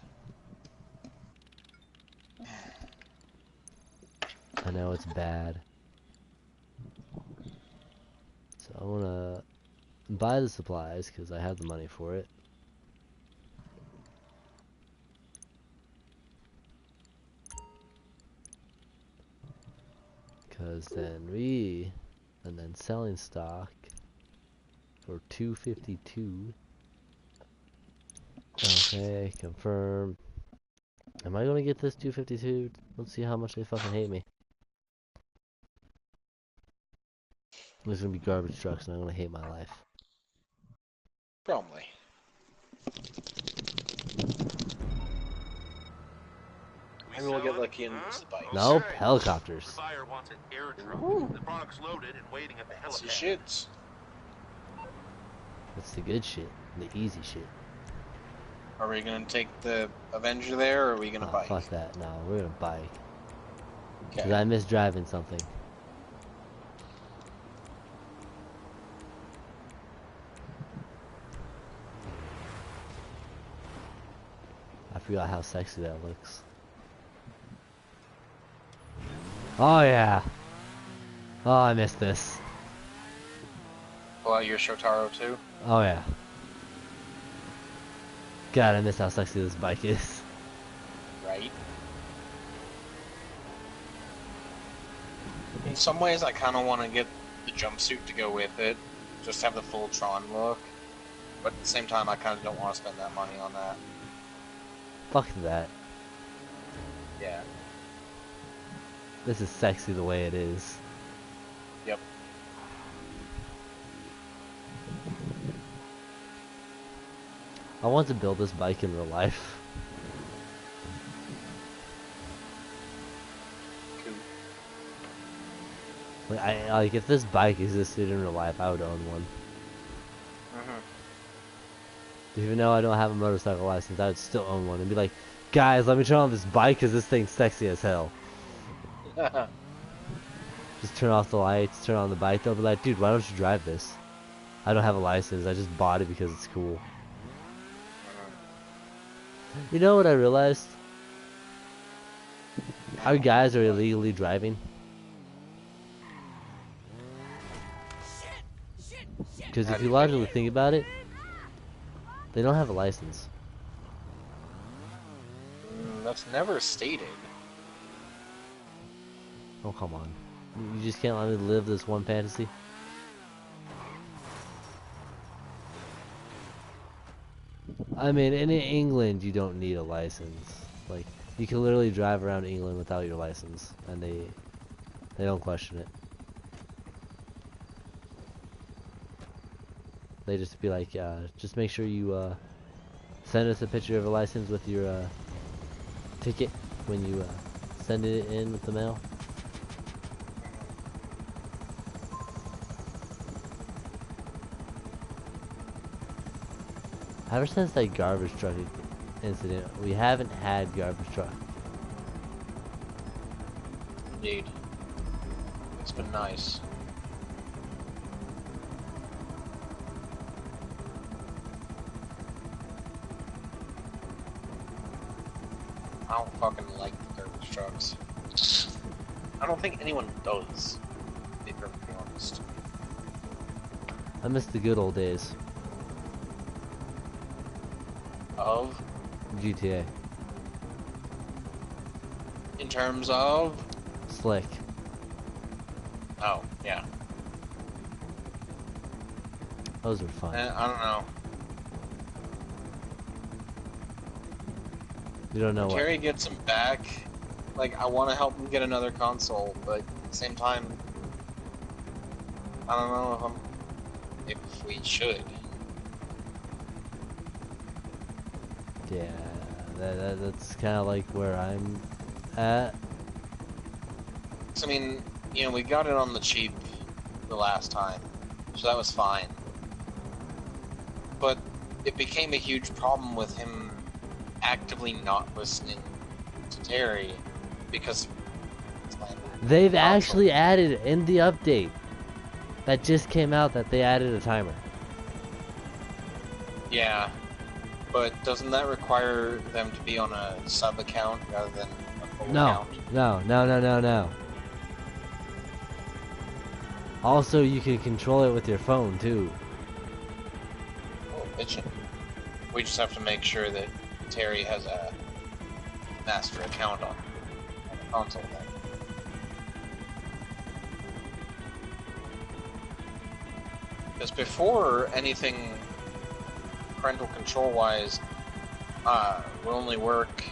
I know it's bad. So I wanna buy the supplies because I have the money for it. Because and then selling stock for $252. Okay, confirm. Am I gonna get this $252? Let's see how much they fucking hate me. There's gonna be garbage trucks and I'm gonna hate my life. Probably. Maybe we'll get lucky and use the bike. Nope, helicopters. The buyer wants an air truck. The product's loaded and waiting at the That's the helipad. shits. That's the good shit. The easy shit. Are we gonna take the Avenger there, or are we gonna Oh, bike? fuck that. No, we're gonna bike. Okay. Cause I miss driving something. I forgot how sexy that looks. Oh yeah. Oh, I missed this. Pull out your Shotaro too. Oh yeah. God, I miss how sexy this bike is. Right. In some ways, I kind of want to get the jumpsuit to go with it, just have the full Tron look. But at the same time, I kind of don't want to spend that money on that. Fuck that. Yeah. This is sexy the way it is. I want to build this bike in real life. Like if this bike existed in real life, I would own one. Even though I don't have a motorcycle license, I would still own one and be like, guys, let me turn on this bike because this thing's sexy as hell. Just turn off the lights, turn on the bike. They'll be like, dude, why don't you drive this? I don't have a license. I just bought it because it's cool. You know what I realized? Our guys are illegally driving. Because if you logically think about it, they don't have a license. That's never stated. Oh, come on. You just can't let me live this one fantasy? I mean, in England, you don't need a license. Like, you can literally drive around England without your license, and they don't question it. They just be like, just make sure you send us a picture of a license with your ticket when you send it in with the mail. Ever since that garbage truck incident, we haven't had garbage truck. Indeed. It's been nice. I don't fucking like the garbage trucks. I don't think anyone does, to be perfectly honest. I miss the good old days Of? GTA. In terms of? Slick. Oh, yeah. Those were fun. I don't know. You don't know what? Terry gets him back. Like, I want to help him get another console, but at the same time, I don't know if we should. Yeah, that's kind of like where I'm at. So, I mean, you know, we got it on the cheap the last time, so that was fine. But it became a huge problem with him actively not listening to Terry because They've actually added in the update that just came out that they added a timer. Yeah, but doesn't that require them to be on a sub account rather than a full account? No. Also, you can control it with your phone too. Oh, bitchin'. We just have to make sure that Terry has a master account on the console then. Because before anything parental control wise would only work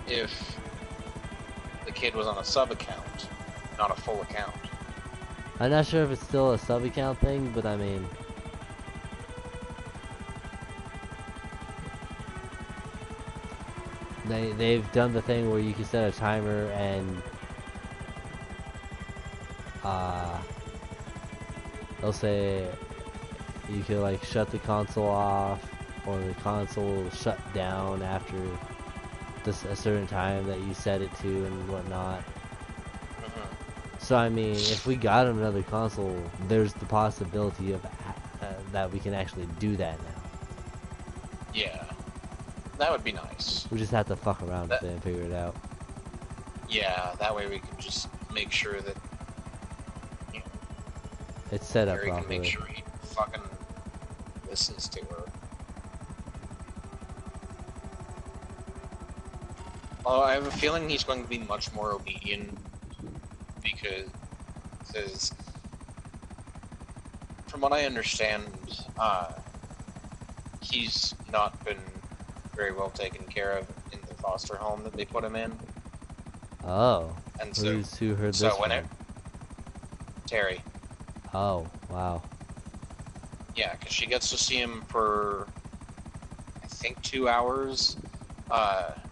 if the kid was on a sub account, not a full account. I'm not sure if it's still a sub account thing, but I mean, they've done the thing where you can set a timer and they'll say you can like shut the console off, or the console will shut down after a certain time that you set it to and whatnot. So I mean, if we got him another console, there's the possibility of that we can actually do that now. Yeah, that would be nice. We just have to fuck around with it and figure it out. Yeah, that way we can just make sure that, you know, It's set up Terry can properly. make sure he fucking listens to her. Although I have a feeling he's going to be much more obedient because from what I understand, he's not been very well taken care of in the foster home that they put him in. Oh, And so, who heard so this when from? Terry, Oh, wow. yeah, because she gets to see him for think 2 hours,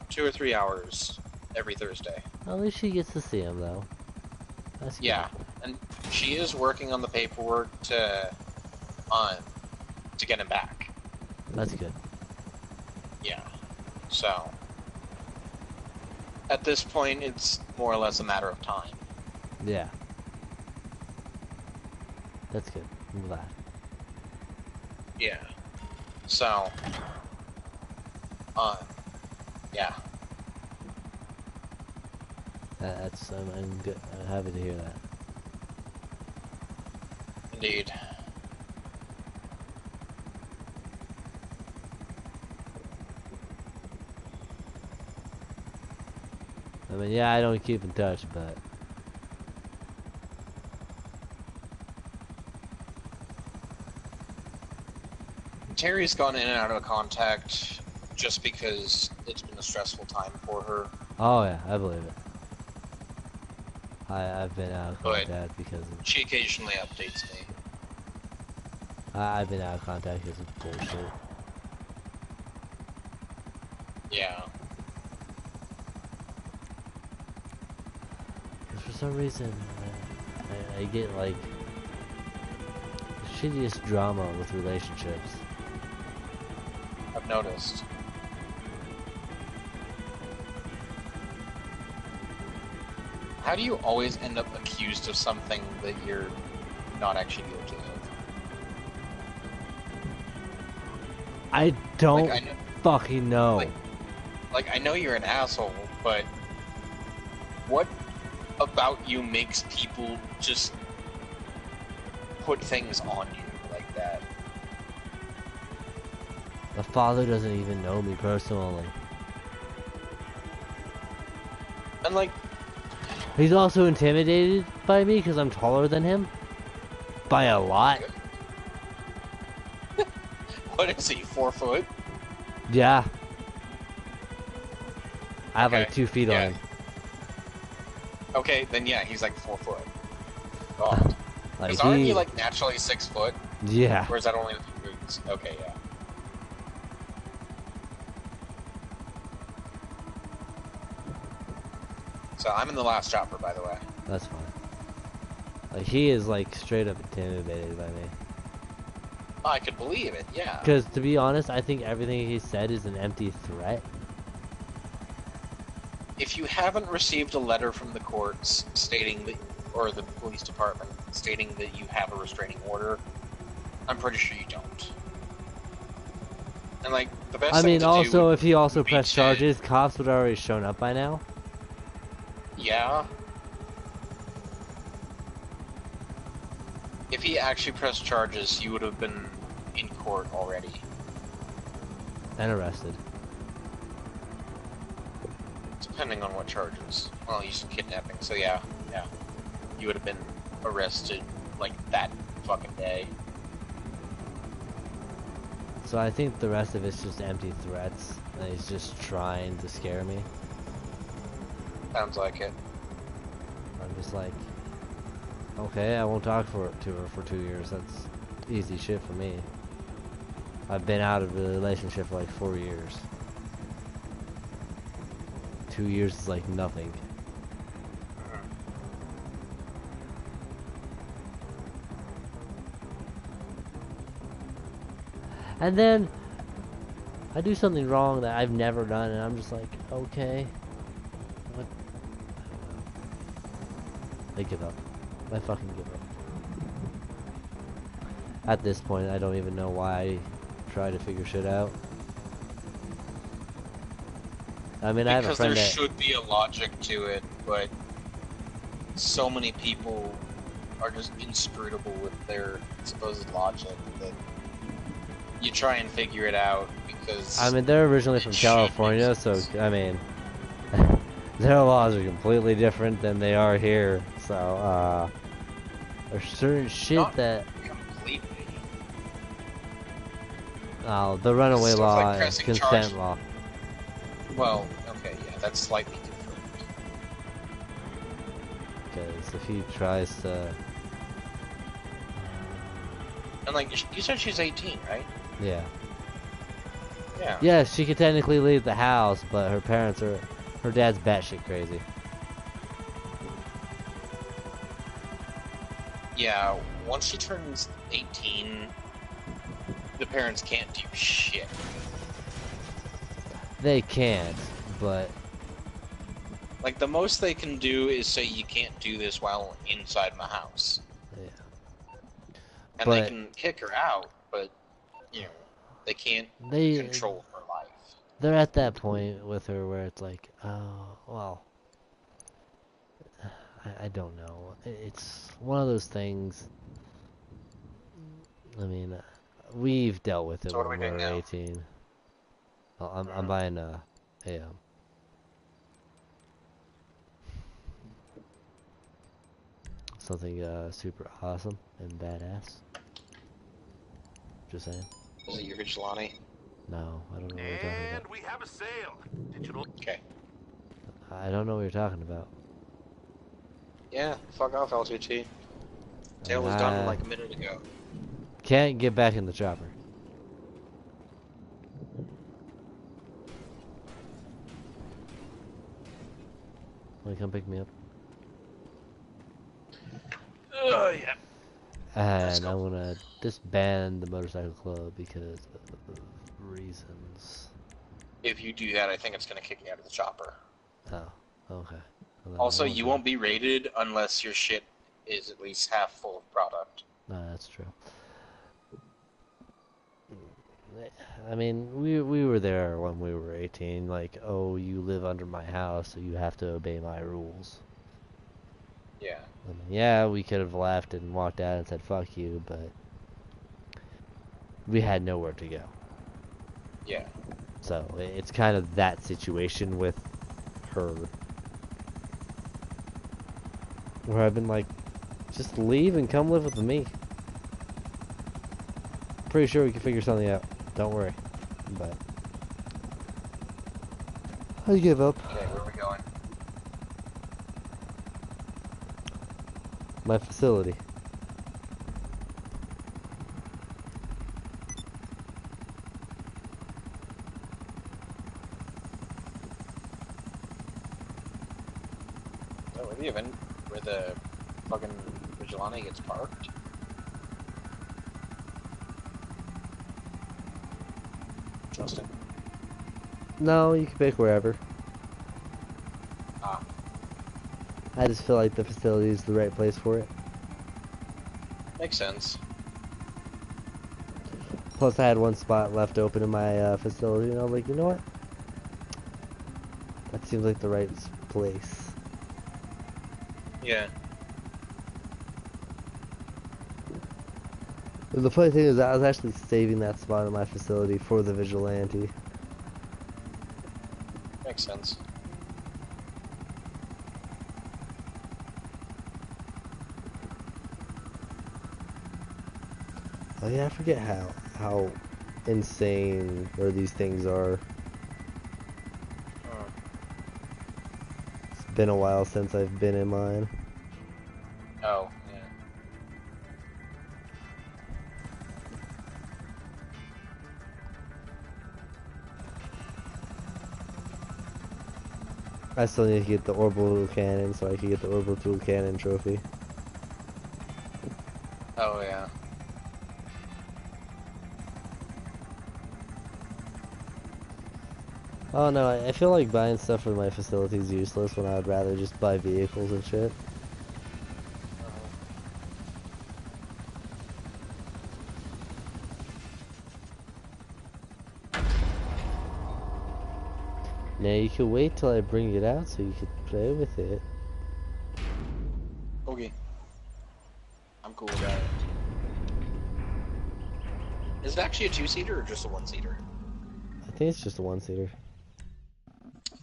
2 or 3 hours every Thursday. At least she gets to see him, though. That's good. Yeah, and she is working on the paperwork to get him back. That's good. Yeah, so at this point, it's more or less a matter of time. Yeah. That's good. I'm glad. Yeah. So, yeah. That's I'm good. I'm happy to hear that. Indeed. I mean, yeah, I don't keep in touch, but Terry's gone in and out of contact just because it's been a stressful time for her. oh yeah, I believe it. I've been out of But contact because of, she occasionally updates me. I've been out of contact because of bullshit. Yeah. 'Cause for some reason, I get like the shittiest drama with relationships. I've noticed. How do you always end up accused of something that you're not actually guilty of? I don't Like, I know, fucking know. like, I know you're an asshole, but what about you makes people just put things on you like that? The father doesn't even know me personally. And like, He's also intimidated by me because I'm taller than him. By a lot. what is he, 4 foot? Yeah. I have Okay, like 2 feet on yeah. him. Okay, then yeah, he's like 4 foot. God. Like Because aren't you like naturally 6 foot? yeah. Or is that only the boots? Okay, yeah. So I'm in the last chopper, by the way. That's fine. Like he is like straight up intimidated by me. I could believe it, yeah. Because to be honest, I think everything he said is an empty threat. If you haven't received a letter from the courts stating that, or the police department stating that you have a restraining order, I'm pretty sure you don't. And like the best I thing mean, to also do if he also would be pressed to- charges, cops would have already shown up by now. Yeah. If he actually pressed charges, you would have been in court already. And arrested. Depending on what charges. Well, you said kidnapping, so yeah. You would have been arrested like that fucking day. So I think the rest of it's just empty threats. And he's just trying to scare me. Sounds like it. I'm just like, okay, I won't talk to her for 2 years. That's easy shit for me. I've been out of a relationship for like 4 years. 2 years is like nothing. And then I do something wrong that I've never done, and I'm just like, okay, what? I give up. I fucking give up. At this point, I don't even know why I try to figure shit out. I mean, I have a Because friend there that should be a logic to it, but so many people are just inscrutable with their supposed logic that you try and figure it out because... I mean, they're originally from it should make California, so sense. I mean, their laws are completely different than they are here. So, there's certain shit Not that completely. the runaway Stuff law like and pressing consent charge- law. Well, okay, yeah, that's slightly different. Because if he tries to, And like, you said she's 18, right? yeah, Yeah. Yeah, she could technically leave the house, but her dad's batshit crazy. Yeah, once she turns 18, the parents can't do shit. They can't, but Like, the most they can do is say you can't do this while inside my house. yeah. And they But can kick her out, but, you know, they can't they control her life. they're at that point with her where it's like, oh well, I don't know. It's one of those things. I mean, we've dealt with it So what are when we we doing were now? 18. Well, I'm buying a something super awesome and badass. Just saying. Is it your vigilante? No, I don't know what you're talking And about. we have a sale. Digital. Okay. I don't know what you're talking about. Yeah, fuck off, LTT. Sale was done like a minute ago. Can't get back in the chopper. Want to come pick me up? Oh, yeah. And go. I'm gonna disband the motorcycle club because of reasons. If you do that, I think it's gonna kick you out of the chopper. Oh, okay. Well, then I Also, won't you do won't be raided unless your shit is at least half full of product. it. No, that's true. I mean, we were there when we were 18. Like, oh, you live under my house, so you have to obey my rules. Yeah. I mean, yeah, we could have left and walked out and said fuck you, but we had nowhere to go. Yeah. So it's kind of that situation with her, where I've been like, just leave and come live with me. Pretty sure we can figure something out. Don't worry. But I give up. Okay, where are we going? My facility. Oh, where the event, where the fucking vigilante gets parked? Justin? No, you can pick wherever. Ah, I just feel like the facility is the right place for it. makes sense. Plus, I had one spot left open in my facility, and I was like, you know what? That seems like the right place. Yeah. And the funny thing is, I was actually saving that spot in my facility for the vigilante. Makes sense. Oh yeah, I forget how insane where these things are. Hmm. It's been a while since I've been in mine. Oh, yeah. I still need to get the orbital cannon so I can get the orbital cannon trophy. Oh, yeah. Oh no, I feel like buying stuff for my facility is useless when I would rather just buy vehicles and shit. Now you can wait till I bring it out so you can play with it. Okay. I'm cool with that. Is it actually a two-seater or just a one-seater? I think it's just a one-seater.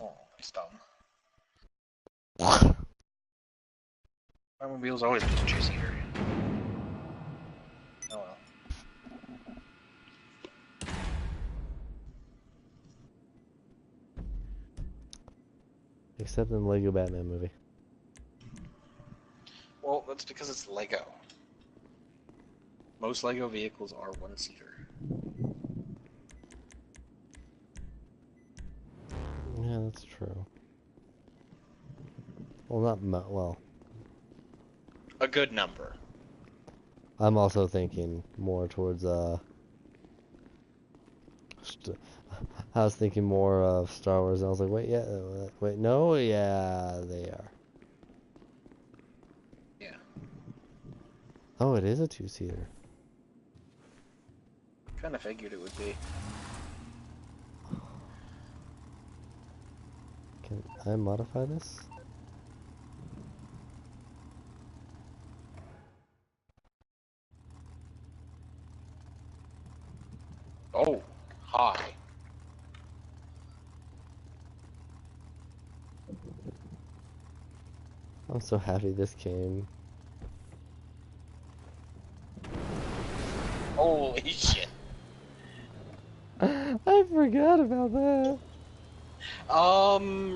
Oh, that's dumb. My mobile's always been a two-seater. Oh well. Except in the Lego Batman movie. Well, that's because it's Lego. Most Lego vehicles are one-seater. That's true. Well, not well. A good number. I'm also thinking more towards I was thinking more of Star Wars, and I was like, wait, yeah, wait, no, yeah, they are. Yeah. Oh, it is a two-seater. Kind of figured it would be. Can I modify this? Oh, hi. I'm so happy this came. Holy shit. I forgot about that.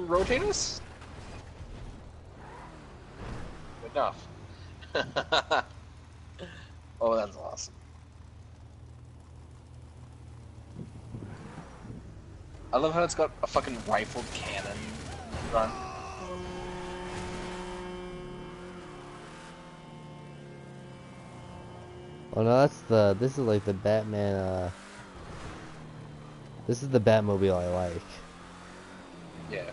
Rotate us? Good enough. Oh, that's awesome. I love how it's got a fucking rifled cannon in front. Oh no, this is like the Batman, this is the Batmobile I like. Yeah.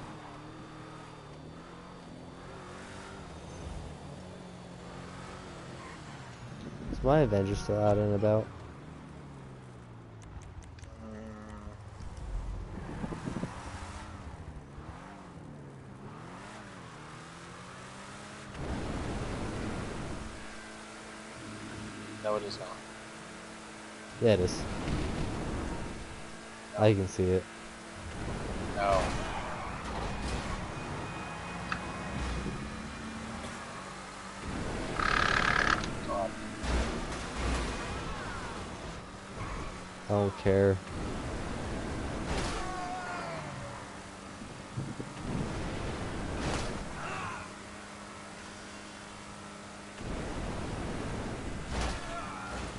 Is my Avenger still out and about? No, it is not. Yeah, it is. I can see it. No. God. I don't care.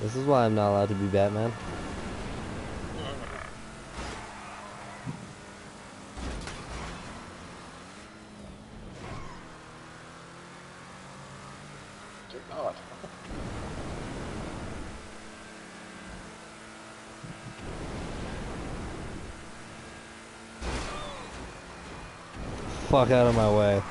This is why I'm not allowed to be Batman. Dear God. Fuck out of my way.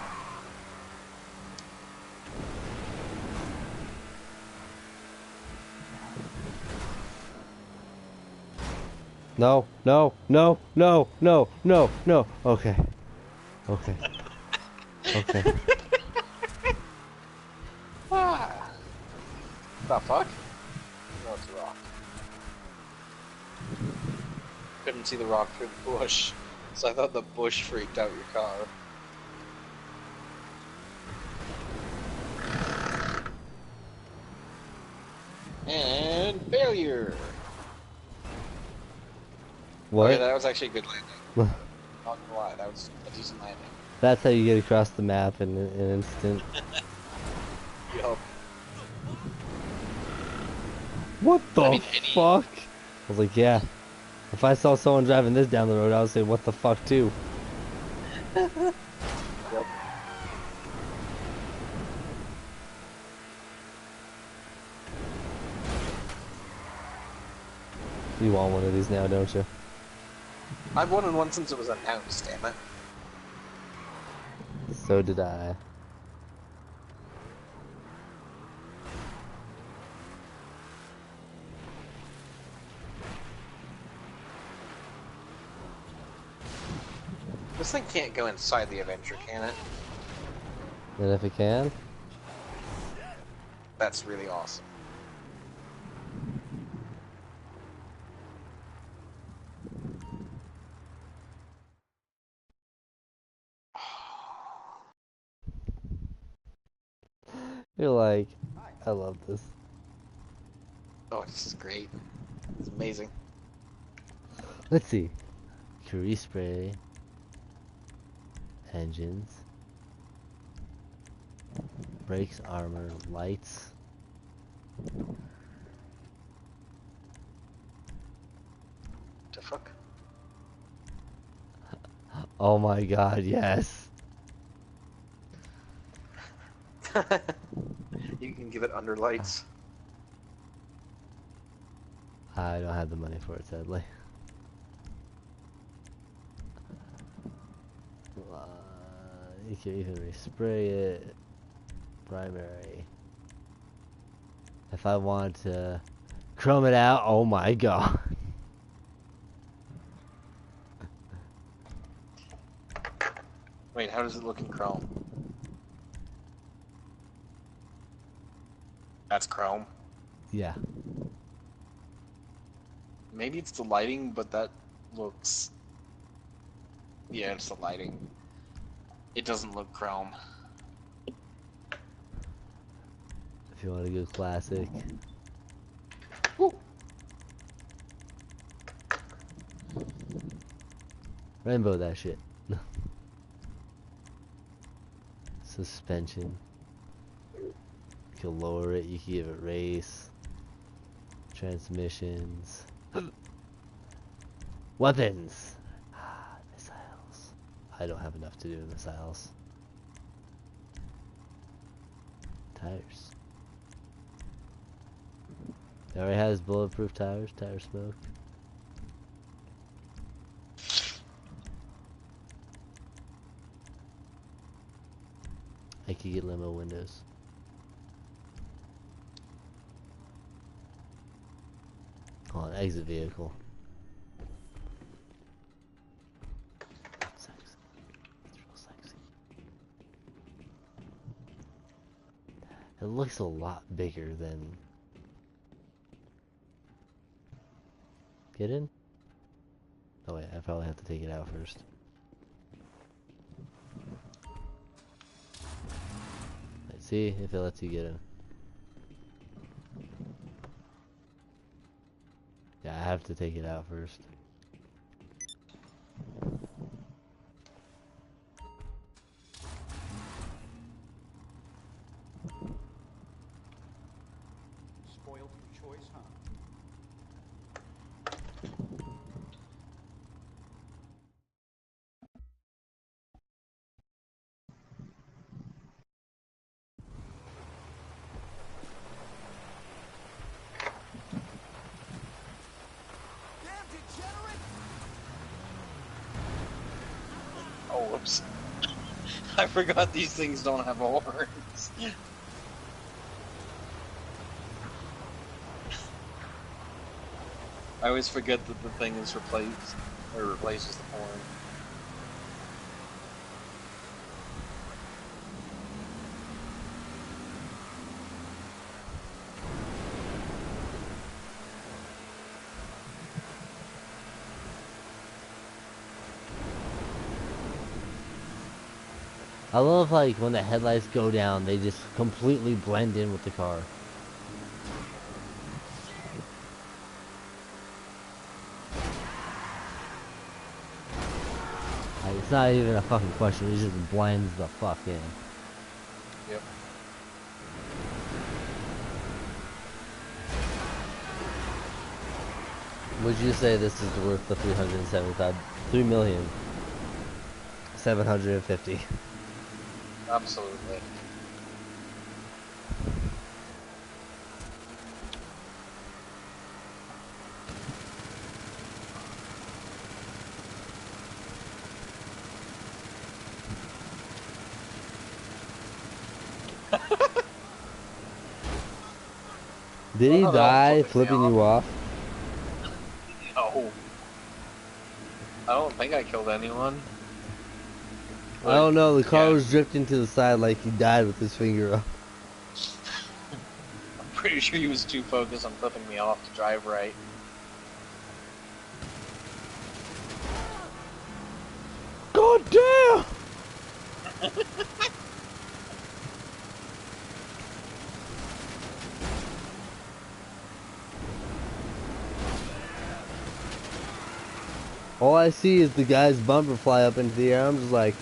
No, no, no, no, no, no, no. Okay. Okay. Okay. Ah. The fuck? No, it's a rock. Couldn't see the rock through the bush, so I thought the bush freaked out your car. And failure! What? Okay, that was actually a good landing. Not gonna lie, that was a decent landing. That's how you get across the map in an instant. Yup. What the I mean, fuck? I was like, yeah. If I saw someone driving this down the road, I would say, what the fuck, too. Yep. You want one of these now, don't you? I've wanted one since it was announced, damn it. So did I. This thing can't go inside the Avenger, can it? And if it can? That's really awesome. You're like, I love this. Oh, this is great. It's amazing. Let's see. Curie spray. Engines. Brakes, armor, lights. The fuck? Oh my god, yes. You can give it under lights. I don't have the money for it, sadly. You can even respray it. Primary. If I want to chrome it out, oh my god. Wait, how does it look in Chrome? That's Chrome. Yeah. Maybe it's the lighting, but that looks... Yeah, it's the lighting. It doesn't look Chrome. If you want to go classic. Woo. Rainbow that shit. Suspension. You can lower it, you can give it race. Transmissions. Weapons! Missiles. I don't have enough to do missiles. Tires. It already has bulletproof tires, tire smoke. I could get limo windows. Oh, an exit vehicle. Sexy. It's real sexy. It looks a lot bigger than... Get in? Oh wait, I probably have to take it out first. Let's see if it lets you get in. Yeah, I have to take it out first. Spoiled for choice, huh? Oh, whoops. I forgot these things don't have horns. I always forget that the thing is replaced, or replaces the horn. I love like when the headlights go down, they just completely blend in with the car. Like, it's not even a fucking question, it just blends the fuck in. Yep. Would you say this is worth the 3,750,000? Absolutely. Did he Well, die flipping me flipping you off? No. I don't think I killed anyone. I don't know, the car Yeah. was drifting to the side like he died with his finger up. I'm pretty sure he was too focused on flipping me off to drive right. God damn! All I see is the guy's bumper fly up into the air. I'm just like...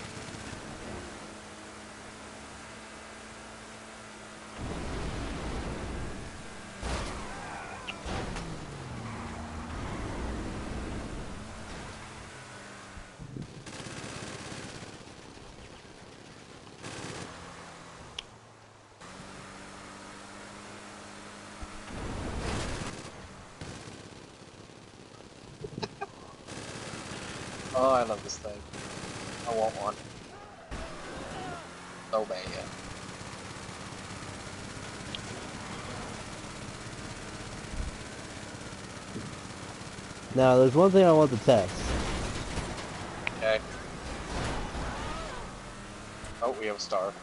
Oh, I love this thing. I want one. So bad. Now, there's one thing I want to test. Okay. Oh, we have a star.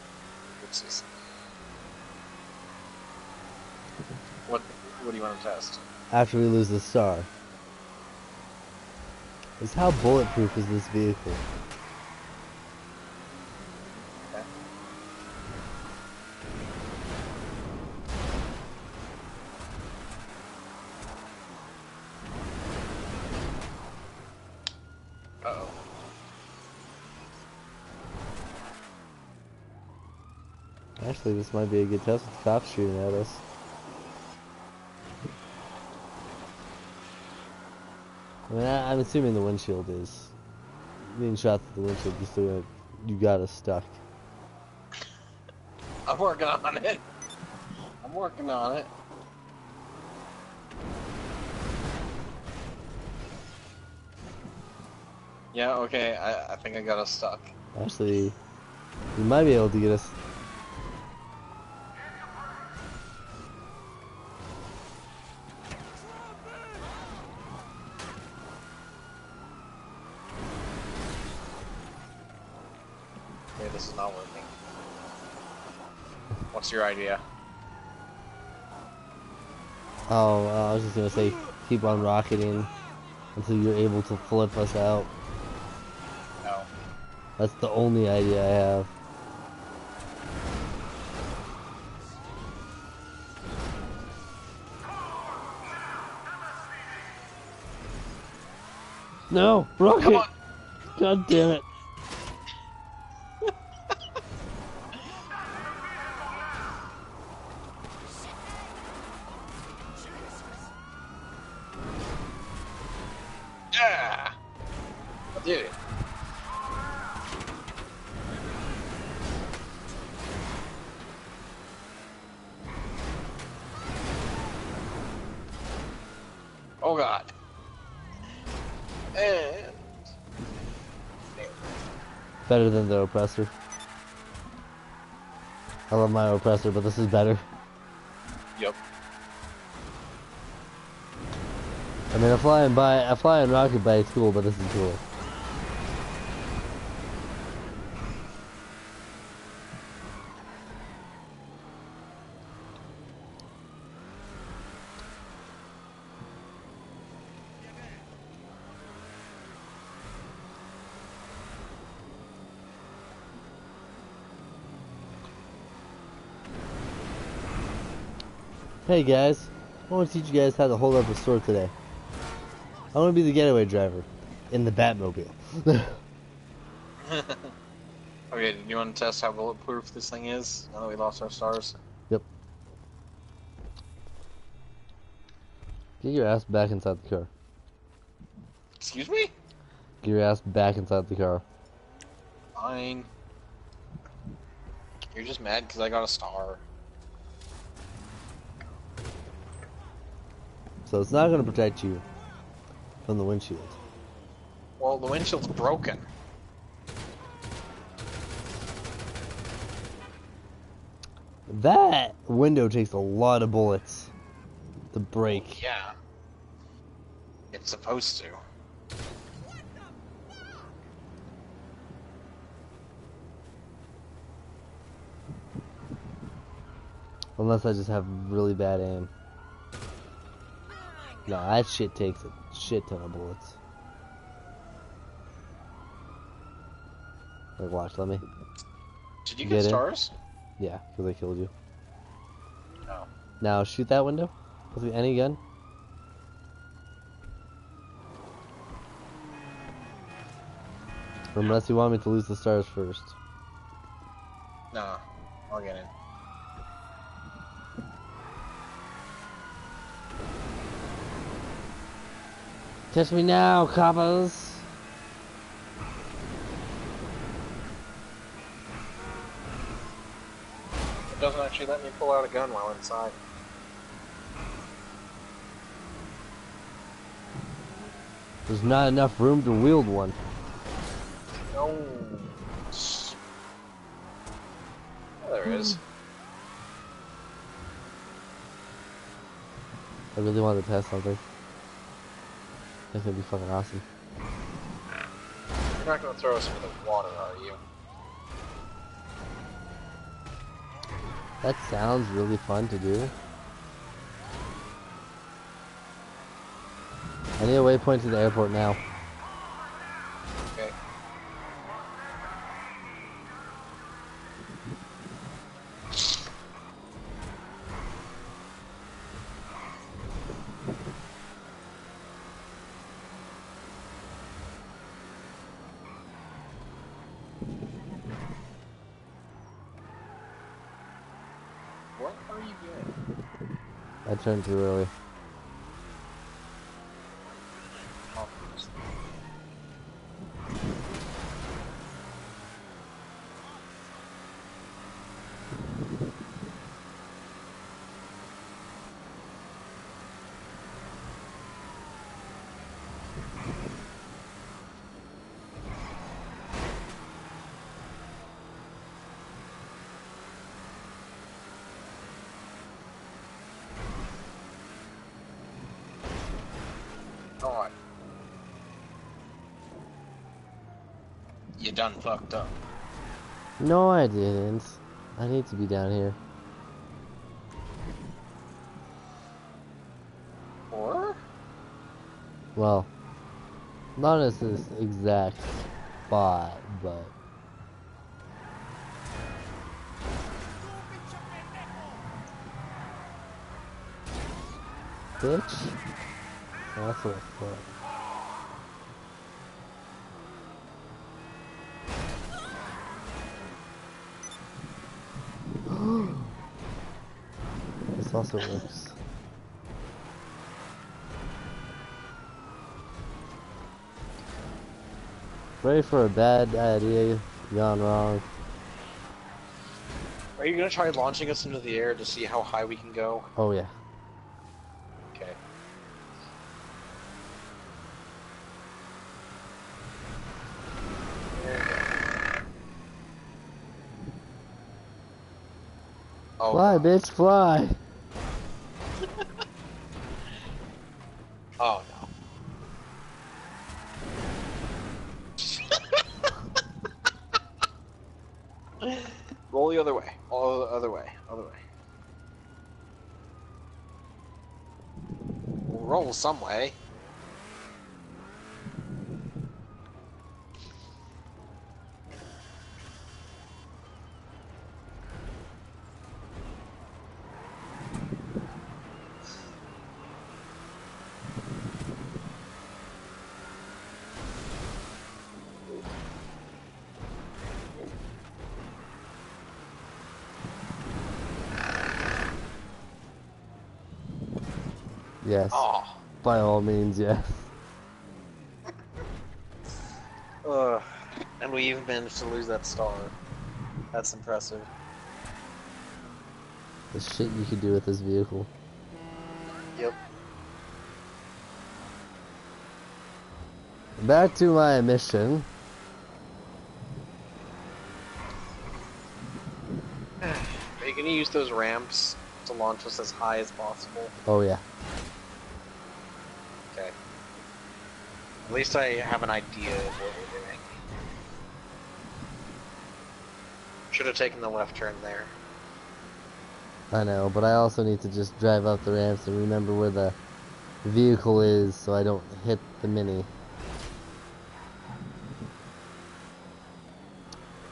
Oopsies. What do you want to test? After we lose the star, is how bulletproof is this vehicle? Okay. Uh-oh. Actually, this might be a good test with the cops shooting at us. I mean, I'm assuming the windshield is being shot through the windshield. Just doing it, you got us stuck. I'm working on it. I'm working on it. Yeah, okay, I think I got us stuck. Actually, you might be able to get us. Okay, this is not working. What's your idea? Oh, I was just gonna say, keep on rocketing until you're able to flip us out. No. That's the only idea I have. No, rocket! Come on! God damn it! Yeah! I did it. Oh god. And... Better than the oppressor. I love my oppressor, but this is better. Yep. I mean, a flying rocket bike's cool, but this is cool. Hey guys, I want to teach you guys how to hold up a store today. I want to be the getaway driver in the Batmobile. Okay, do you want to test how bulletproof this thing is now that we lost our stars? Yep. Get your ass back inside the car. Excuse me? Get your ass back inside the car. Fine. You're just mad because I got a star. So it's not going to protect you from the windshield. Well, the windshield's broken. That window takes a lot of bullets to break. Yeah. It's supposed to. Unless I just have really bad aim. No, that shit takes a shit ton of bullets. Like, watch, let me. Did you Get get in? stars? Yeah, because I killed you. No. Now, shoot that window with any gun. Unless you want me to lose the stars first. No. I'll get in. Catch me now, coppers! It doesn't actually let me pull out a gun while inside. There's not enough room to wield one. Oh. Oh, there it is. I really wanted to test something. That's gonna be fucking awesome. You're not gonna throw us into the water, are you? That sounds really fun to do. I need a waypoint to the airport now. Okay. What are you doing? I turned too early. Alright. You done fucked up. No, I didn't. I need to be down here. Or? Well, not as this exact spot, but... Bitch? That's what I thought. This also works. Ready for a bad idea gone wrong. Are you gonna try launching us into the air to see how high we can go? Oh yeah. Okay. Oh, Fly, God. bitch, fly! Oh, no. Roll the other way. All the other way. Other way. We'll roll some way. Yes. Oh. By all means, yes. And we even managed to lose that star. That's impressive. The shit you could do with this vehicle. Yep. Back to my mission. Are you gonna use those ramps to launch us as high as possible? Oh yeah. Okay. At least I have an idea of what we're doing. Should have taken the left turn there. I know, but I also need to just drive up the ramps and remember where the vehicle is so I don't hit the mini.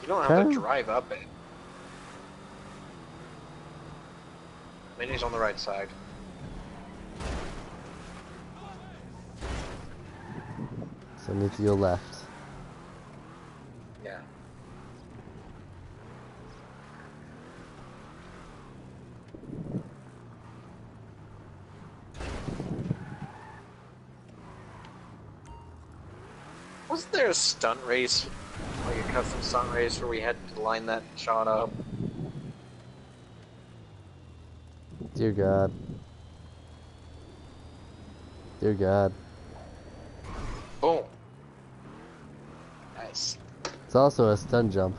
You don't have Okay. to drive up it. Mini's on the right side. So I need to go left. Yeah. Wasn't there a stunt race, like a custom stunt race, where we had to line that shot up? Dear God. Dear God. Boom. Nice. It's also a stun jump.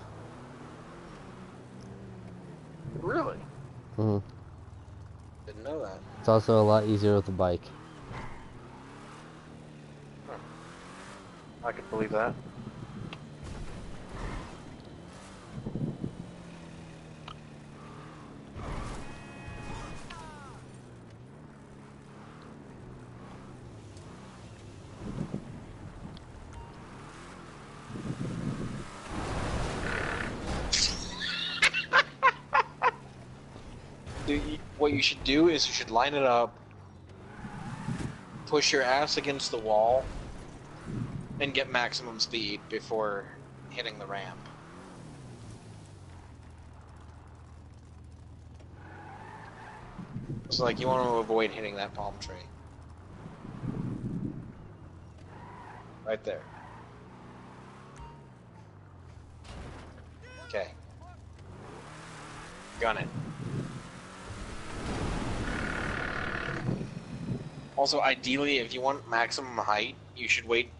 Really? Hmm. Didn't know that. It's also a lot easier with a bike. I could believe that. What you should do is you should line it up, push your ass against the wall, and get maximum speed before hitting the ramp. So, like, you want to avoid hitting that palm tree. Right there. Okay. Gun it. Also, ideally, if you want maximum height, you should wait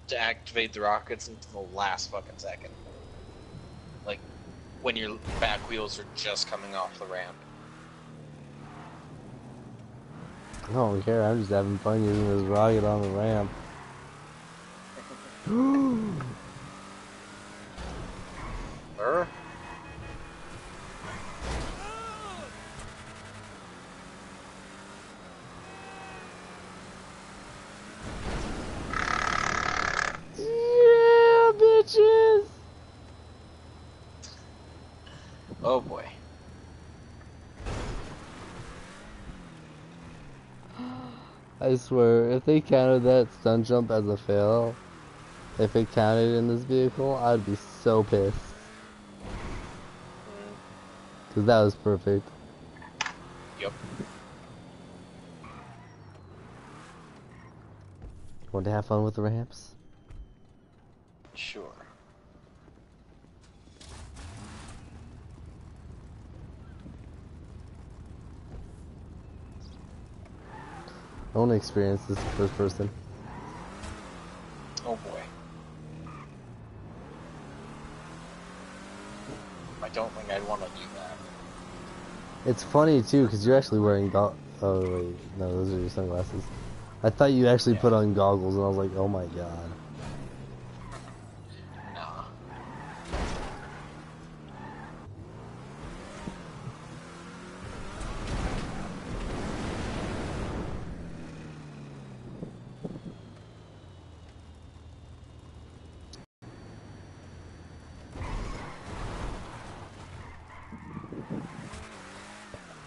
to activate the rockets until the last fucking second. Like, when your back wheels are just coming off the ramp. I don't care, I'm just having fun using this rocket on the ramp. Yeah, bitches! Oh boy. I swear, if they counted that stun jump as a fail, if it counted in this vehicle, I'd be so pissed. Because that was perfect. Yep. Want to have fun with the ramps? Sure. I want to experience this first person. Oh boy. I don't think I'd want to do that. It's funny too, because you're actually wearing oh wait, no, those are your sunglasses. I thought you actually put on goggles, and I was like, oh my god. Nah.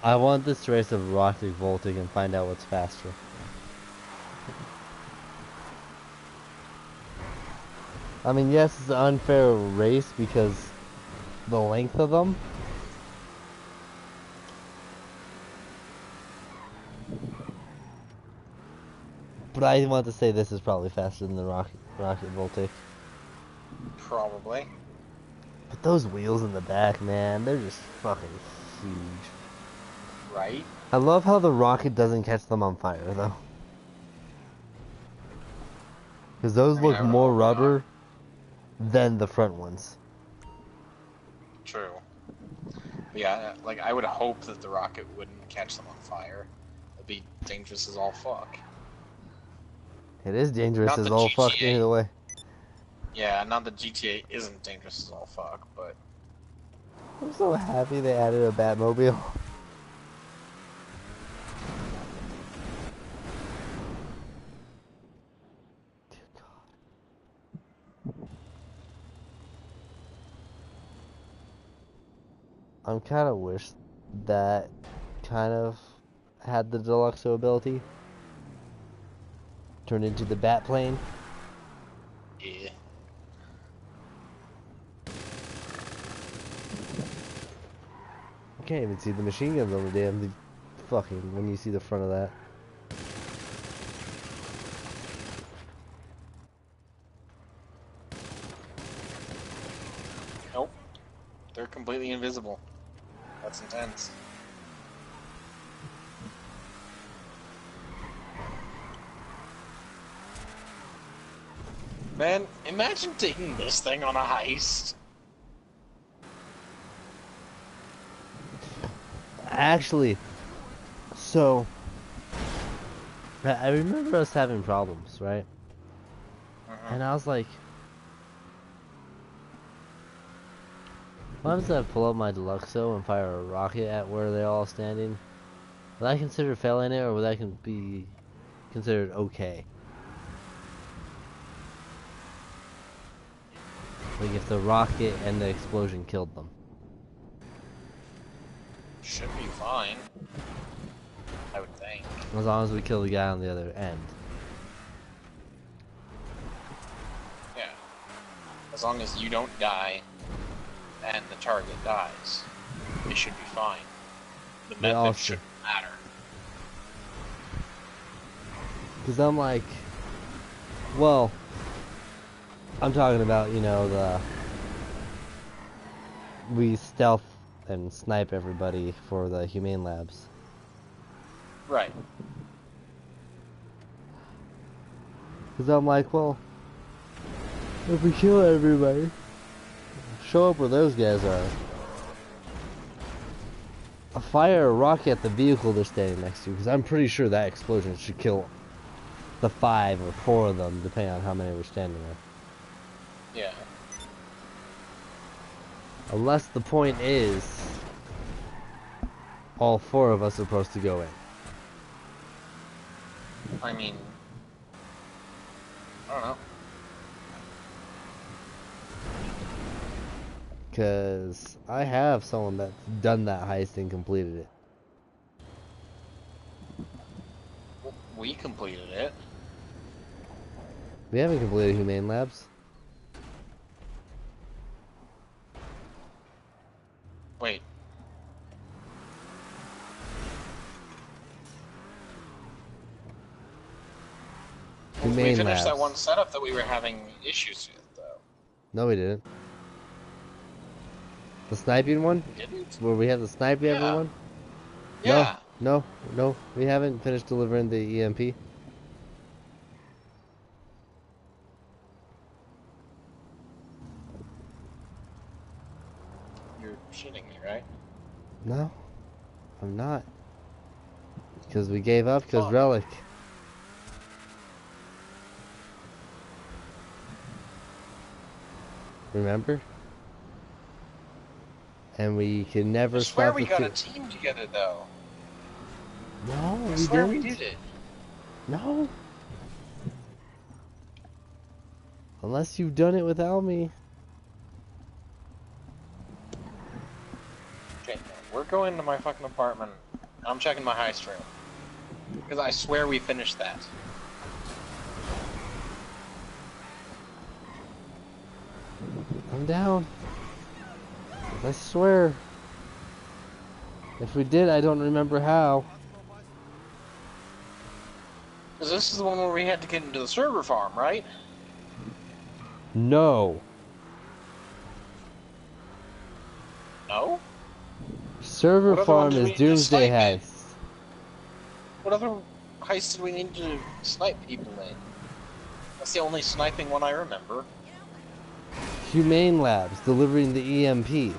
I want this race of rocket vaulting and find out what's faster. I mean, yes, it's an unfair race because the length of them. But I want to say this is probably faster than the rocket vaulting. Probably. But those wheels in the back, man, they're just fucking huge. Right? I love how the rocket doesn't catch them on fire, though. Because those I mean, look I would more hope rubber than the front ones. True. But yeah, like, I would hope that the rocket wouldn't catch them on fire. It'd be dangerous as all fuck. It is dangerous Not as the all fuck GTA. either way. Yeah, not that GTA isn't dangerous as all fuck, but... I'm so happy they added a Batmobile. Dear God. I'm kind of wish that kind of had the Deluxo ability. Turned into the Bat plane. Yeah. You can't even see the machine guns on the damn fucking when you see the front of that. Nope. They're completely invisible. That's intense. Man, imagine taking this thing on a heist. Actually, so I remember us having problems, right? And I was like, what happens if I pull up my Deluxo and fire a rocket at where they're all standing? Would I consider failing it, or would that be considered okay? Like if the rocket and the explosion killed them. Should be fine. I would think. As long as we kill the guy on the other end. Yeah. As long as you don't die and the target dies, it should be fine. The method shouldn't matter. Because I'm like, well, I'm talking about, you know, we stealth and snipe everybody for the humane labs. Right. Because I'm like, well, if we kill everybody, show up where those guys are. Fire a rocket at the vehicle they're standing next to, because I'm pretty sure that explosion should kill the 5 or 4 of them, depending on how many were standing there. Yeah. Unless the point is, all 4 of us are supposed to go in. I mean, I don't know. Because I have someone that's done that heist and completed it. We completed it. We haven't completed Humane Labs. Wait. Humane We finished Labs. that one setup that we were having issues with, though. No, we didn't. The sniping one? We didn't? Where we have to snipe everyone? Yeah. No, we haven't finished delivering the EMP. You're shitting me, right? No, I'm not. Because we gave up because Fuck. Relic. Remember? And we can never I swear stop we the got a team together, though. No, I we swear didn't. we did it. No. Unless you've done it without me. Okay, we're going to my fucking apartment. I'm checking my heist room. Because I swear we finished that. I'm down. I swear. If we did, I don't remember how. Because this is the one where we had to get into the server farm, right? No. No? Server What other one farm did we is need to Doomsday snipe in? Heist. What other heist did we need to snipe people in? That's the only sniping one I remember. Humane Labs, delivering the EMP.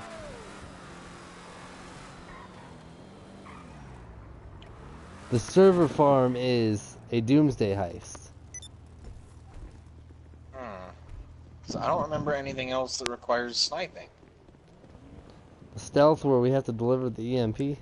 The server farm is a Doomsday Heist. So I don't remember anything else that requires sniping. Stealth, where we have to deliver the EMP.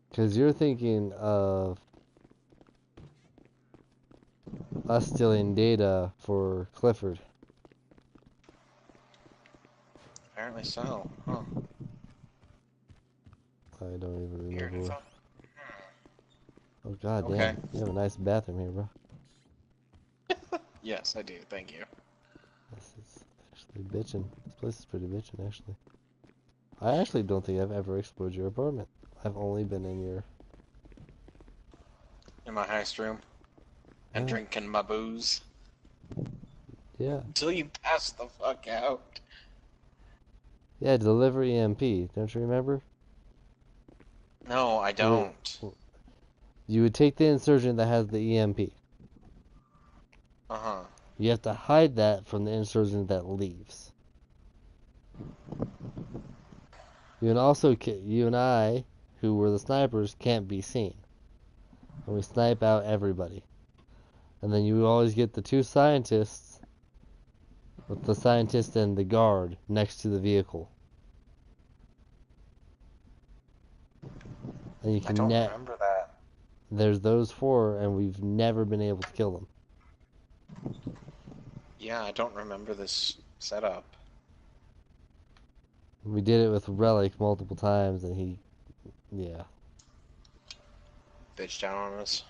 Because you're thinking of us stealing data for Clifford. Apparently so. Huh. I don't even Weird. remember. Oh god Okay. damn, you have a nice bathroom here, bro. Yes, I do. Thank you. This is actually bitchin'. This place is pretty bitchin', actually. I actually don't think I've ever explored your apartment. I've only been in your in my heist room and Yeah. drinking my booze Yeah. until you pass the fuck out. Yeah, deliver EMP. Don't you remember? No, I don't. You would take the insurgent that has the EMP. Uh-huh. You have to hide that from the insurgent that leaves. You and I, who were the snipers, can't be seen. And we snipe out everybody. And then you always get the two scientists, with the scientist and the guard next to the vehicle. And you I can don't remember that. there's those four, and we've never been able to kill them. Yeah, I don't remember this setup. We did it with Relic multiple times, and yeah. Bitch down on us.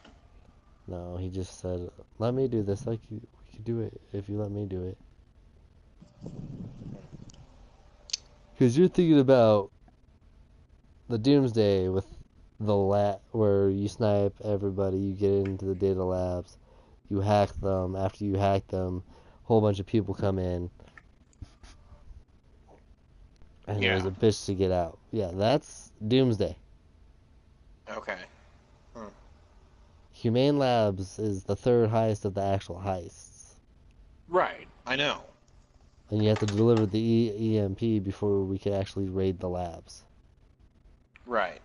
No, he just said, let me do this, we could do it if you let me do it. Because you're thinking about the Doomsday with the where you snipe everybody, you get into the data labs, you hack them, after you hack them, a whole bunch of people come in, and Yeah. there's a bitch to get out. Yeah, that's Doomsday. Okay. Humane Labs is the third highest of the actual heists. Right, I know. And you have to deliver the EMP before we could actually raid the labs. Right.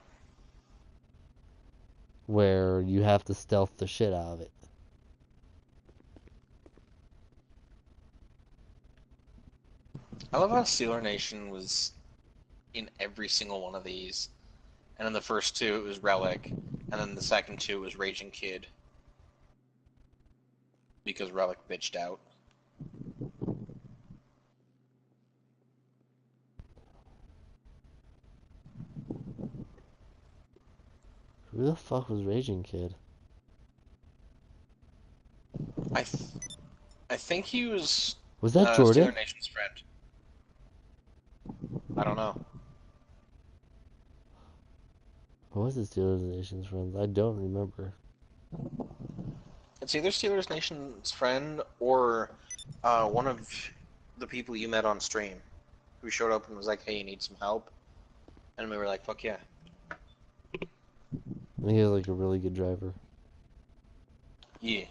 Where you have to stealth the shit out of it. I love how Steeler Nation was in every single one of these. And in the first two, it was Relic. And then the second two was Raging Kid. Because Relic bitched out. Who the fuck was Raging Kid? I think he was Was that Jordan? Steeler Nation's friend. I don't know. What was the Steelers Nation's friends? I don't remember. It's either Steelers Nation's friend or one of the people you met on stream who showed up and was like, hey, you need some help? And we were like, fuck yeah. I think he was like a really good driver. Yeah.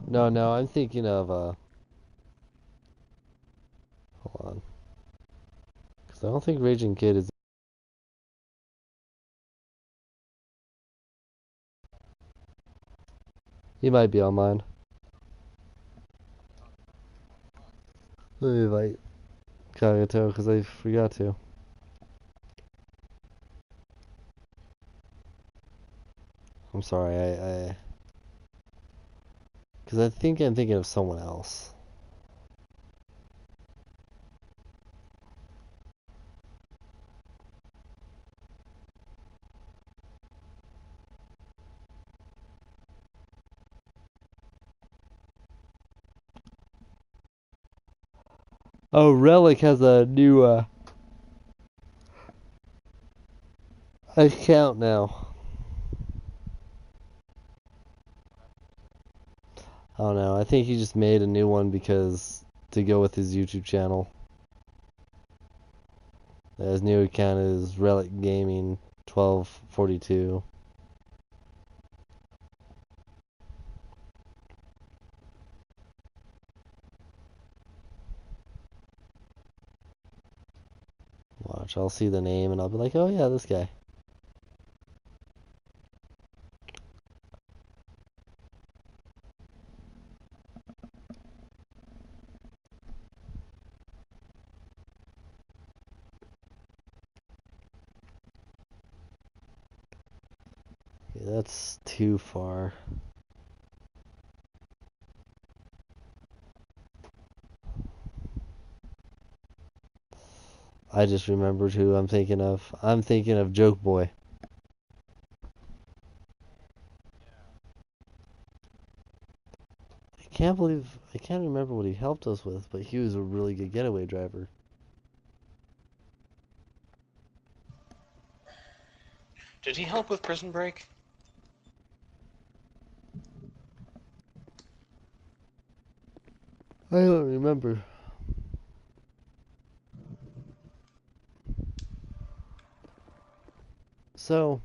No, I'm thinking of, hold on. Because I don't think Raging Kid is... He might be on mine. Let me invite Kagato, because I forgot to. I'm sorry, because I think I'm thinking of someone else. Oh, Relic has a new account now. I don't know. I think he just made a new one because to go with his YouTube channel. His new account is Relic Gaming 1242. Watch, I'll see the name and I'll be like, oh yeah, this guy. Okay, that's too far. I just remembered who I'm thinking of. I'm thinking of Joke Boy. I can't remember what he helped us with, but he was a really good getaway driver. Did he help with Prison Break? I don't remember. So,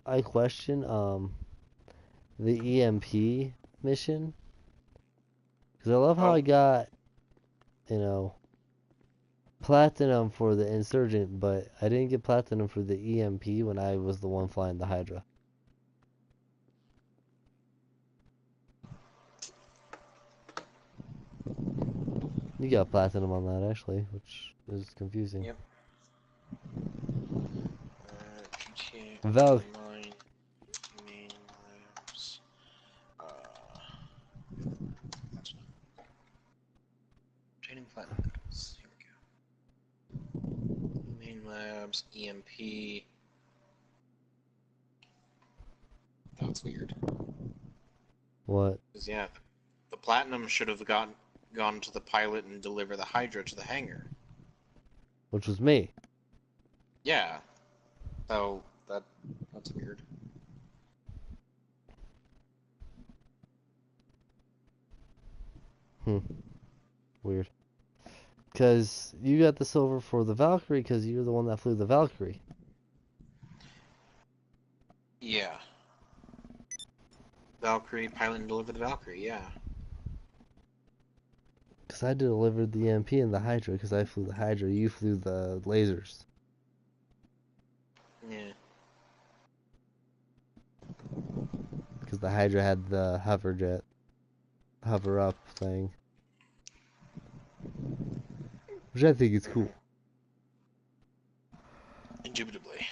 I question the EMP mission because I love how I got, you know, platinum for the insurgent, but I didn't get platinum for the EMP when I was the one flying the Hydra. You got platinum on that actually, which is confusing. Yep. Val Main labs. Training platinums. Here we go. Main labs, EMP. That's weird. what? Because yeah, the platinum should have gone to the pilot and deliver the Hydra to the hangar. Which was me. Yeah. So that's weird. Weird. Because you got the silver for the Valkyrie because you're the one that flew the Valkyrie. Yeah. Valkyrie, pilot and deliver the Valkyrie, yeah. Because I delivered the EMP and the Hydra because I flew the Hydra. You flew the lasers. Yeah. Because the Hydra had the hover jet. Hover up thing. Which I think is cool. Indubitably.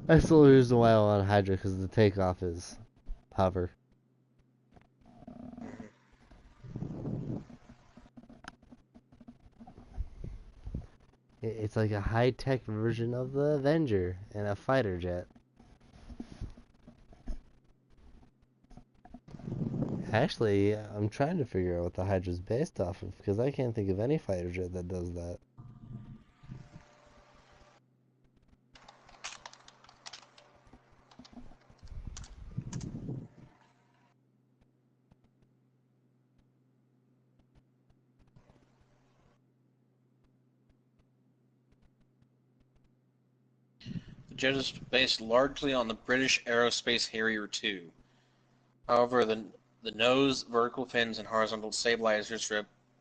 That's the only reason why I want Hydra because the takeoff is hover. It's like a high-tech version of the Avenger and a fighter jet. Actually, I'm trying to figure out what the Hydra's based off of because I can't think of any fighter jet that does that. The jet is based largely on the British Aerospace Harrier II. However, the nose, vertical fins, and horizontal stabilizers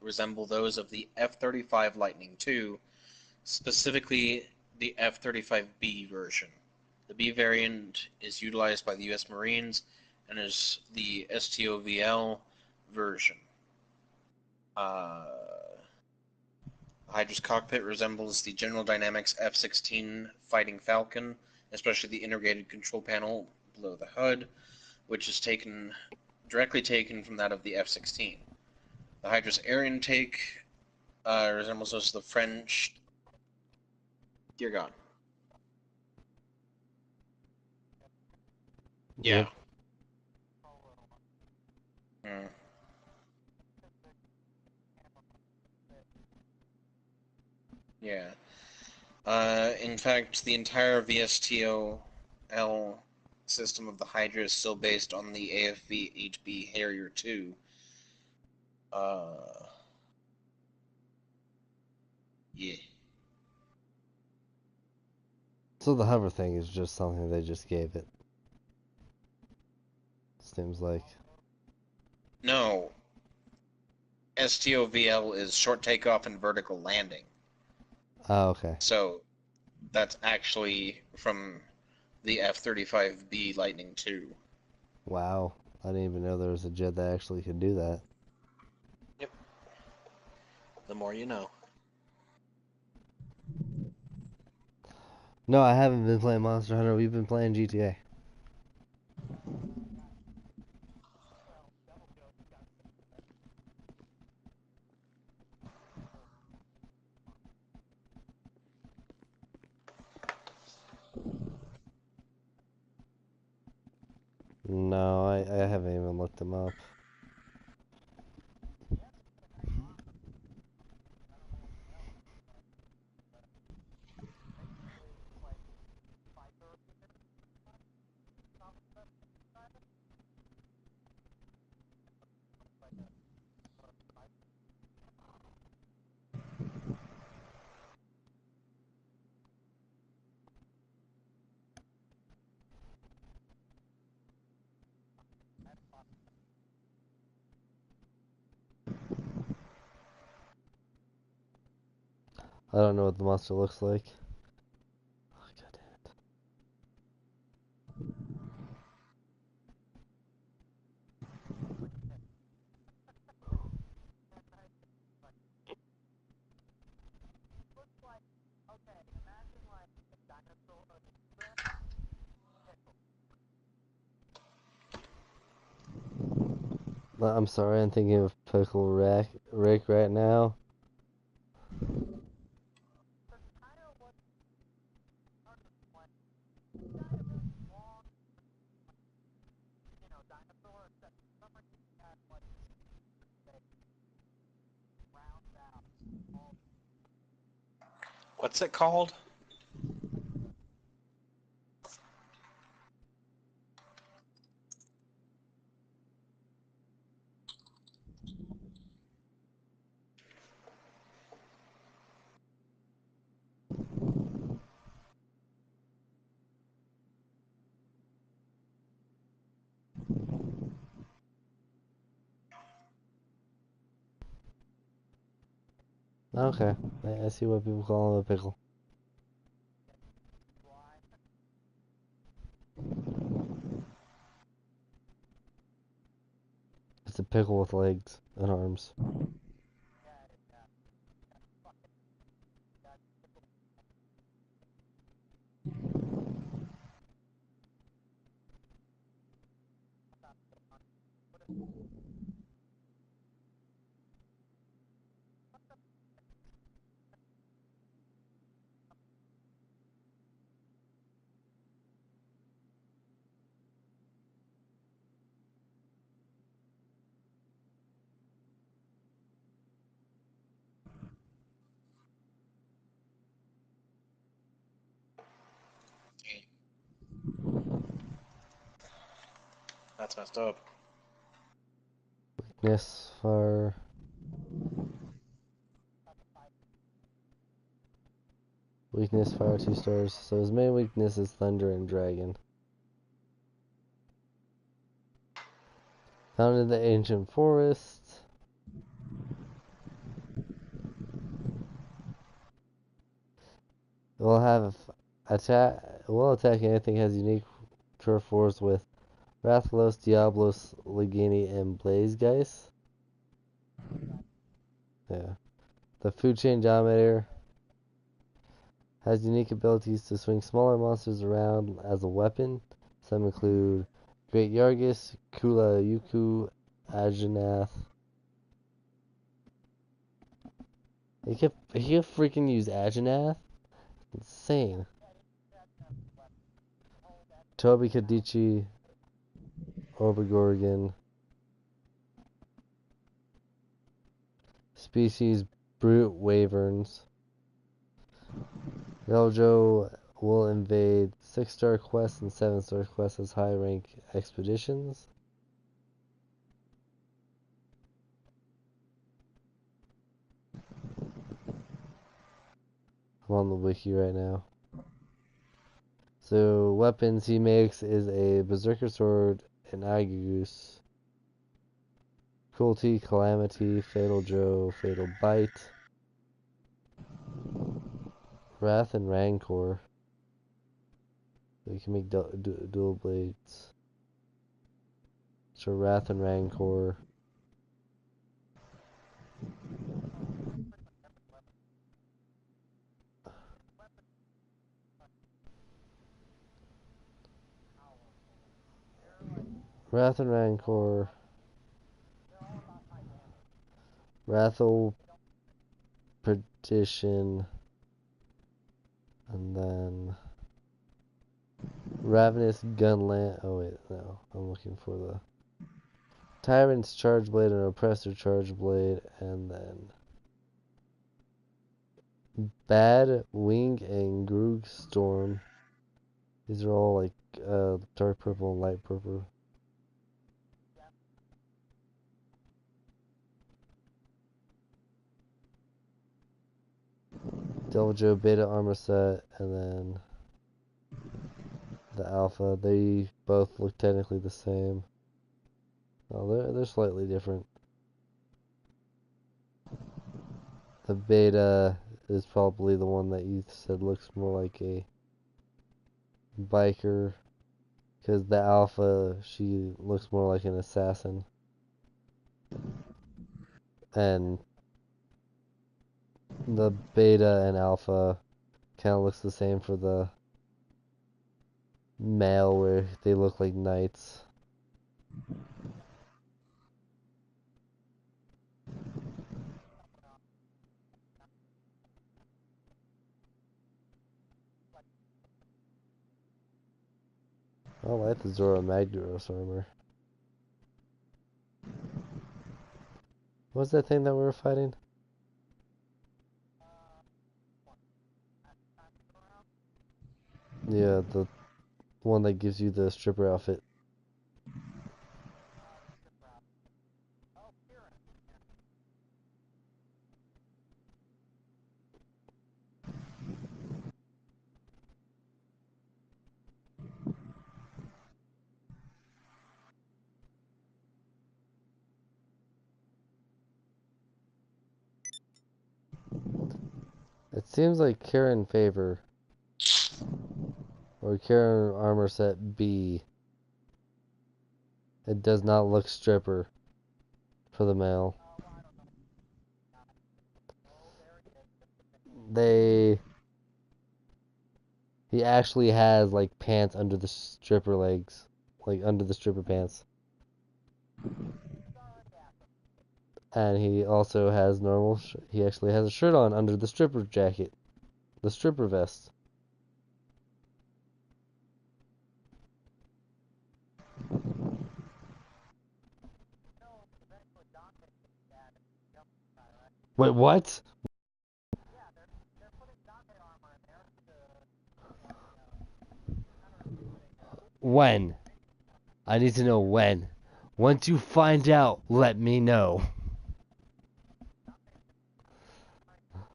resemble those of the F-35 Lightning II, specifically the F-35B version. The B variant is utilized by the U.S. Marines and is the STOVL version. Hydra's cockpit resembles the General Dynamics F-16 Fighting Falcon, especially the integrated control panel below the HUD, which is directly taken from that of the F-16. The Hydra's air intake resembles those of the French. Dear God. Yeah. Yep. Yeah. In fact, the entire VSTOL system of the Hydra is still based on the AFV-HB Harrier II. Yeah. So the hover thing is just something they just gave it. Seems like. No. STOVL is short takeoff and vertical landing. Oh, okay. So that's actually from the F-35B Lightning II. Wow. I didn't even know there was a jet that actually could do that. Yep. The more you know. No, I haven't been playing Monster Hunter. We've been playing GTA. No, I haven't even looked them up. I don't know what the monster looks like. Oh, God damn it. I'm sorry, I'm thinking of Pickle Rick right now. What's it called? Okay, I see why people call him a pickle. It's a pickle with legs and arms. That's messed up. Weakness, fire. Weakness, fire, 2 stars. So his main weakness is thunder and dragon. Found in the ancient forest. Will have attack. Will attack anything has unique turf wars with Rathalos, Diablos, Legini, and Blazegeist. Yeah. The food chain dominator has unique abilities to swing smaller monsters around as a weapon. Some include Great Yargis, Kula Yuku, Ajanath. He could freaking use Ajanath? Insane. Toby Kadichi, Orbigorgon. Species Brute Wyverns. Veljo will invade 6-star quests and 7-star quests as high rank expeditions. I'm on the wiki right now. So, weapons he makes is a Berserker Sword, an Aegis, Cruelty, Calamity, Fatal Joe, Fatal Bite, Wrath, and Rancor. So you can make dual blades. So Wrath and Rancor. Wrath and Rancor. Wrathful Perdition. And then Ravenous Gunland. Oh wait, no. I'm looking for the Tyrant's Charge Blade and Oppressor Charge Blade. And then Bad Wing and Groog Storm. These are all like dark purple and light purple. Devil Joe Beta Armor Set, and then the Alpha. They both look technically the same. Oh, they're slightly different. The Beta is probably the one that you said looks more like a biker. Because the Alpha, she looks more like an assassin. And the Beta and Alpha kind of looks the same for the male, where they look like knights. I like the Zora Magdaros armor. What's that thing that we were fighting? Yeah, the one that gives you the stripper outfit. It seems like Karen Favor, or Karen Armor Set B, it does not look stripper for the male. He actually has like pants under the stripper legs, like under the stripper pants. And he also has he actually has a shirt on under the stripper jacket, the stripper vest. Wait, what? When? I need to know when. Once you find out, let me know.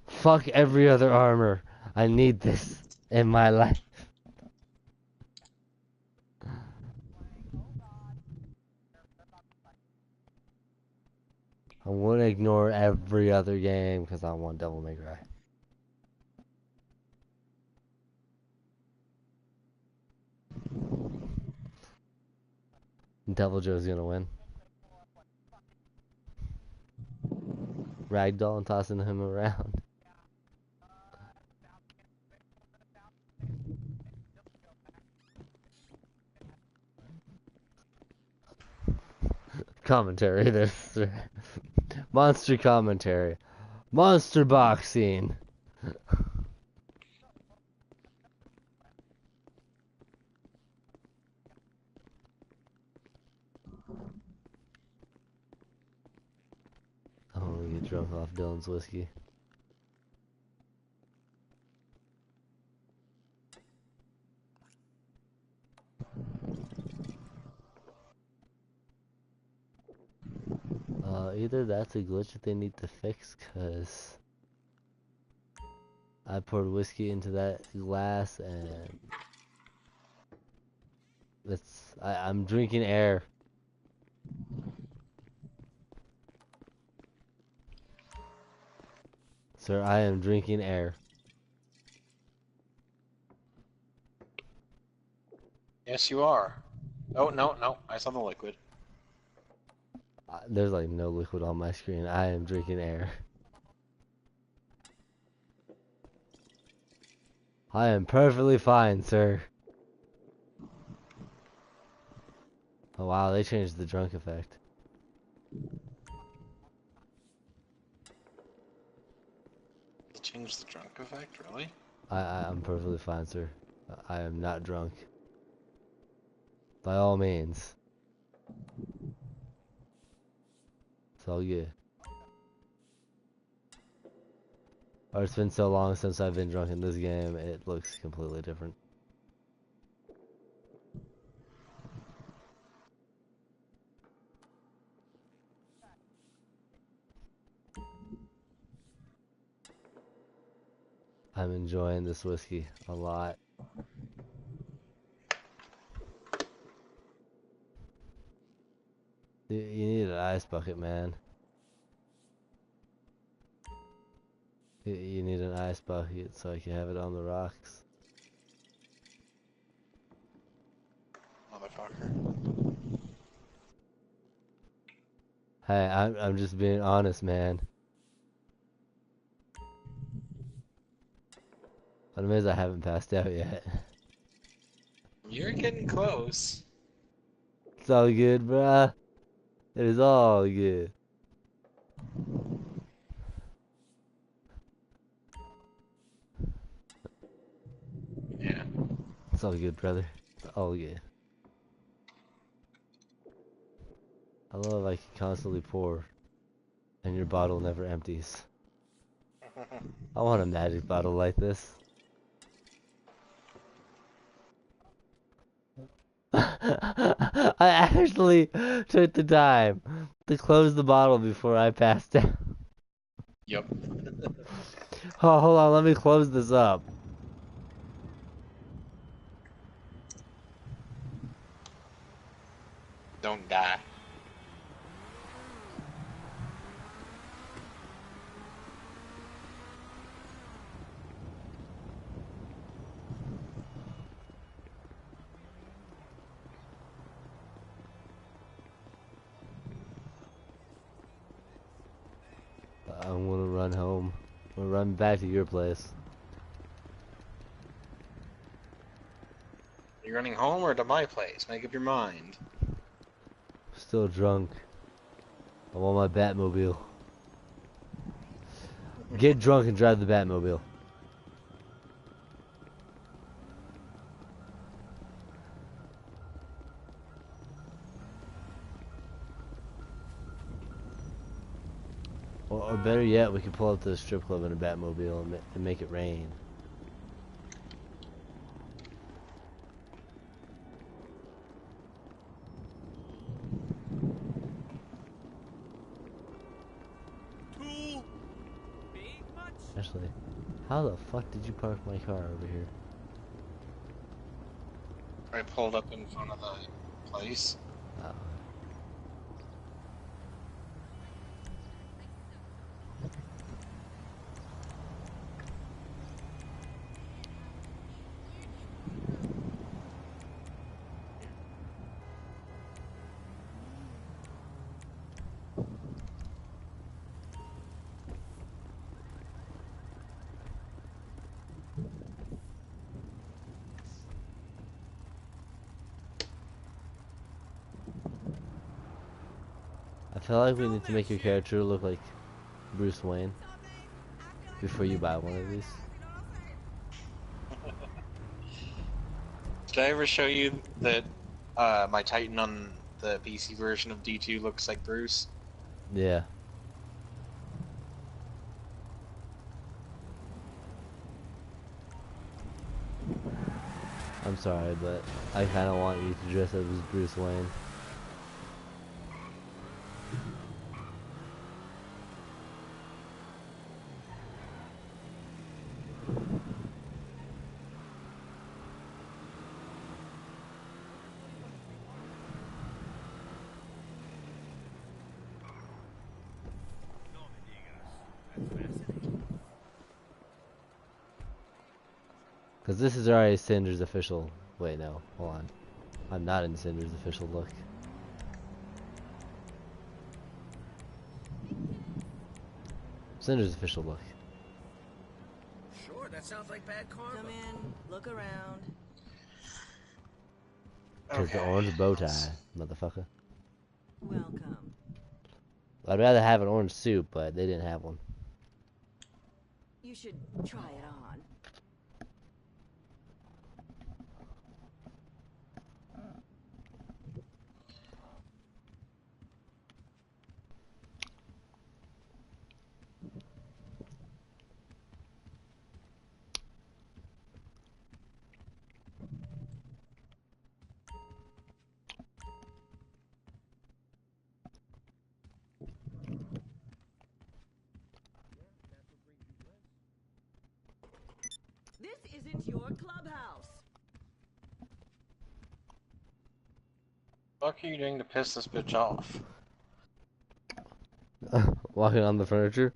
Fuck every other armor. I need this in my life. I want to ignore every other game because I want Devil May Cry. Devil Joe's gonna win. Ragdoll and tossing him around. Commentary this. Monster commentary. Monster boxing. I want to get drunk off Dylan's whiskey. Either that's a glitch that they need to fix, cause I poured whiskey into that glass and I'm drinking air. Sir, I am drinking air. Yes, you are. Oh, no, no, I saw the liquid. There's like no liquid on my screen. I am drinking air. I am perfectly fine, sir. Oh wow, they changed the drunk effect. They changed the drunk effect, really? I'm perfectly fine, sir. I am not drunk. By all means. It's all good. Or it's been so long since I've been drunk in this game, it looks completely different. I'm enjoying this whiskey a lot. You need an ice bucket, man. You need an ice bucket so I can have it on the rocks. Motherfucker. Hey, I'm just being honest, man. But I'm amazed I haven't passed out yet. You're getting close. It's all good, bruh. It is all good. Yeah. It's all good, brother. It's all good. I love I can constantly pour, and your bottle never empties. I want a magic bottle like this. I actually took the time to close the bottle before I passed out. Yep. Oh, hold on, let me close this up. Don't die. I'm gonna run home. I'm gonna run back to your place. You running home or to my place? Make up your mind. Still drunk. I want my Batmobile. Get drunk and drive the Batmobile. Or better yet, we could pull up to the strip club in a Batmobile and make it rain. Actually, how the fuck did you park my car over here? I pulled up in front of the place. Oh. I feel like we need to make your character look like Bruce Wayne before you buy one of these. Did I ever show you that my Titan on the PC version of D2 looks like Bruce? Yeah. I'm sorry, but I kind of want you to dress up as Bruce Wayne. Because this is already Cinder's official... Wait, no. Hold on. I'm not in Cinder's official look. Cinder's official look. Sure, that sounds like bad karma. Come in, look around. Took the orange bow tie, motherfucker. Welcome. I'd rather have an orange suit, but they didn't have one. You should try it on. This isn't your clubhouse. What are you doing to piss this bitch off? Walking on the furniture.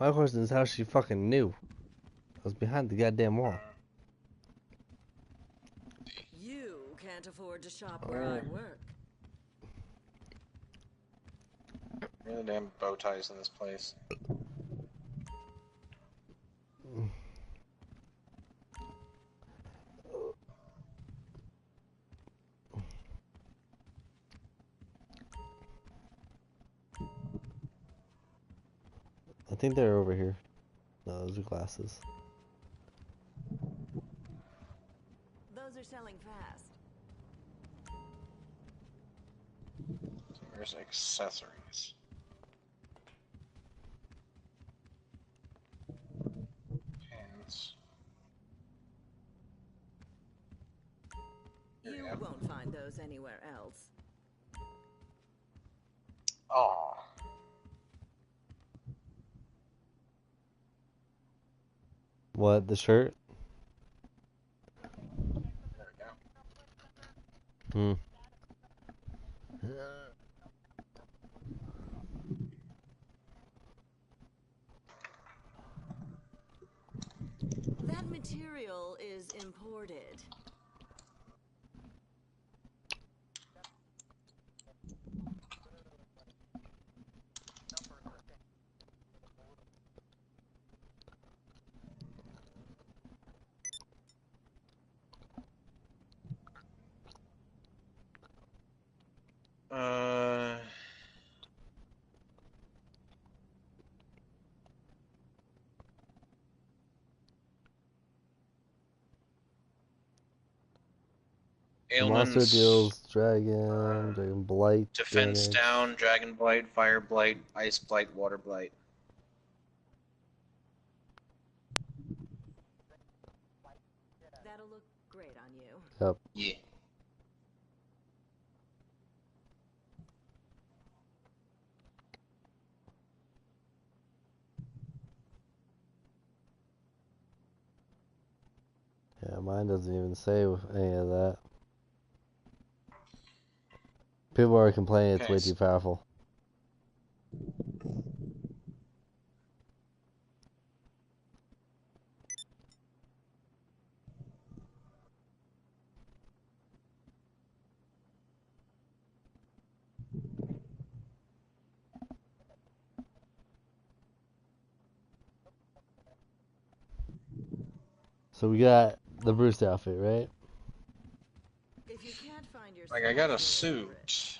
My question is how she fucking knew. I was behind the goddamn wall. You can't afford to shop where I work. Really damn bow ties in this place. I think they're over here. No, those are glasses. Those are selling fast. There's accessories. Pants. Here we You go. won't find those anywhere else. Aw. What, the shirt? There we go. Hmm. That material is imported. Uh. Monster Ailments. deals dragon blight Defense damage. down, dragon blight, fire blight, ice blight, water blight. That'll look great on you. Yep. Yeah. Yeah, mine doesn't even say any of that. People are complaining it's Okay, way too powerful. So we got the Bruce outfit, right? If you can't find your Like, I got a favorite, suit.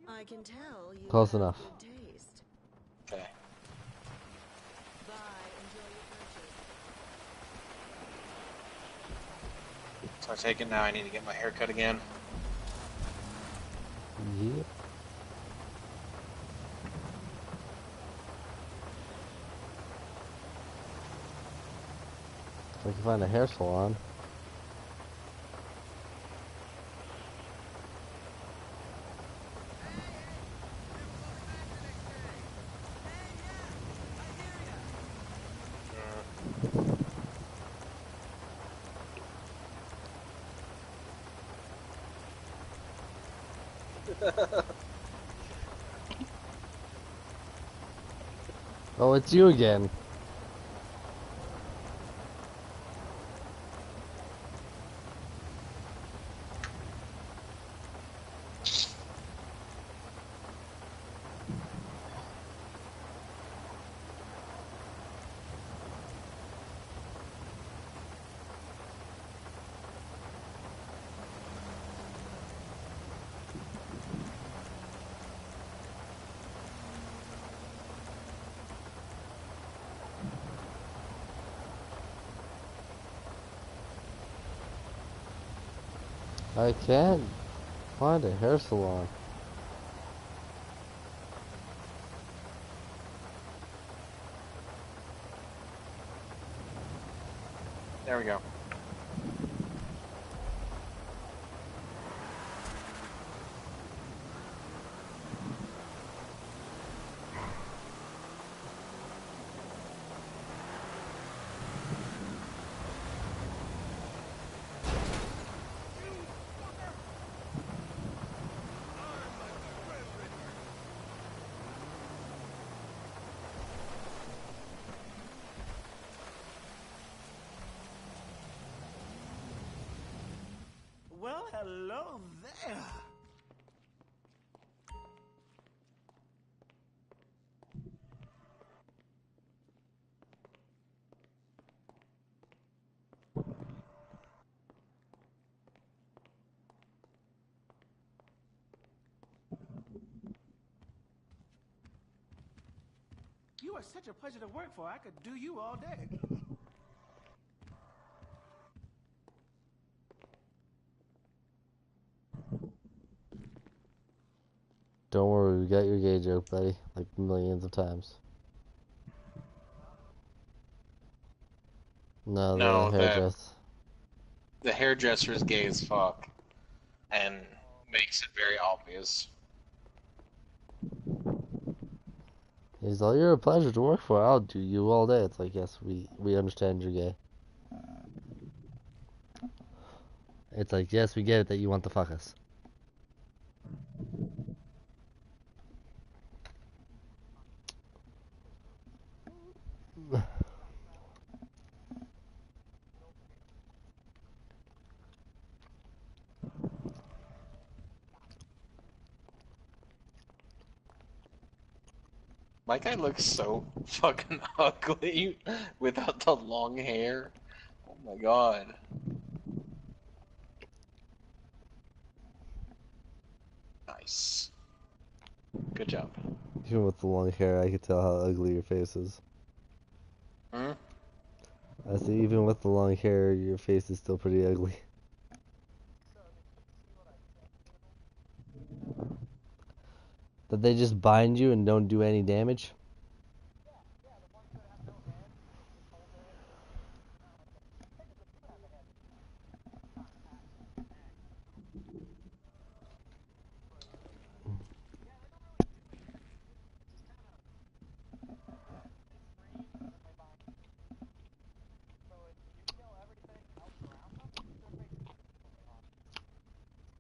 I can tell you Close have enough. good taste. Okay. Bye. Enjoy your purchase. So I take it now I need to get my hair cut again. Yep. If I can find a hair salon. Oh, it's you again. I can't find a hair salon. There we go. hello there. You are such a pleasure to work for. I could do you all day. Don't worry, we got your gay joke, buddy. Like millions of times. No, No, the hairdress. the hairdresser is gay as fuck, and makes it very obvious. He's like, you're a pleasure to work for. I'll do you all day. It's like, yes, we understand you're gay. It's like, yes, we get it that you want to fuck us. My guy looks so fucking ugly without the long hair. Oh my god. Nice. Good job. Even with the long hair, I could tell how ugly your face is. Hmm? I say, even with the long hair, your face is still pretty ugly. That they just bind you and don't do any damage?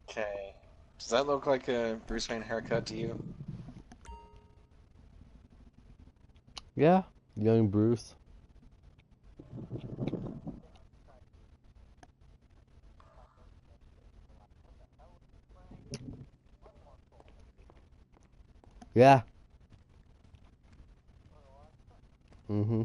Okay. Does that look like a Bruce Wayne haircut to you? Yeah, young Bruce. Yeah. Mm-hmm.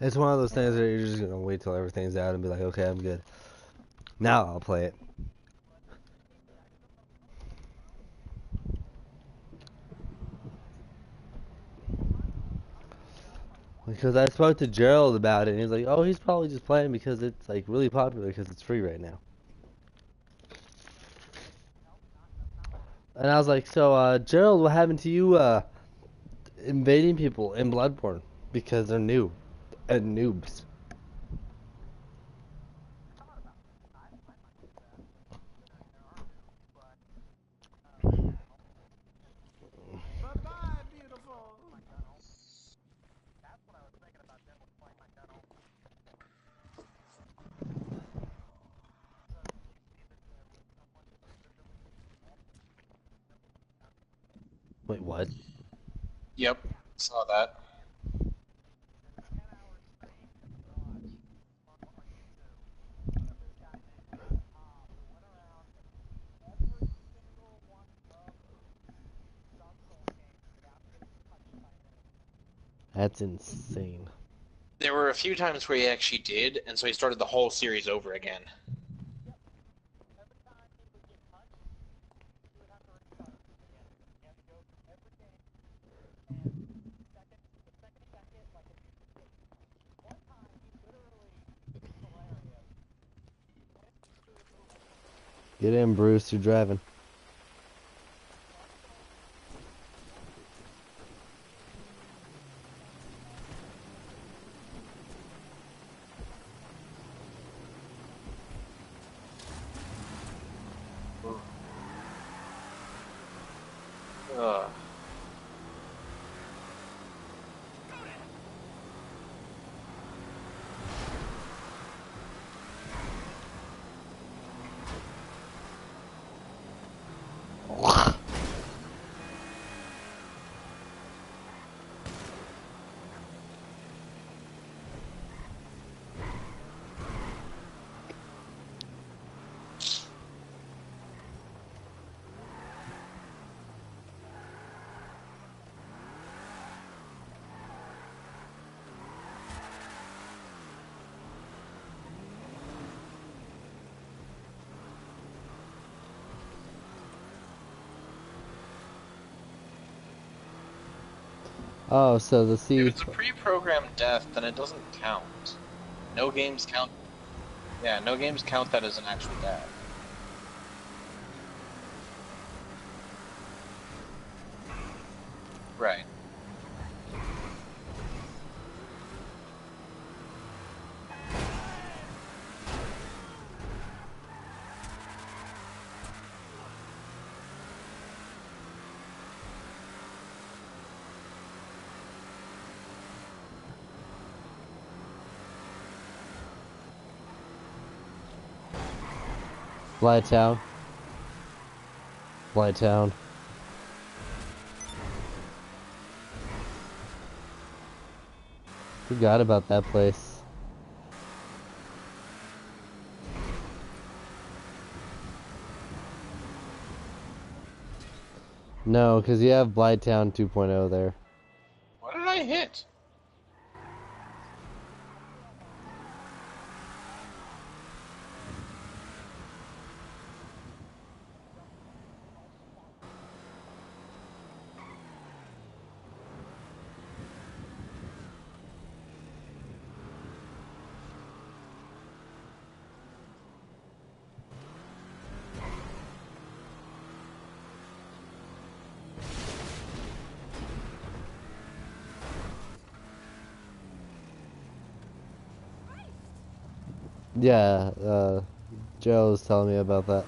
It's one of those things that you're just gonna wait till everything's out and be like, okay, I'm good. Now I'll play it. Because I spoke to Gerald about it, and he's like, oh, he's probably just playing because it's like really popular because it's free right now. And I was like, so, Gerald, what happened to you, invading people in Bloodborne? Because they're new. And noobs. Bye-bye, beautiful. Wait, what? Yep. Saw that. That's insane. There were a few times where he actually did, and so he started the whole series over again. Get in, Bruce, you're driving. Ugh. Oh, so the If C. it's a pre-programmed death, then it doesn't count. No games count. Yeah, no games count that as an actual death. Right. Blighttown. Blighttown. Forgot about that place. No, because you have Blighttown 2.0 there. What did I hit? Yeah, Joe was telling me about that.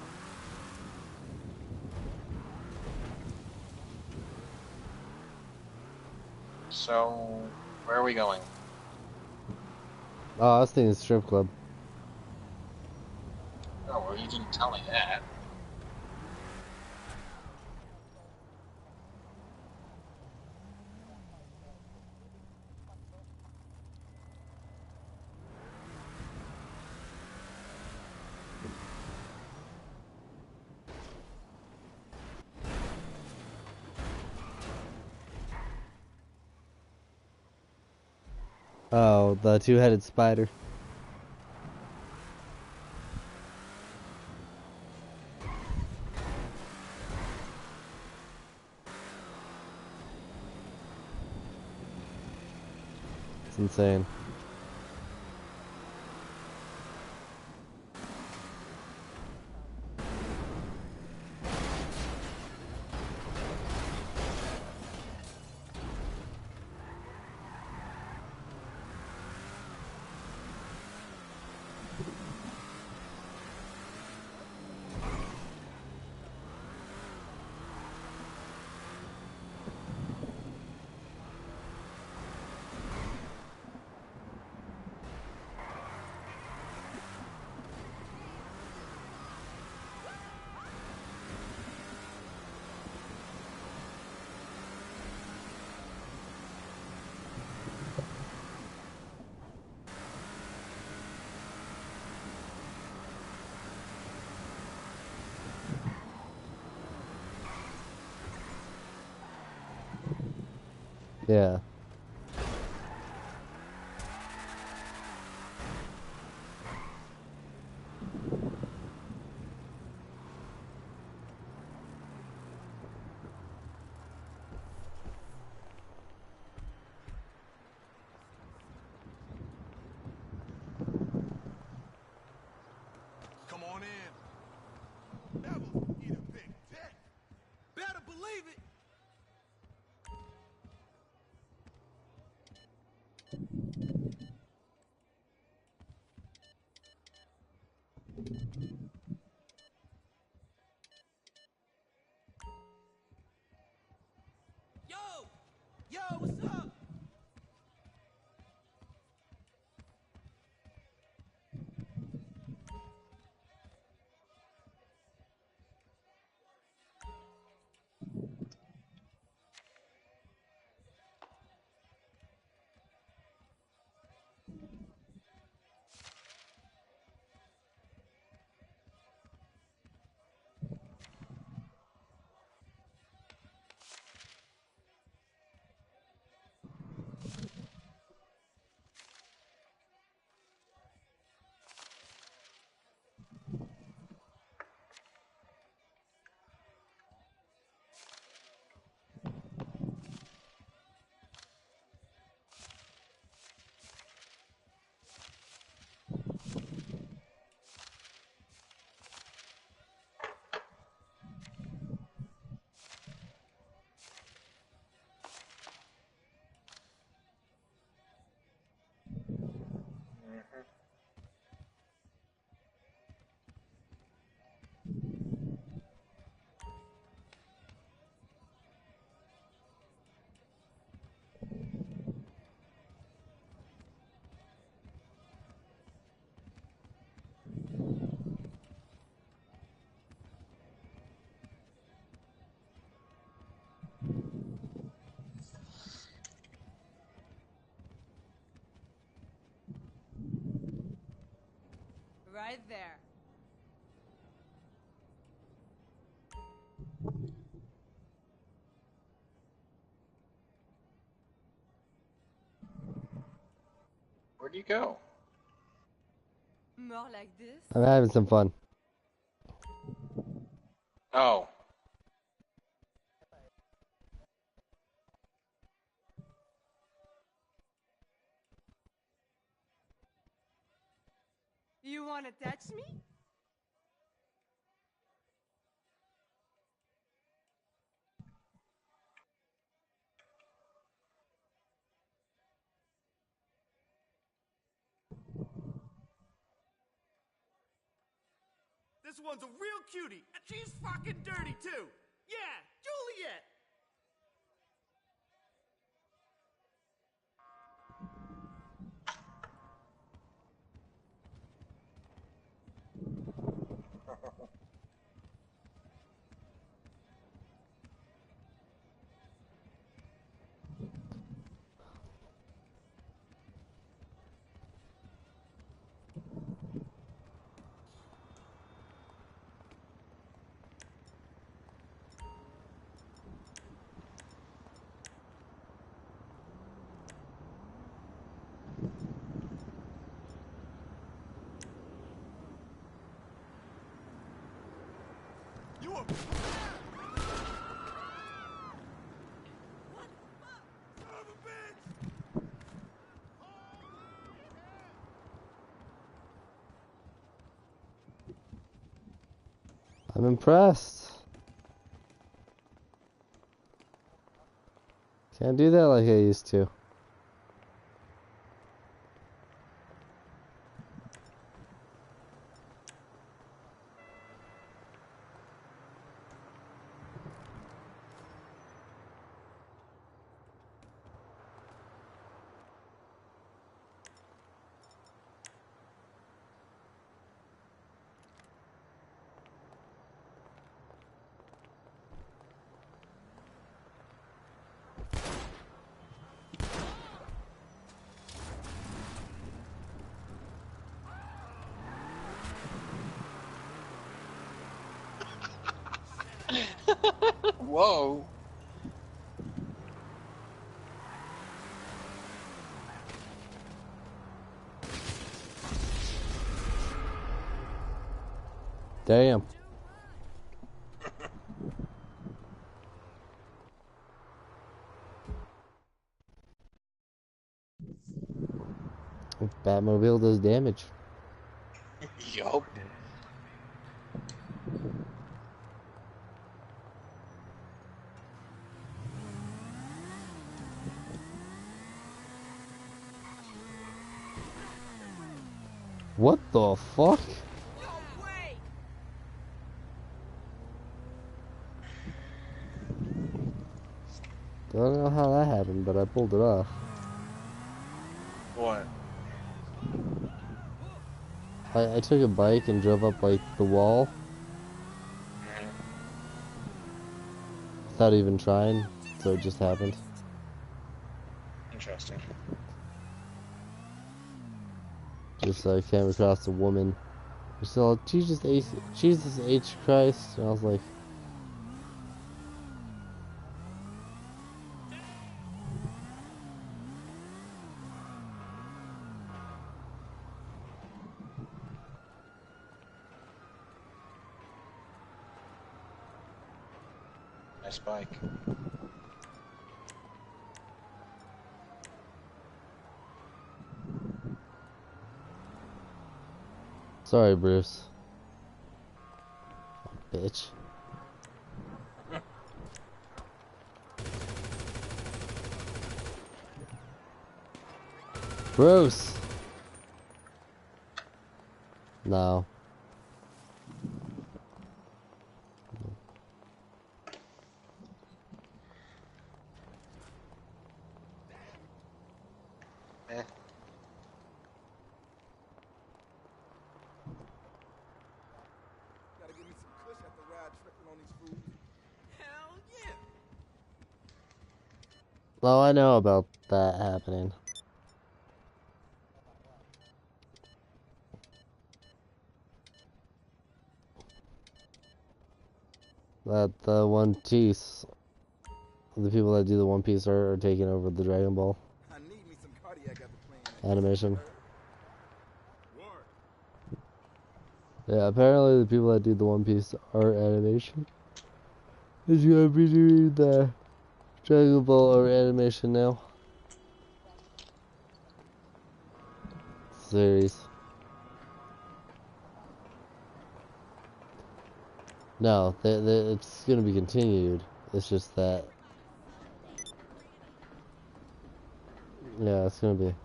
So, where are we going? Oh, I was thinking strip club. Oh, well, you didn't tell me that. Oh, the two-headed spider. It's insane. Yeah. Come on in. Devil eat a big dick. Better believe it. Yo, what's up? Right there. Where'd you go? More like this. I'm having some fun. Oh. You wanna touch me? This one's a real cutie, and she's fucking dirty too. Yeah, Juliet. You a... I'm impressed. Can't do that like I used to. Whoa. Damn. Batmobile does damage. Yup. What the fuck? No way! Don't know how that happened, but I pulled it off. What? I took a bike and drove up like the wall without even trying, so it just happened. Interesting. Just came across a woman. She's all, Jesus H. Christ. And I was like, Nice bike. sorry, Bruce. Bitch. Bruce! No. Eh. Gotta give me some kush after ride tripping on these fools. Hell yeah! Well, I know about that happening. That the One Piece, the people that do the One Piece are taking over the Dragon Ball I need me some cardiac after playing that. animation. Word. Yeah, apparently the people that do the One Piece art animation is gonna be doing the Dragon Ball art animation now. Series. No, it's gonna be continued. It's just that, yeah, it's gonna be,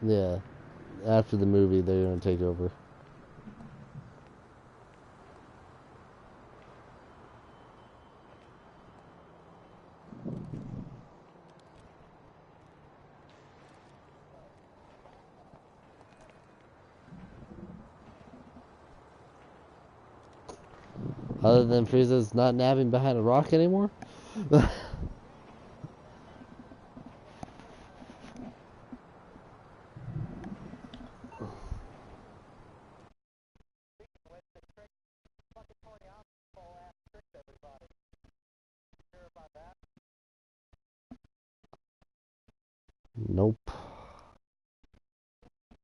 yeah. After the movie, they're gonna take over. Other than Frieza's not napping behind a rock anymore? Nope.